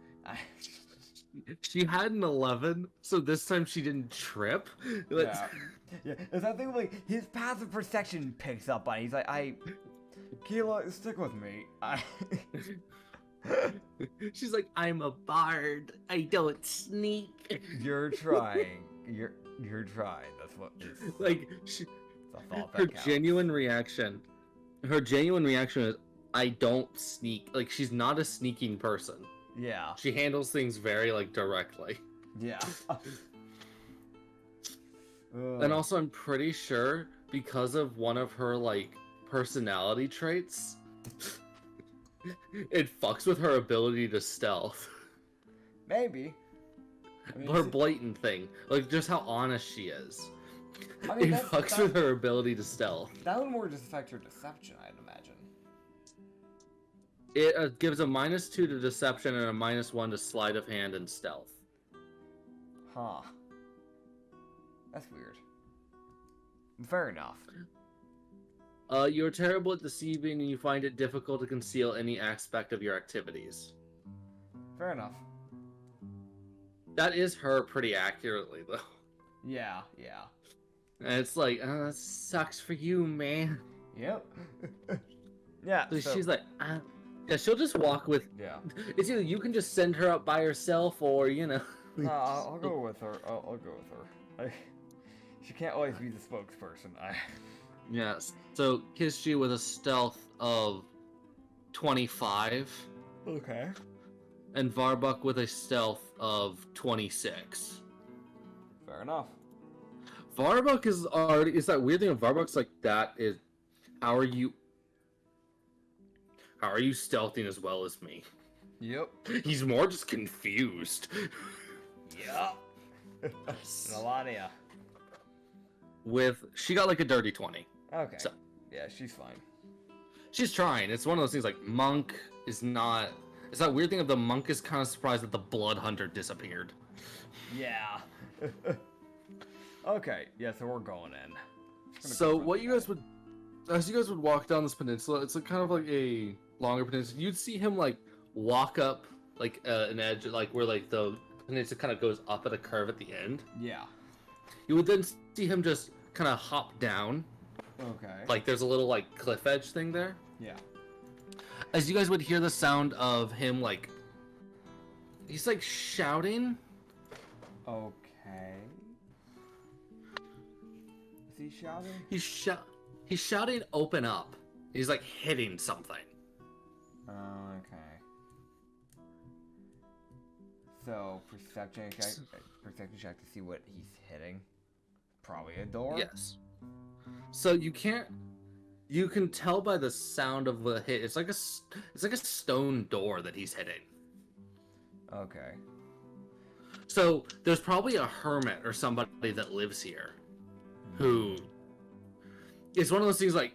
She had an 11, so this time she didn't trip. Like, Yeah. Yeah, it's that thing like his passive perception picks up on it. He's like, Keela, stick with me. She's like, I'm a bard. I don't sneak. You're trying. You're trying. That's what is. Like, It's a thought that her counts. genuine reaction. Her genuine reaction is, I don't sneak. Like, she's not a sneaking person. Yeah. She handles things very, like, directly. Yeah. And also, I'm pretty sure, because of one of her, like, personality traits, it fucks with her ability to stealth. Maybe. I mean, Her blatant thing. Like, just how honest she is. I mean, It fucks with her ability to stealth. that would more just affect her deception, I'd imagine. It gives a -2 to deception and a -1 to sleight of hand and stealth. Huh. That's weird. Fair enough. You're terrible at deceiving and you find it difficult to conceal any aspect of your activities. Fair enough. That is her pretty accurately, though. Yeah, yeah. And it's like, that sucks for you, man. Yep. Yeah. So so- she's like, yeah, she'll just walk with. Yeah. It's either you can just send her up by herself, or you know. I'll go with her. I'll go with her. She can't always be the spokesperson. Yes. So Kishi with a stealth of 25, Okay. and Varbuck with a stealth of 26. Fair enough. Varbuck is already. Is that weird thing of Varbuck's like that? Is how are you? How are you stealthing as well as me? Yep. He's more just confused. Yep. Melania. She got like a dirty 20. Okay. So- Yeah, she's fine. She's trying. It's one of those things like Monk is not. It's that weird thing of the monk is kind of surprised that the blood hunter disappeared. Yeah. Okay. Yeah, so we're going in. So what you guys would, as you guys would walk down this peninsula, it's like kind of like a longer peninsula. You'd see him like walk up like an edge, like where like the peninsula kind of goes up at a curve at the end. Yeah. You would then see him just kind of hop down. Okay. Like there's a little like cliff edge thing there. Yeah. As you guys would hear the sound of him like, he's like shouting. Okay. Is he shouting? He's shouting, "Open up!" He's like hitting something. Okay. So perception check to see what he's hitting. Probably a door. Yes. So you can tell by the sound of the hit. It's like a stone door that he's hitting. Okay. So there's probably a hermit or somebody that lives here, who. It's one of those things like,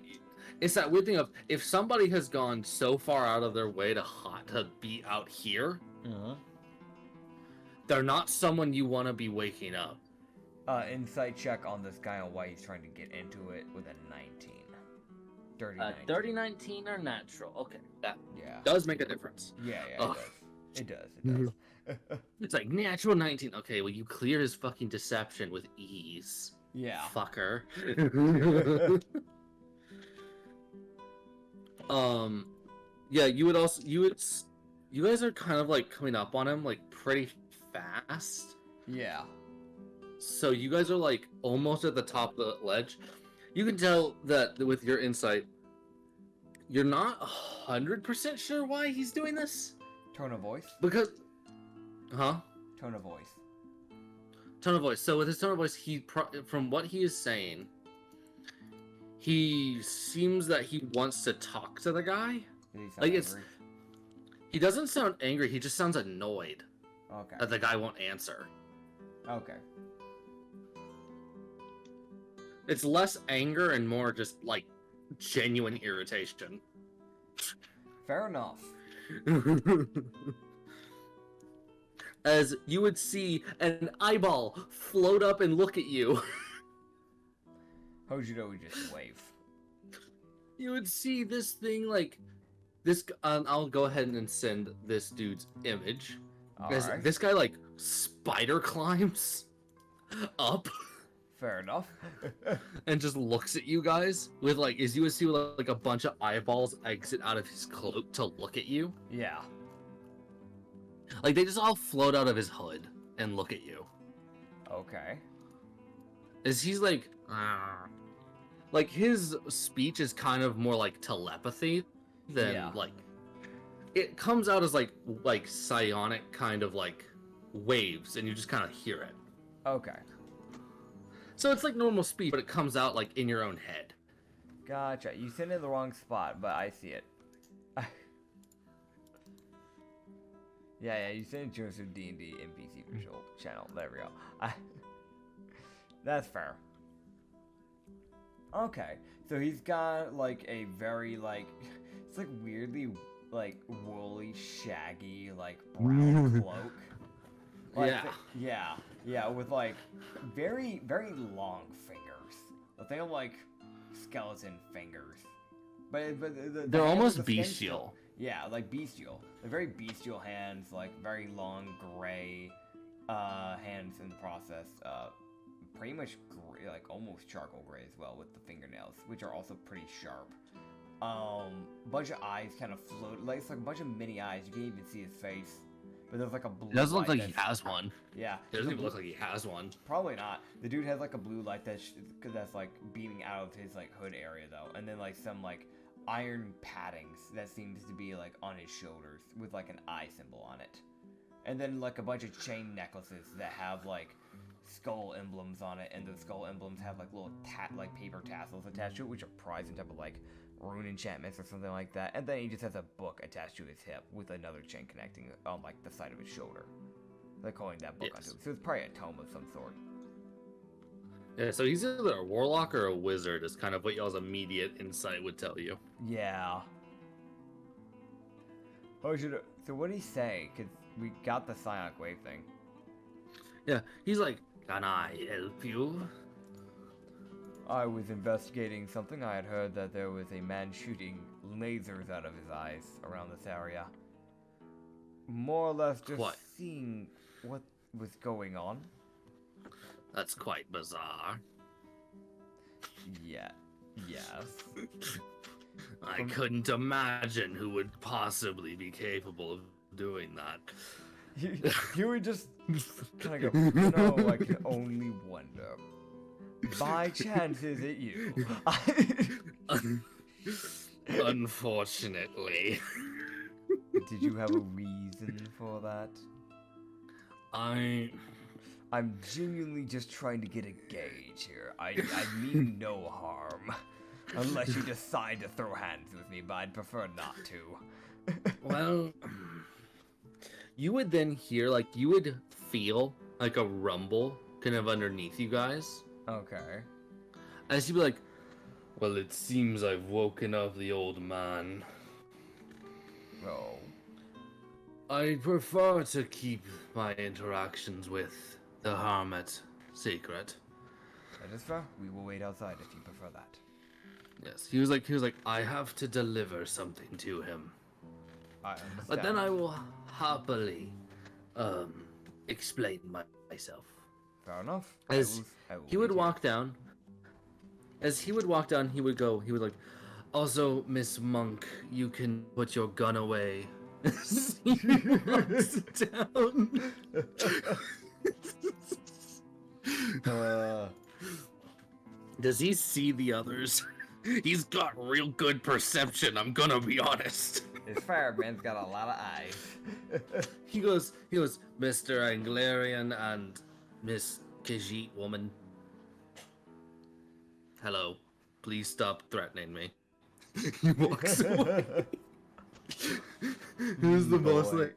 it's that weird thing of if somebody has gone so far out of their way to be out here, they're not someone you want to be waking up. Insight check on this guy on why he's trying to get into it with a 19. Dirty 19. Dirty 19 or natural. Okay, that Yeah. does make a difference. Yeah, Ugh. it does. It's like natural 19. Okay, well you clear his fucking deception with ease. Yeah. Fucker. Yeah, you guys are kind of like coming up on him like pretty fast. Yeah. So you guys are like almost at the top of the ledge. You can tell that with your insight, you're not 100% sure why he's doing this. Tone of voice? Because, Tone of voice. Tone of voice. So with his tone of voice, from what he is saying, he seems that he wants to talk to the guy. Did he sound Like angry? he doesn't sound angry. He just sounds annoyed Okay. that the guy won't answer. Okay. It's less anger and more just like genuine irritation. Fair enough. As you would see an eyeball float up and look at you. Hojiro would just wave. You would see this thing like this. I'll go ahead and send this dude's image. As Alright. this guy like spider climbs up Fair enough. and just looks at you guys with like, as you would see with like a bunch of eyeballs exit out of his cloak to look at you. Yeah. Like they just all float out of his hood and look at you. Okay. As he's like, "Ah." Like his speech is kind of more like telepathy than Yeah. like, it comes out as like psionic kind of like waves, and you just kind of hear it. Okay. So it's like normal speech, but it comes out like in your own head. Gotcha. You sent it in the wrong spot, but I see it. Yeah, you sent it Joseph D&D NPC visual channel. There we go. That's fair. Okay, so he's got like a very like, it's like weirdly like woolly, shaggy, like brown cloak. Like, yeah, with like very, very long fingers. But they have like skeleton fingers. But They're hands almost with the skin bestial. yeah, like bestial. They're very bestial hands, like very long gray hands in the process. Pretty much gray, like almost charcoal gray as well with the fingernails, which are also pretty sharp. Bunch of eyes kind of float, like it's like a bunch of mini eyes. You can't even see his face, but there's like a blue. It doesn't look light like he that's- has one. Yeah, It doesn't there's a even blue- look like he has one. Probably not. The dude has like a blue light that's like beaming out of his like hood area though, and then like some like iron paddings that seems to be like on his shoulders with like an eye symbol on it, and then like a bunch of chain necklaces that have like skull emblems on it, and the skull emblems have like little like paper tassels attached to it, which are probably some type of like rune enchantments or something like that. And then he just has a book attached to his hip with another chain connecting on like the side of his shoulder. They're calling that book Yes. onto it. So it's probably a tome of some sort. Yeah, so he's either a warlock or a wizard is kind of what y'all's immediate insight would tell you. Yeah. Hojiro, so what did he say? Because we got the psionic wave thing. Yeah, he's like, can I help you? I was investigating something. I had heard that there was a man shooting lasers out of his eyes around this area. More or less just What? seeing what was going on. That's quite bizarre. Yeah. Yes. I couldn't imagine who would possibly be capable of doing that. You would just kind of go, no, I can only wonder. By chance, is it you? Unfortunately. Did you have a reason for that? I'm genuinely just trying to get a gauge here. I mean no harm. Unless you decide to throw hands with me, but I'd prefer not to. Well, you would then hear, like, you would feel like a rumble kind of underneath you guys. Okay. As you'd be like, well, it seems I've woken up the old man. Oh. I prefer to keep my interactions with the Hermit secret. That is fair. We will wait outside if you prefer that. Yes, he was like, I have to deliver something to him. I understand. But then I will happily, explain myself. Fair enough. As I will he would wait walk down, he would like, also, Miss Monk, you can put your gun away. He walks down. Does he see the others? He's got real good perception, I'm gonna be honest. This fireman's got a lot of eyes. He goes, Mr. Anglarian and Miss Khajiit woman. Hello. Please stop threatening me. He walks away. It was the most like,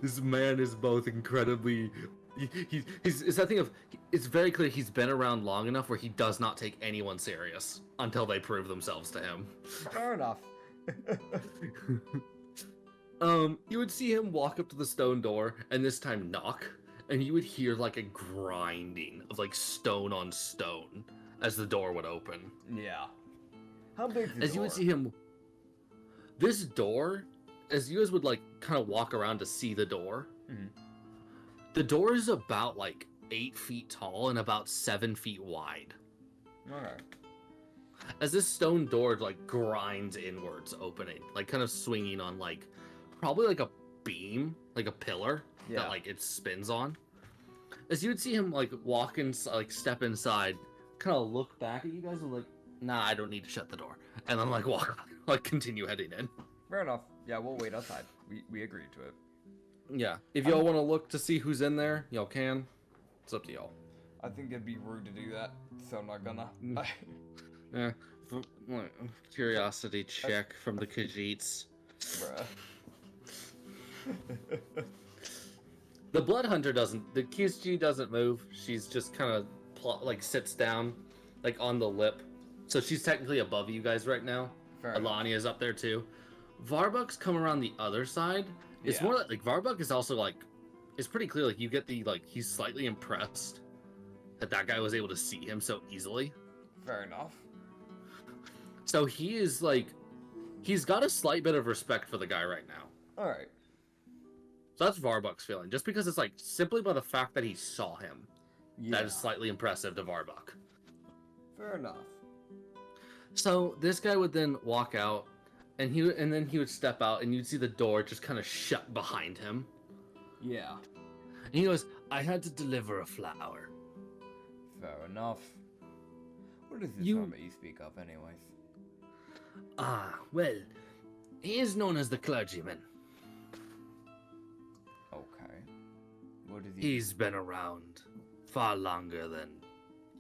this man is both incredibly. He's that thing of. It's very clear he's been around long enough where he does not take anyone serious until they prove themselves to him. Fair enough. You would see him walk up to the stone door and this time knock, and you would hear like a grinding of like stone on stone as the door would open. Yeah. How big is the As you door? would see him, this door, as you guys would like kind of walk around to see the door, the door is about like 8 feet tall and about 7 feet wide. Okay. As this stone door like grinds inwards, opening, like kind of swinging on like probably like a beam, like a pillar that like it spins on. As you would see him like walk in, like step inside, kind of look back at you guys and like, nah, I don't need to shut the door, and then like walk, like continue heading in. Fair enough. Yeah, we'll wait outside. We agreed to it. Yeah, if y'all want to look to see who's in there, y'all can. It's up to y'all. I think it'd be rude to do that, so I'm not gonna. Yeah, curiosity check from the Khajiits. Bruh. The Blood Hunter doesn't. The QSG doesn't move. She's just kind of like sits down, like on the lip. So she's technically above you guys right now. Fair Alani is up there too. Varbuck's come around the other side. It's more like Varbuck is also like. It's pretty clear. Like you get the like he's slightly impressed that guy was able to see him so easily. Fair enough. So he is like, he's got a slight bit of respect for the guy right now. All right. So that's Varbuck's feeling, just because it's like simply by the fact that he saw him, Yeah. that is slightly impressive to Varbuck. Fair enough. So this guy would then walk out, and then he would step out, and you'd see the door just kind of shut behind him. Yeah. And he goes, "I had to deliver a flower." Fair enough. What is this You- hermit you speak of, anyways? Ah, well, he is known as the clergyman. Okay. What is he? He's been around far longer than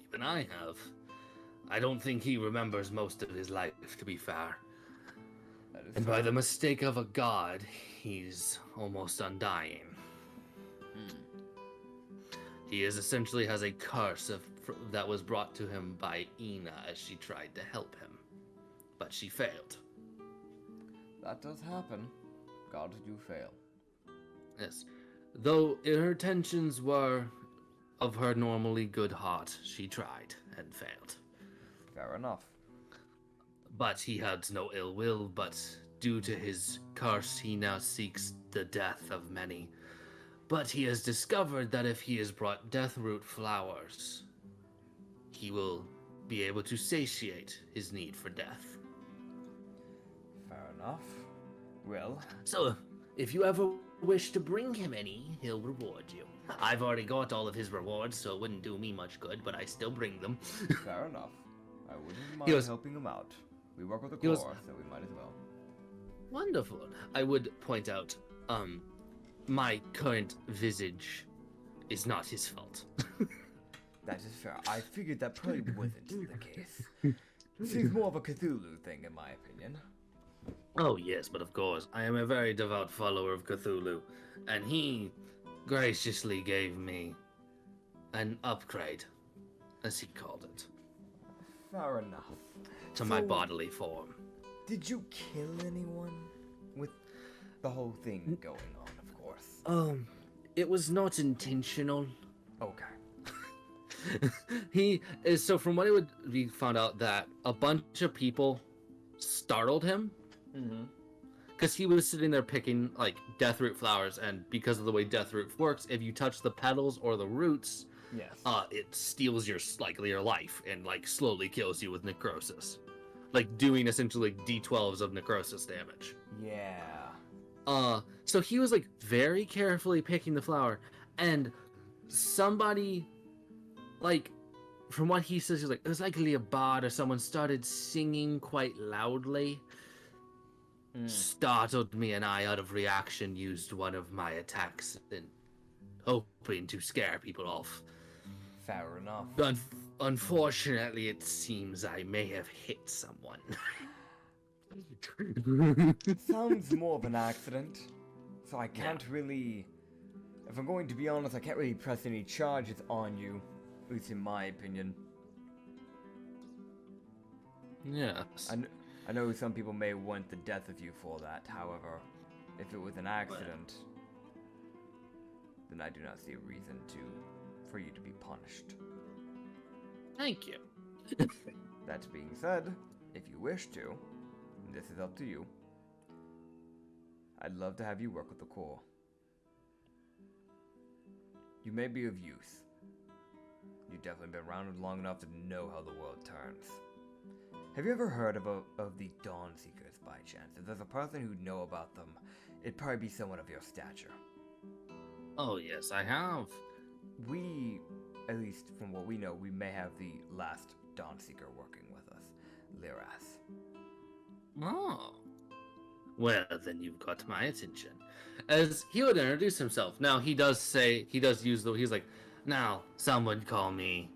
even I have. I don't think he remembers most of his life, to be fair. That is And by the mistake of a god, he's almost undying. He essentially has a curse that was brought to him by Ina as she tried to help him. But she failed. That does happen. Gods do fail. Yes. Though her intentions were of her normally good heart, she tried and failed. Fair enough. But he had no ill will, but due to his curse, he now seeks the death of many. But he has discovered that if he is brought deathroot flowers, he will be able to satiate his need for death. Fair enough. Well, So, if you ever wish to bring him any, he'll reward you. I've already got all of his rewards, so it wouldn't do me much good, but I still bring them. fair enough. I wouldn't He mind goes- helping him out. We work with the He was- core, so we might as well. Wonderful. I would point out, my current visage is not his fault. That is fair. I figured that probably wasn't the case. Seems more of a Cthulhu thing, in my opinion. Oh, yes, but of course, I am a very devout follower of Cthulhu, and he graciously gave me an upgrade, as he called it, Fair enough. to my So- bodily form. Did you kill anyone with the whole thing going on, of course? It was not intentional. Okay. So from what we found out that a bunch of people startled him Mm-hmm. because he was sitting there picking like deathroot flowers, and because of the way deathroot works, if you touch the petals or the roots, Yes. it steals your life and like slowly kills you with necrosis, like doing essentially D12s of necrosis damage. Yeah. So he was like very carefully picking the flower, and somebody, like, from what he says, he was like, it was likely a bard or someone started singing quite loudly. Startled me, and I, out of reaction, used one of my attacks and hoping to scare people off. Fair enough. Unfortunately, it seems I may have hit someone. Sounds more of an accident. So I can't really... If I'm going to be honest, I can't really press any charges on you. At least in my opinion. Yes. I know some people may want the death of you for that. However, if it was an accident, then I do not see a reason for you to be punished. Thank you. That being said, if you wish to, this is up to you. I'd love to have you work with the core. You may be of use. You've definitely been around long enough to know how the world turns. Have you ever heard of the Dawn Seekers by chance? If there's a person who'd know about them, it'd probably be someone of your stature. Oh, yes, I have. We, at least from what we know, we may have the last Dawn Seeker working with us, Liras. Oh. Well, then you've got my attention. As he would introduce himself. Now, he does use he's like, now, some would call me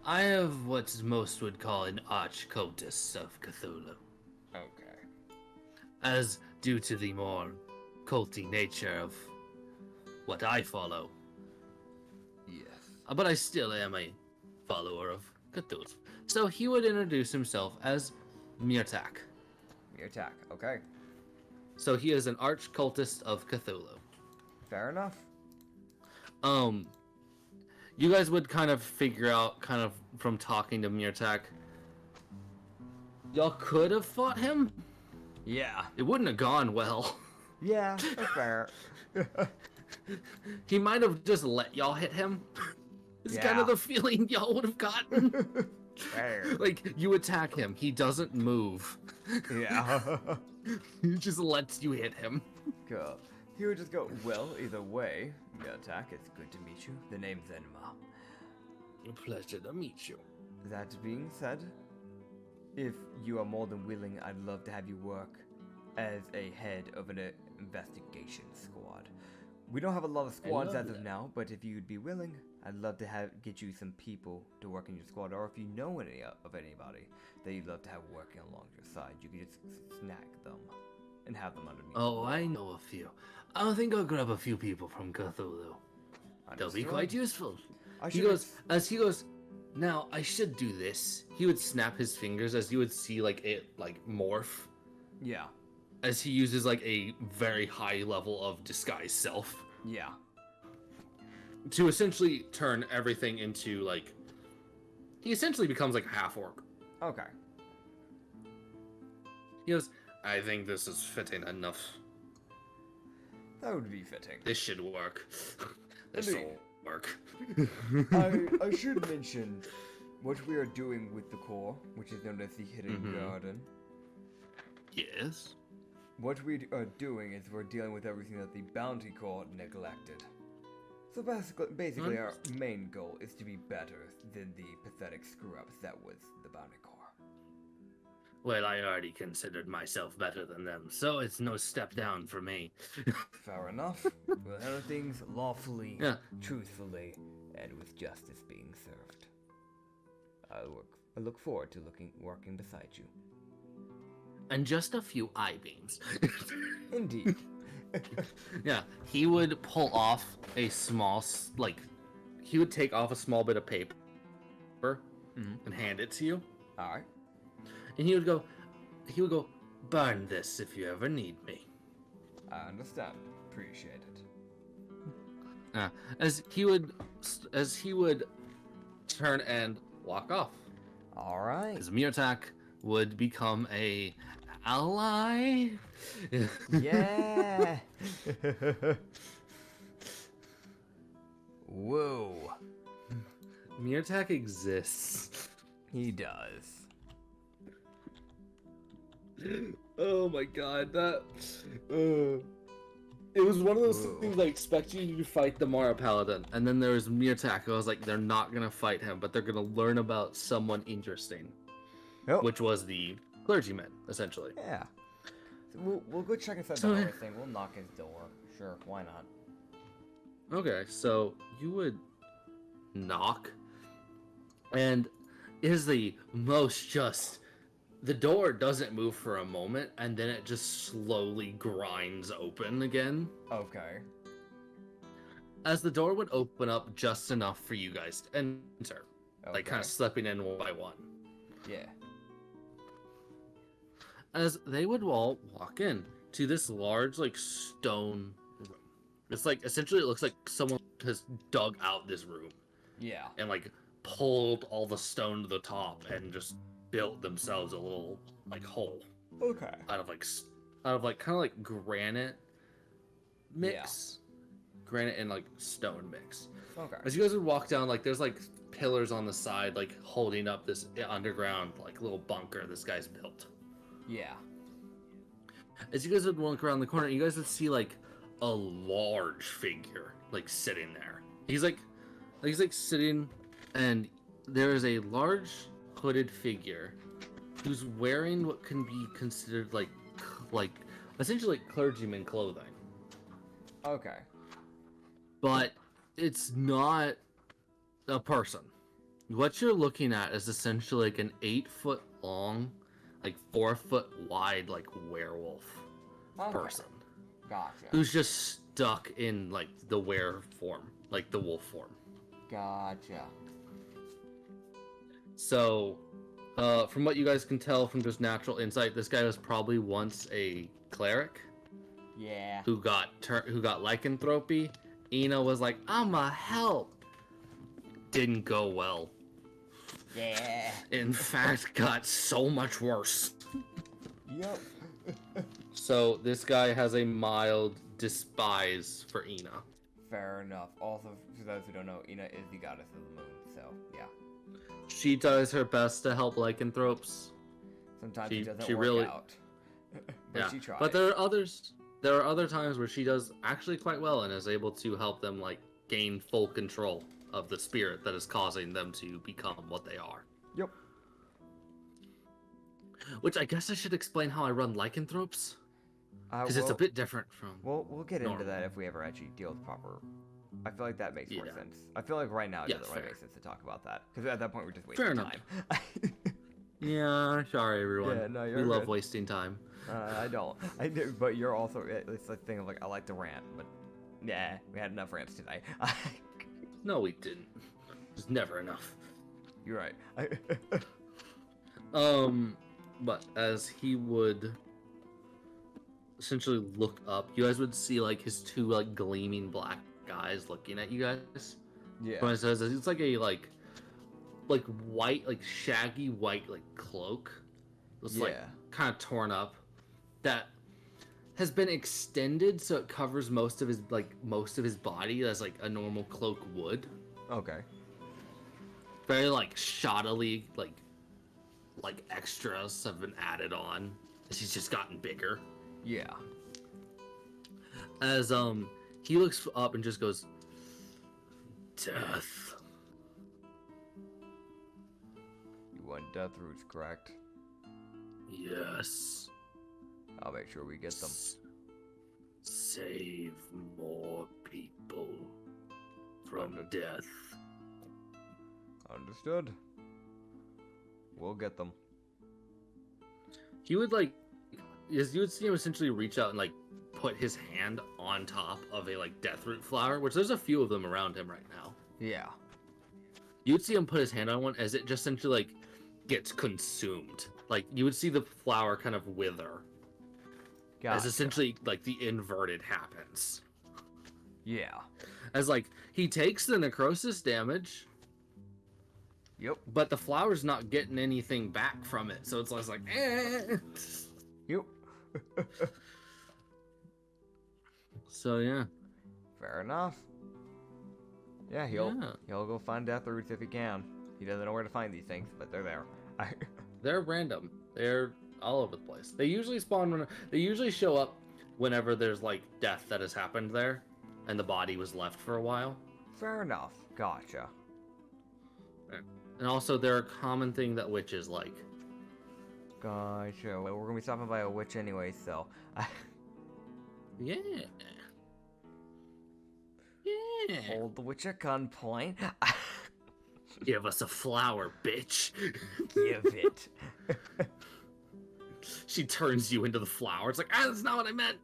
I have what most would call an arch-cultist of Cthulhu. Okay. As due to the more culty nature of what I follow. Yes. But I still am a follower of Cthulhu. So he would introduce himself as Mirtak. Your attack. Okay. So he is an arch-cultist of Cthulhu. Fair enough. You guys would kind of figure out, kind of from talking to Mirtak, y'all could have fought him. Yeah. It wouldn't have gone well. Yeah, that's fair. He might have just let y'all hit him. It's kind Yeah. of the feeling y'all would have gotten. Fair. Like, you attack him, he doesn't move. Yeah. He just lets you hit him. Cool. He would just go, well, either way, your attack, it's good to meet you. The name's Enma. A pleasure to meet you. That being said, if you are more than willing, I'd love to have you work as a head of an investigation squad. We don't have a lot of squads love as of that. now, but if you'd be willing, I'd love to get you some people to work in your squad, or if you know anybody that you'd love to have working along your side, you could just snag them and have them underneath. Oh, I know a few. I think I'll grab a few people from Cthulhu. They'll be Understood. quite useful. I He should goes, now I should do this. He would snap his fingers as you would see like it like morph Yeah. as he uses like a very high level of disguise self Yeah. to essentially turn everything into like he essentially becomes like half orc. Okay. He goes, I think this is fitting enough. That would be fitting. This should work. This'll Indeed. work. I should mention what we are doing with the core, which is known as the Hidden Mhm. Garden. Yes. What we are doing is we're dealing with everything that the Bounty Corps neglected. So basically, our main goal is to be better than the pathetic screw-ups that was the Bounty Corps. Well, I already considered myself better than them, so it's no step down for me. Fair enough. We'll handle things lawfully, Yeah. truthfully, and with justice being served. I look forward to working beside you. And just a few eye beams. Indeed. Yeah, he would pull off a small, he would take off a small bit of paper and hand it to you. All right. And he would go, burn this if you ever need me. I understand. Appreciate it. As he would turn and walk off. All right. As Murtak would become a ally. Yeah. Whoa. Murtak exists. He does. Oh my god, that. It was one of those Whoa. things I expect you to fight the Mara Paladin, and then there was Murtak. I was like, they're not gonna fight him, but they're gonna learn about someone interesting, Oh. which was the clergyman, essentially. Yeah. So we'll go check inside So- the hallway thing. We'll knock his door. Sure, why not? Okay, so you would knock, and it is the most just. The door doesn't move for a moment, and then it just slowly grinds open again. Okay. As the door would open up just enough for you guys to enter, like kind of slipping in one by one. Yeah. As they would all walk in to this large, stone room. It's essentially it looks like someone has dug out this room Yeah. and pulled all the stone to the top and just built themselves a little hole Okay. out of kind of granite mix, granite and stone mix. Okay. As you guys would walk down, there's pillars on the side holding up this underground little bunker this guy's built. Yeah. As you guys would walk around the corner, you guys would see a large figure sitting there. He's sitting, and there is a large hooded figure who's wearing what can be considered essentially clergyman clothing, Okay. but it's not a person. What you're looking at is essentially an 8-foot long, 4-foot wide werewolf Okay. person Gotcha. who's just stuck in the were form, the wolf form. Gotcha. So, from what you guys can tell from just natural insight, this guy was probably once a cleric Yeah. who got lycanthropy. Ina was like, "I'ma help." Didn't go well. Yeah. In fact, got so much worse. Yep. So this guy has a mild despise for Ina. Fair enough. Also, for those who don't know, Ina is the goddess of the moon, so yeah. She does her best to help lycanthropes. Sometimes She- it doesn't she work really- out. But she tries. But there are others. There are other times where she does actually quite well and is able to help them gain full control of the spirit that is causing them to become what they are. Yep. Which I guess I should explain how I run lycanthropes, because it's a Well, bit different from. We'll get into normal. that if we ever actually deal with proper. I feel like that makes more Yeah. sense. I feel like right now it Yeah, doesn't really fair. make sense to talk about that because at that point we're just wasting Fair enough. time. Yeah, sorry everyone. Yeah, no, we you're love good. wasting time. I don't. I do, but you're also. It's the thing of I like to rant, but yeah, we had enough rants today. No, we didn't. There's never enough. You're right. But as he would essentially look up, you guys would see his two gleaming black eyes looking at you guys. Yeah. When it says it's a white, shaggy white cloak. It's Yeah. kind of torn up. That has been extended so it covers most of his body as a normal cloak would. Okay. Very shoddily extras have been added on as he's just gotten bigger. Yeah. As he looks up and just goes, Death. You want death roots, correct? Yes. I'll make sure we get them. Save more people from death. Understood. We'll get them. He would like, you would see him essentially reach out and like put his hand on top of a like deathroot flower, which there's a few of them around him right now. Yeah. You'd see him put his hand on one as it just essentially like gets consumed. Like you would see the flower kind of wither. As essentially like the inverted happens. Yeah. As like he takes the necrosis damage. Yep. But the flower's not getting anything back from it, so it's less like eh. Yep. So yeah. Fair enough. Yeah, he'll go find death roots if he can. He doesn't know where to find these things, but they're there. They're random. They're all over the place. They usually spawn when they usually show up whenever there's like death that has happened there, and the body was left for a while. Fair enough. Gotcha. And also, they're a common thing that witches like. Gotcha. Well, we're gonna be stopping by a witch anyway, so. Yeah. Yeah. Hold the witch at gunpoint. Give us a flower, bitch. Give it. She turns you into the flower. It's like, that's not what I meant.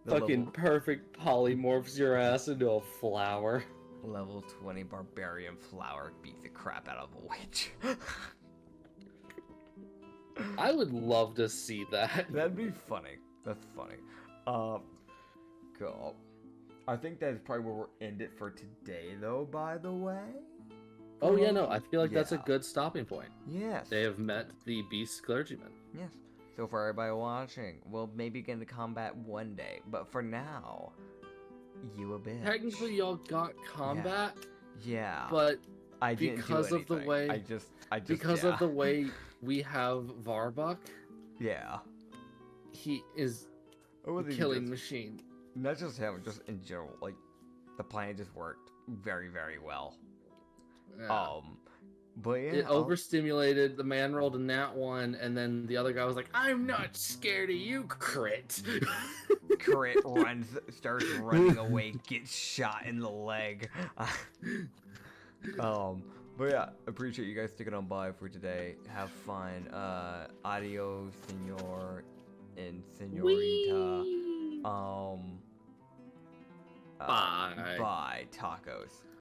Fucking perfect polymorphs your ass into a flower. Level 20 barbarian flower beats the crap out of a witch. I would love to see that. That'd be funny. That's funny. Cool. I think that's probably where we'll end it for today, though, by the way. Oh, yeah, no, I feel like that's a good stopping point. Yes. They have met the beast clergyman. Yes. So for everybody watching, we'll maybe get into combat one day, but for now, you a bitch. Technically, y'all got combat. Yeah. But I didn't because do of the anything. way, I just because of the way we have Varbuck, yeah, he is a killing machine. Not just him, just in general. Like the plan just worked very, very well. Yeah. But yeah, it overstimulated. The man rolled a nat 1, and then the other guy was like, "I'm not scared of you, crit." Crit starts running away, gets shot in the leg. But yeah, appreciate you guys sticking on by for today. Have fun. Adios, senor and senorita. Whee! Bye. Bye, tacos.